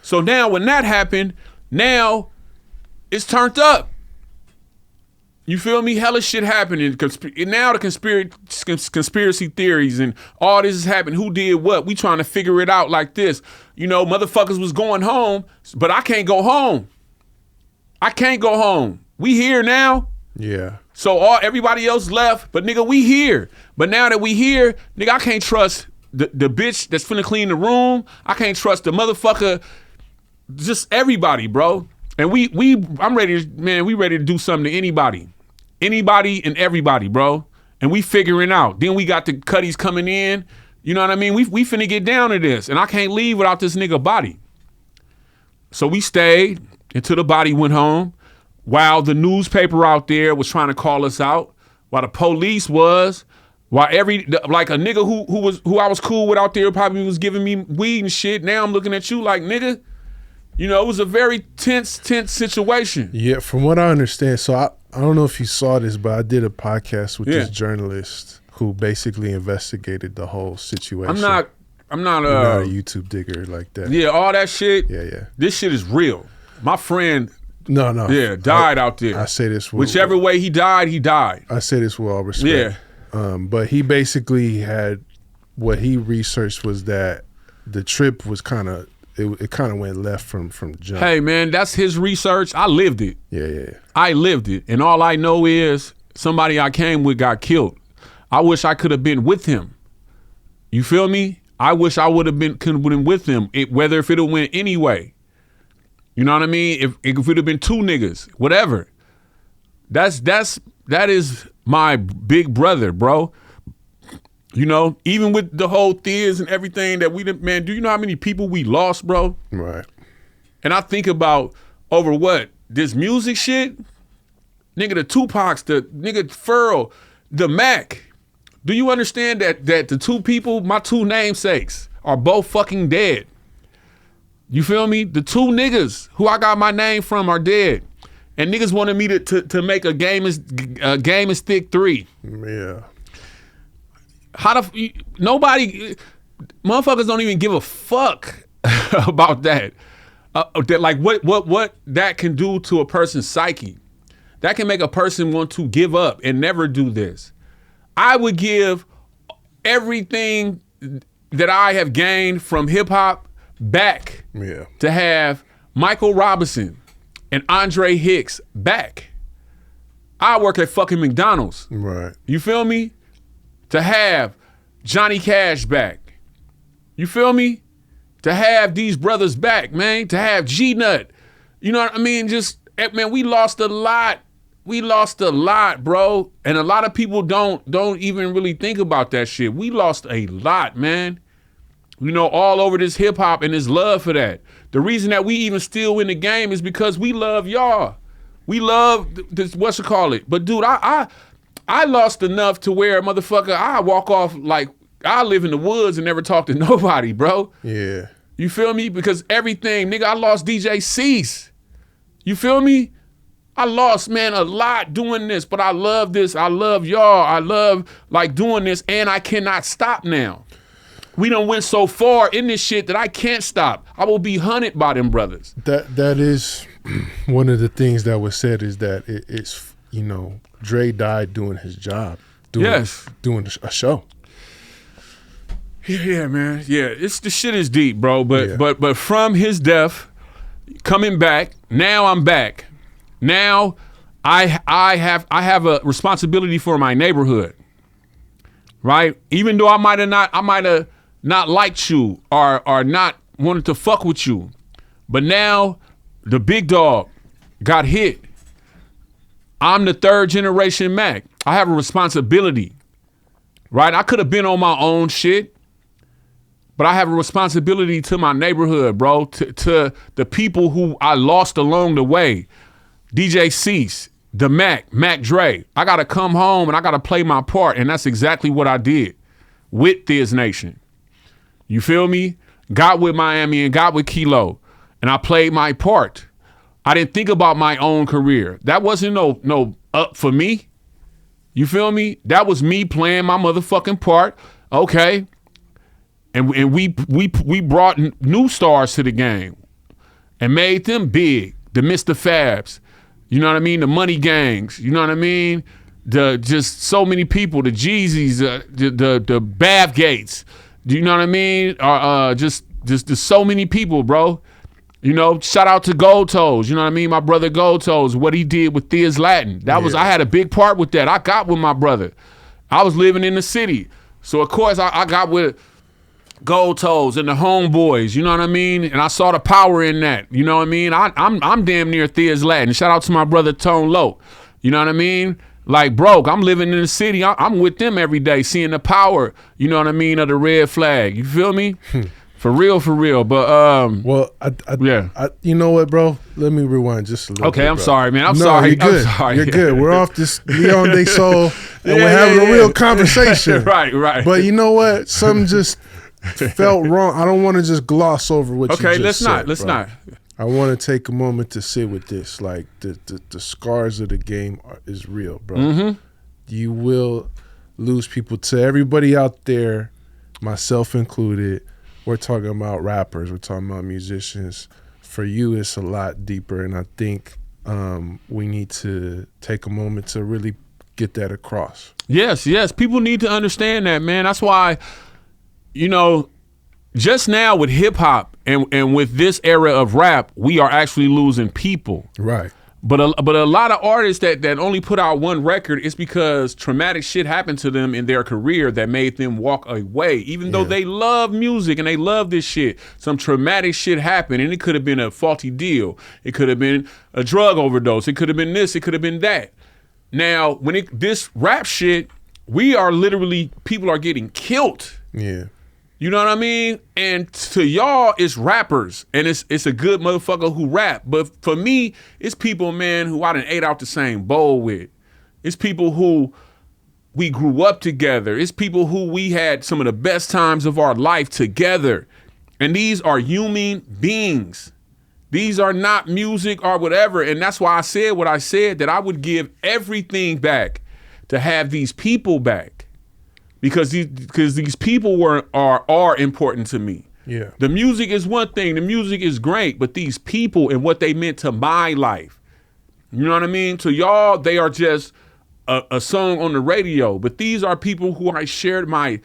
So now when that happened, now it's turned up. You feel me? Hella shit happening. Now the conspiracy theories and all this is happening. Who did what? We trying to figure it out like this. Motherfuckers was going home, but I can't go home. I can't go home. We here now. Yeah. So everybody else left, but nigga, we here. But now that we here, nigga, I can't trust the bitch that's finna clean the room. I can't trust the motherfucker. Just everybody, bro. And I'm ready to do something to anybody. Anybody and everybody, bro. And we figuring out. Then we got the Cuddies coming in. You know what I mean? We finna get down to this. And I can't leave without this nigga body. So we stayed until the body went home. While the newspaper out there was trying to call us out. While the police was. While a nigga who I was cool with out there probably was giving me weed and shit. Now I'm looking at you like, nigga. It was a very tense situation. Yeah, from what I understand, so I don't know if you saw this, but I did a podcast with this journalist who basically investigated the whole situation. I'm not You're not a YouTube digger like that. Yeah, all that shit. Yeah. This shit is real. My friend No. Yeah, died out there. I say this whichever way he died, he died. I say this with all respect. Yeah. But he basically had what he researched was that the trip was it kind of went left from jump. Hey man, that's his research. I lived it. Yeah. I lived it. And all I know is somebody I came with got killed. I wish I could have been with him. You feel me? I wish I could have been with him, whether if it have went anyway. You know what I mean? If it would have been two niggas, whatever. That is my big brother, bro. Even with the whole Thizz and everything that we did, man, do you know how many people we lost, bro? Right. And I think about over what? This music shit? Nigga, the Tupacs, the nigga Furl, the Mac. Do you understand that the two people, my two namesakes, are both fucking dead? You feel me? The two niggas who I got my name from are dead. And niggas wanted me to make a Game and Stick 3. Yeah. Nobody, motherfuckers don't even give a fuck about that. Like what that can do to a person's psyche. That can make a person want to give up and never do this. I would give everything that I have gained from hip hop back to have Michael Robinson and Andre Hicks back. I work at fucking McDonald's. Right. You feel me? To have Johnny Cash back. You feel me? To have these brothers back, man. To have G-Nut. You know what I mean? Man, we lost a lot. We lost a lot, bro. And a lot of people don't even really think about that shit. We lost a lot, man. All over this hip hop and this love for that. The reason that we even still in the game is because we love y'all. We love this, But dude, I lost enough to where, motherfucker, I walk off like I live in the woods and never talk to nobody, bro. Yeah. You feel me? Because everything, nigga, I lost DJ Cease. You feel me? I lost, man, a lot doing this, but I love this. I love y'all. I love, doing this, and I cannot stop now. we done went so far in this shit that I can't stop. I will be hunted by them brothers. That is one of the things that was said is that it's, you know, Dre died doing his job. Doing a show. Yeah, man. Yeah, the shit is deep, bro. But from his death, coming back, now I'm back. Now I have a responsibility for my neighborhood. Right? Even though I might have not liked you or not wanted to fuck with you. But now the big dog got hit. I'm the third generation Mac. I have a responsibility. Right? I could have been on my own shit. But I have a responsibility to my neighborhood, bro, to the people who I lost along the way. DJ Cease, the Mac Dre. I got to come home and I got to play my part. And that's exactly what I did with Thizz Nation. You feel me? Got with Miami and got with Kilo. And I played my part. I didn't think about my own career. That wasn't no up for me. You feel me? That was me playing my motherfucking part. Okay. And we brought new stars to the game and made them big. The Mr. Fabs, you know what I mean? The Money Gangs, you know what I mean? Just so many people, the Jeezys, the Bav Gates, you know what I mean? Just so many people, bro. You know, shout out to Gold Toes, you know what I mean? My brother Gold Toes, what he did with Thizz Latin. I had a big part with that. I got with my brother. I was living in the city. So of course I got with Gold Toes and the Homeboys, you know what I mean? And I saw the power in that, you know what I mean? I'm damn near Thizz Latin. Shout out to my brother Tone Loc, you know what I mean? Like, bro, I'm living in the city. I'm with them every day, seeing the power, you know what I mean, of the red flag. You feel me? For real. But well, you know what, bro? Let me rewind just a little. Okay, bit, I'm bro. sorry, man. I'm no, sorry. You're good. I'm sorry. You're good. We're off this Leon Day Soul, and we're having a real conversation. Right. But you know what? Something just felt wrong. I don't want to just gloss over what you just said. Let's not. I want to take a moment to sit with this. Like the scars of the game is real, bro. Mm-hmm. You will lose people. To everybody out there, myself included, we're talking about rappers. We're talking about musicians. For you, it's a lot deeper, and I think we need to take a moment to really get that across. Yes. People need to understand that, man. That's why, you know, just now with hip hop and with this era of rap, we are actually losing people. Right. But a lot of artists that only put out one record, it's because traumatic shit happened to them in their career that made them walk away. Even though they love music and they love this shit, some traumatic shit happened, and it could have been a faulty deal. It could have been a drug overdose. It could have been this. It could have been that. Now, when this rap shit, we are literally, people are getting killed. Yeah. You know what I mean? And to y'all, it's rappers, and it's a good motherfucker who rap. But for me, it's people, man, who I done ate out the same bowl with. It's people who we grew up together. It's people who we had some of the best times of our life together. And these are human beings. These are not music or whatever. And that's why I said what I said, that I would give everything back to have these people back. Because these people are important to me. Yeah. The music is one thing. The music is great, but these people and what they meant to my life, you know what I mean? To y'all, they are just a song on the radio. But these are people who I shared my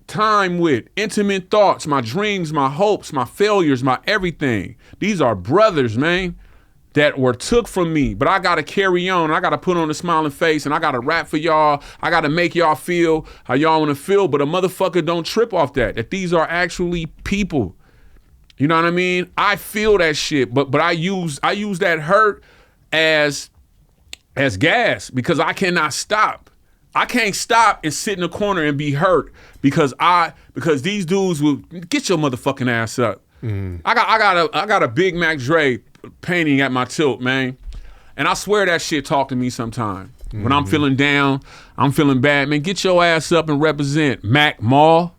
time with, intimate thoughts, my dreams, my hopes, my failures, my everything. These are brothers, man, that were took from me, but I gotta carry on. I gotta put on a smiling face, and I gotta rap for y'all. I gotta make y'all feel how y'all wanna feel, but a motherfucker don't trip off that these are actually people. You know what I mean? I feel that shit, but I use that hurt as gas, because I cannot stop. I can't stop and sit in the corner and be hurt because these dudes will get your motherfucking ass up. Mm. I got a big Mac Dre painting at my tilt, man. And I swear that shit talk to me sometime. When I'm feeling down, I'm feeling bad, man, get your ass up and represent Mac Mall.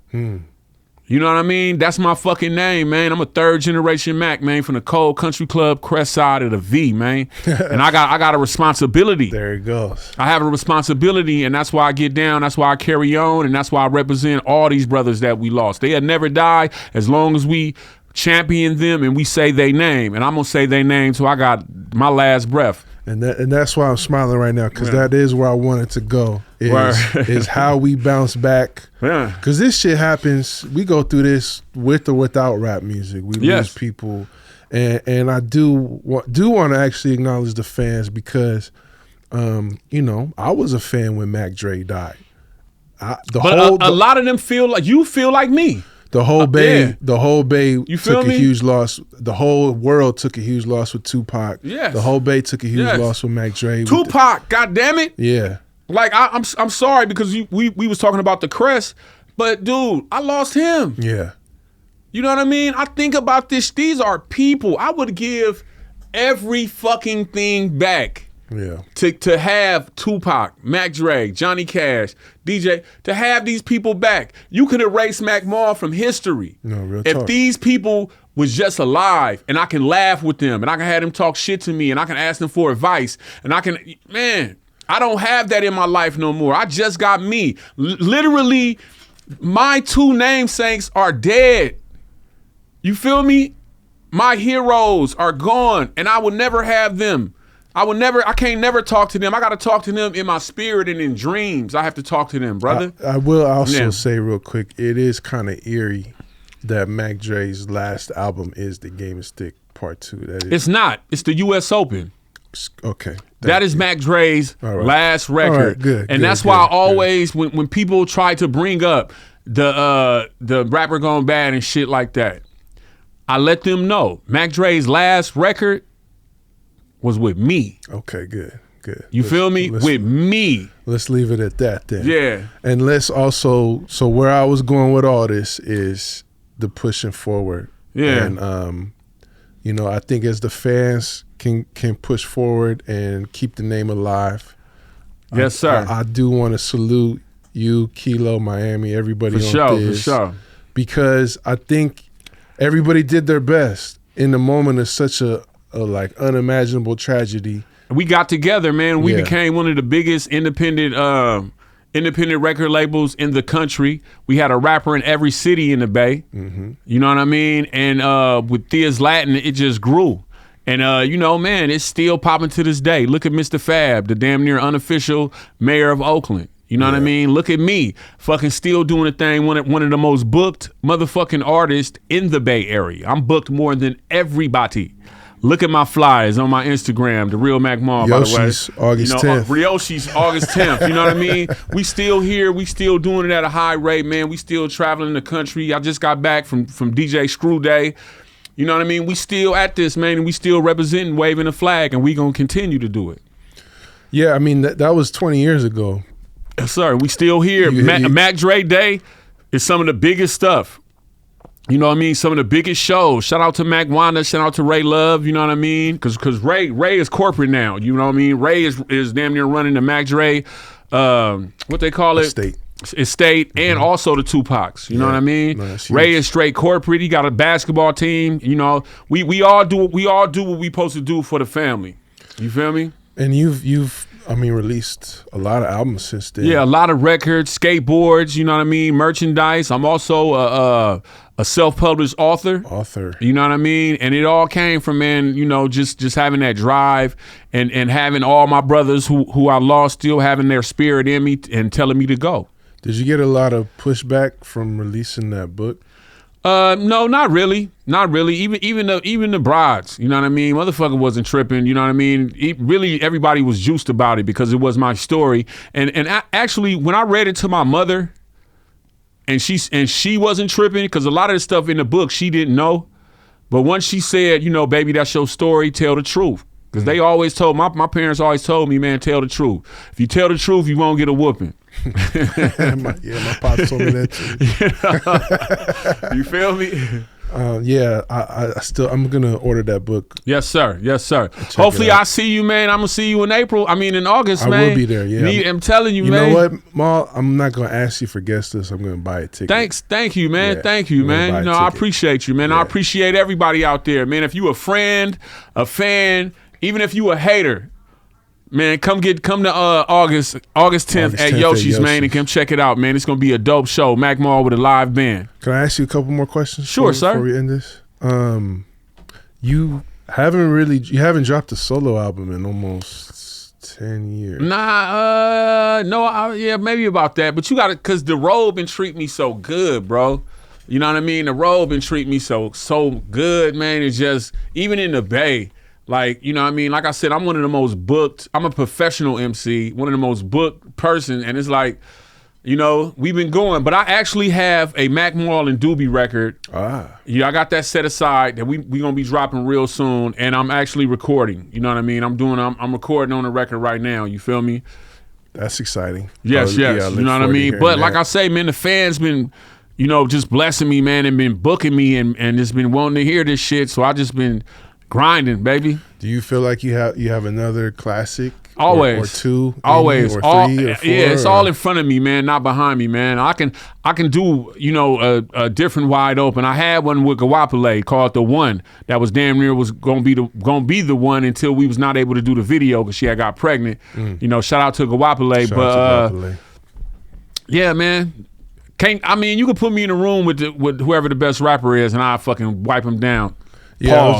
You know what I mean? That's my fucking name, man. I'm a third generation Mac, man, from the Cold Country Club, Crestside of the V, man. And I got a responsibility. There it goes. I have a responsibility, and that's why I get down. That's why I carry on, and that's why I represent all these brothers that we lost. They'll never die as long as we champion them and we say their name. And I'm gonna say their name till I got my last breath. And that's why I'm smiling right now, because that is where I wanted to go. Is how we bounce back. Yeah. Because this shit happens. We go through this with or without rap music. We lose people, and I do want to actually acknowledge the fans, because, you know, I was a fan when Mac Dre died. A lot of them feel like me. The whole Bay, You feel took me? a huge loss. The whole world took a huge loss with Tupac. Yes. The whole Bay took a huge loss with Mac Dre. Tupac, goddamn it. Yeah. Like I'm sorry, because we was talking about the Crest, but dude, I lost him. Yeah. You know what I mean? I think about this. These are people. I would give every fucking thing back. Yeah. To have Tupac, Mac Dre, Johnny Cash, DJ, to have these people back. You can erase Mac Mall from history. No, real if talk. these people was just alive, and I can laugh with them, and I can have them talk shit to me, and I can ask them for advice, and I don't have that in my life no more. I just got me. Literally, my two namesakes are dead. You feel me? My heroes are gone, and I will never have them. I can't never talk to them. I got to talk to them in my spirit and in dreams. I have to talk to them, brother. I will also say real quick, it is kind of eerie that Mac Dre's last album is the Game and Stick Part 2. It's not. It's the U.S. Open. Okay. That is Mac Dre's last record. All right, good. And that's why I always, when people try to bring up the rapper gone bad and shit like that, I let them know Mac Dre's last record was with me. Okay, good. You feel me? With me. Let's leave it at that then. Yeah. And let's also, so where I was going with all this is the pushing forward. Yeah. And, you know, I think as the fans can push forward and keep the name alive. Yes, sir. I do want to salute you, Kilo, Miami, everybody on Thizz. For sure. Because I think everybody did their best in the moment of such a like unimaginable tragedy. We got together, man. We became one of the biggest independent record labels in the country. We had a rapper in every city in the Bay. Mm-hmm. You know what I mean? And with Thizz Latin, it just grew. And you know, man, it's still popping to this day. Look at Mr. Fab, the damn near unofficial mayor of Oakland. You know what I mean? Look at me, fucking still doing a thing. One of the most booked motherfucking artists in the Bay Area. I'm booked more than everybody. Look at my flyers on my Instagram, the Real Mac Mall, Yoshi's by the way. August 10th. Yoshi's August 10th, you know what I mean? We still here, we still doing it at a high rate, man. We still traveling the country. I just got back from DJ Screw Day. You know what I mean? We still at this, man, and we still representing, waving a flag, and we gonna continue to do it. Yeah, I mean, that was 20 years ago. Yes, sir. We still here. Mac Dre Day is some of the biggest stuff. You know what I mean? Some of the biggest shows. Shout out to Mac Wanda. Shout out to Ray Love. You know what I mean? Because Ray is corporate now. You know what I mean? Ray is damn near running the Mac Dre, what they call it? Estate, and also the Tupacs. You know what I mean? No, Ray is straight corporate. He got a basketball team. You know, we all do what we supposed to do for the family. You feel me? And you've released a lot of albums since then. Yeah, a lot of records, skateboards, you know what I mean, merchandise. I'm also a self-published author. You know what I mean? And it all came from, man, you know, just having that drive and having all my brothers who I lost still having their spirit in me and telling me to go. Did you get a lot of pushback from releasing that book? No, not really. Not really. Even the brides, you know what I mean? Motherfucker wasn't tripping, you know what I mean? Really, everybody was juiced about it because it was my story. And actually, when I read it to my mother, and she wasn't tripping, because a lot of the stuff in the book she didn't know. But once she said, you know, baby, that's your story, tell the truth. Because they always told, my parents always told me, man, tell the truth. If you tell the truth, you won't get a whooping. my pops told me that too. You feel me? Yeah, I'm gonna order that book. Yes, sir. Yes, sir. Hopefully, I see you, man. I'm gonna see you in August, man. I will be there. Yeah, I'm telling you, man. You know what, Maul? I'm not gonna ask you for guest list. I'm gonna buy a ticket. Thank you, man. Yeah, thank you, man. You know, I appreciate you, man. Yeah. I appreciate everybody out there, man. If you a friend, a fan, even if you a hater, man, come to August 10th at Yoshi's, man, and come check it out, man. It's gonna be a dope show. Mac Mall with a live band. Can I ask you a couple more questions? Sure, sir. Before we end this, you haven't dropped a solo album in almost 10 years. Yeah, maybe about that. But you got to, cause the road been treat me so good, bro. You know what I mean? The road been treat me so good, man. It's just even in the Bay. Like, you know what I mean? Like I said, I'm one of the most booked. I'm a professional MC, one of the most booked person. And it's like, you know, we've been going. But I actually have a Mac Marl and Doobie record. Yeah, I got that set aside that we going to be dropping real soon. And I'm actually recording. You know what I mean? I'm recording on the record right now. You feel me? That's exciting. Yes. You know what I mean? But like I say, man, the fans been, you know, just blessing me, man, and been booking me and just been wanting to hear this shit. So I just been grinding, baby. Do you feel like you have another classic? Always. Or two? Always. Or three or four? Yeah, it's all in front of me, man, not behind me, man. I can do, you know, a different wide open. I had one with Gawapale called The One that was damn near was gonna be the one until we was not able to do the video because she had got pregnant. You know, shout out to Gawapale. Yeah, man. You could put me in a room with whoever the best rapper is and I fucking wipe him down. Yeah, I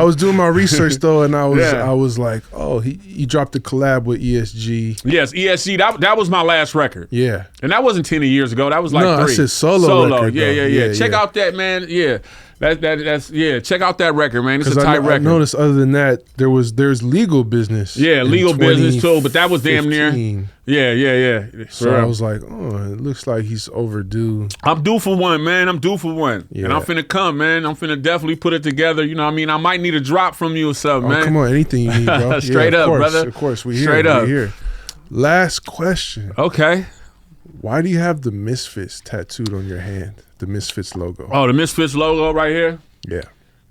was doing my research though, and I was like, oh, he dropped a collab with ESG. Yes, ESG. That was my last record. Yeah, and that wasn't 10 years ago. That was like 3. I said solo record. Yeah. Check out that, man. Yeah. That's check out that record, man. It's a tight record. I noticed other than that, there's legal business. Yeah, legal business too, but that was damn near. Yeah. So I was like, oh, it looks like he's overdue. I'm due for one, man. I'm due for one. Yeah. And I'm finna come, man. I'm finna definitely put it together. You know what I mean? I might need a drop from you or something, man. Come on, anything you need, bro. Straight up, brother. Of course, we're here. Last question. Okay. Why do you have the Misfits tattooed on your hand? The Misfits logo. Oh, the Misfits logo right here? Yeah.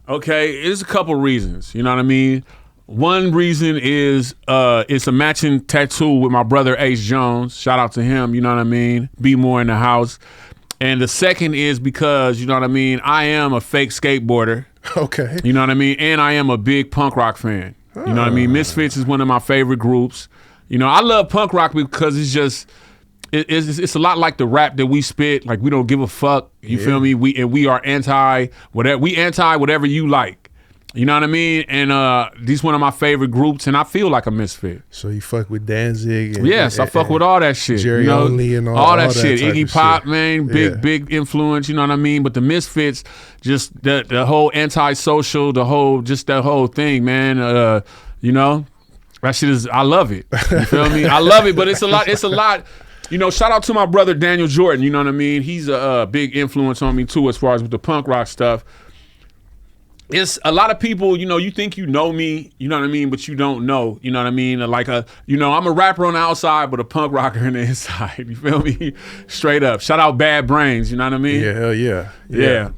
Okay, there's a couple reasons. You know what I mean? One reason is it's a matching tattoo with my brother Ace Jones. Shout out to him, you know what I mean? Be more in the house. And the second is because, you know what I mean, I am a fake skateboarder. Okay. You know what I mean? And I am a big punk rock fan. You know what I mean? Misfits is one of my favorite groups. You know, I love punk rock because it's just... It's a lot like the rap that we spit. Like we don't give a fuck. You feel me? We are anti whatever. We anti whatever you like. You know what I mean? And these one of my favorite groups, and I feel like a misfit. So you fuck with Danzig? And, yes, I fuck with all that shit. Jerry Only and all that shit. Iggy Pop, shit. Man, big influence. You know what I mean? But the Misfits, just the whole anti-social, that whole thing, man. You know, that shit is. I love it. You feel me? I love it, but it's a lot. It's a lot. You know, shout out to my brother Daniel Jordan, you know what I mean? He's a big influence on me too as far as with the punk rock stuff. It's a lot of people, you know, you think you know me, you know what I mean, but you don't know, you know what I mean? Like you know, I'm a rapper on the outside, but a punk rocker on the inside, you feel me? Straight up. Shout out Bad Brains, you know what I mean? Yeah, hell yeah.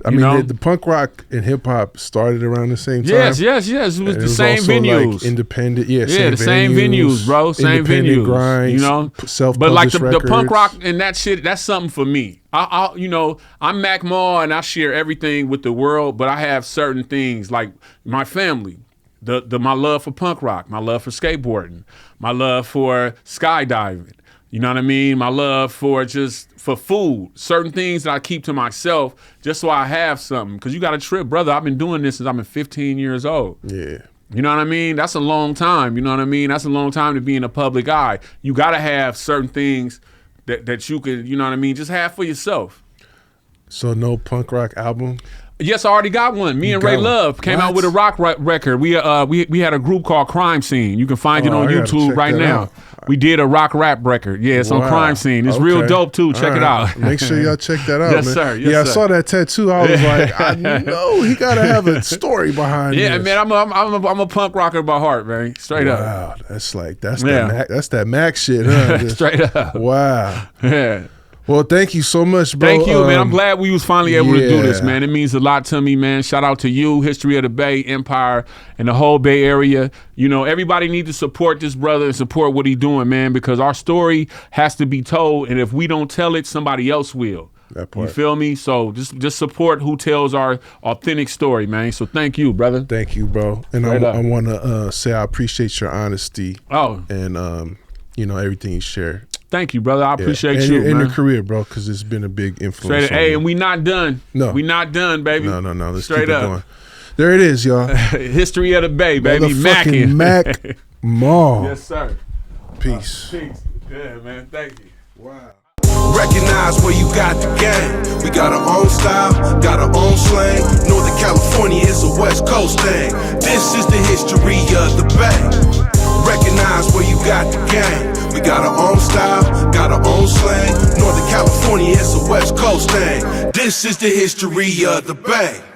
I mean, the punk rock and hip hop started around the same time. Yes. It was the same venues. Like independent, same venues, bro. Same venues. Grinds, you know, but like the punk rock and that shit, that's something for me. You know, I'm Mac Mall and I share everything with the world, but I have certain things like my family, my love for punk rock, my love for skateboarding, my love for skydiving. You know what I mean? My love for food, certain things that I keep to myself just so I have something. Because you got to trip, brother. I've been doing this since I've been 15 years old. Yeah. You know what I mean? That's a long time. You know what I mean? That's a long time to be in the public eye. You got to have certain things that you could, you know what I mean, just have for yourself. So no punk rock album? Yes, I already got one. Me and Ray Love came out with a rock record. We had a group called Crime Scene. You can find it on YouTube right now. Out. We did a rock rap record. Yeah, it's on Crime Scene. It's real dope too. Check it out. Make sure y'all check that out, yes, man. Sir. Yes, yeah, sir. I saw that tattoo. I was like, I know he gotta have a story behind it. Yeah, man. I'm a punk rocker by heart, man. Straight up. Wow, that's that Mac shit, huh? Straight up. Wow. Yeah. Well, thank you so much, bro. Thank you, man. I'm glad we was finally able to do this, yeah. man. It means a lot to me, man. Shout out to you, History of the Bay, Empire, and the whole Bay Area. You know, everybody needs to support this brother and support what he's doing, man, because our story has to be told, and if we don't tell it, somebody else will. That part. You feel me? So just support who tells our authentic story, man. So thank you, brother. Thank you, bro. And I want to say I appreciate your honesty. Oh. And, you know, everything you share. Thank you, brother. I appreciate and you, in man. your career, bro, because it's been a big influence. Hey, and we not done. No. We not done, baby. No. Let's Straight keep it up. going. There it is, y'all. History of the Bay, baby. Mac Motherfucking Mac Mall. Yes, sir. Peace. Peace. Yeah, man. Thank you. Wow. Recognize where you got the game. We got our own style, got our own slang. Northern California is a West Coast thing. This is the history of the Bay. Recognize where you got the game. We got our own style, got our own slang. Northern California is a West Coast thing. This is the history of the Bay.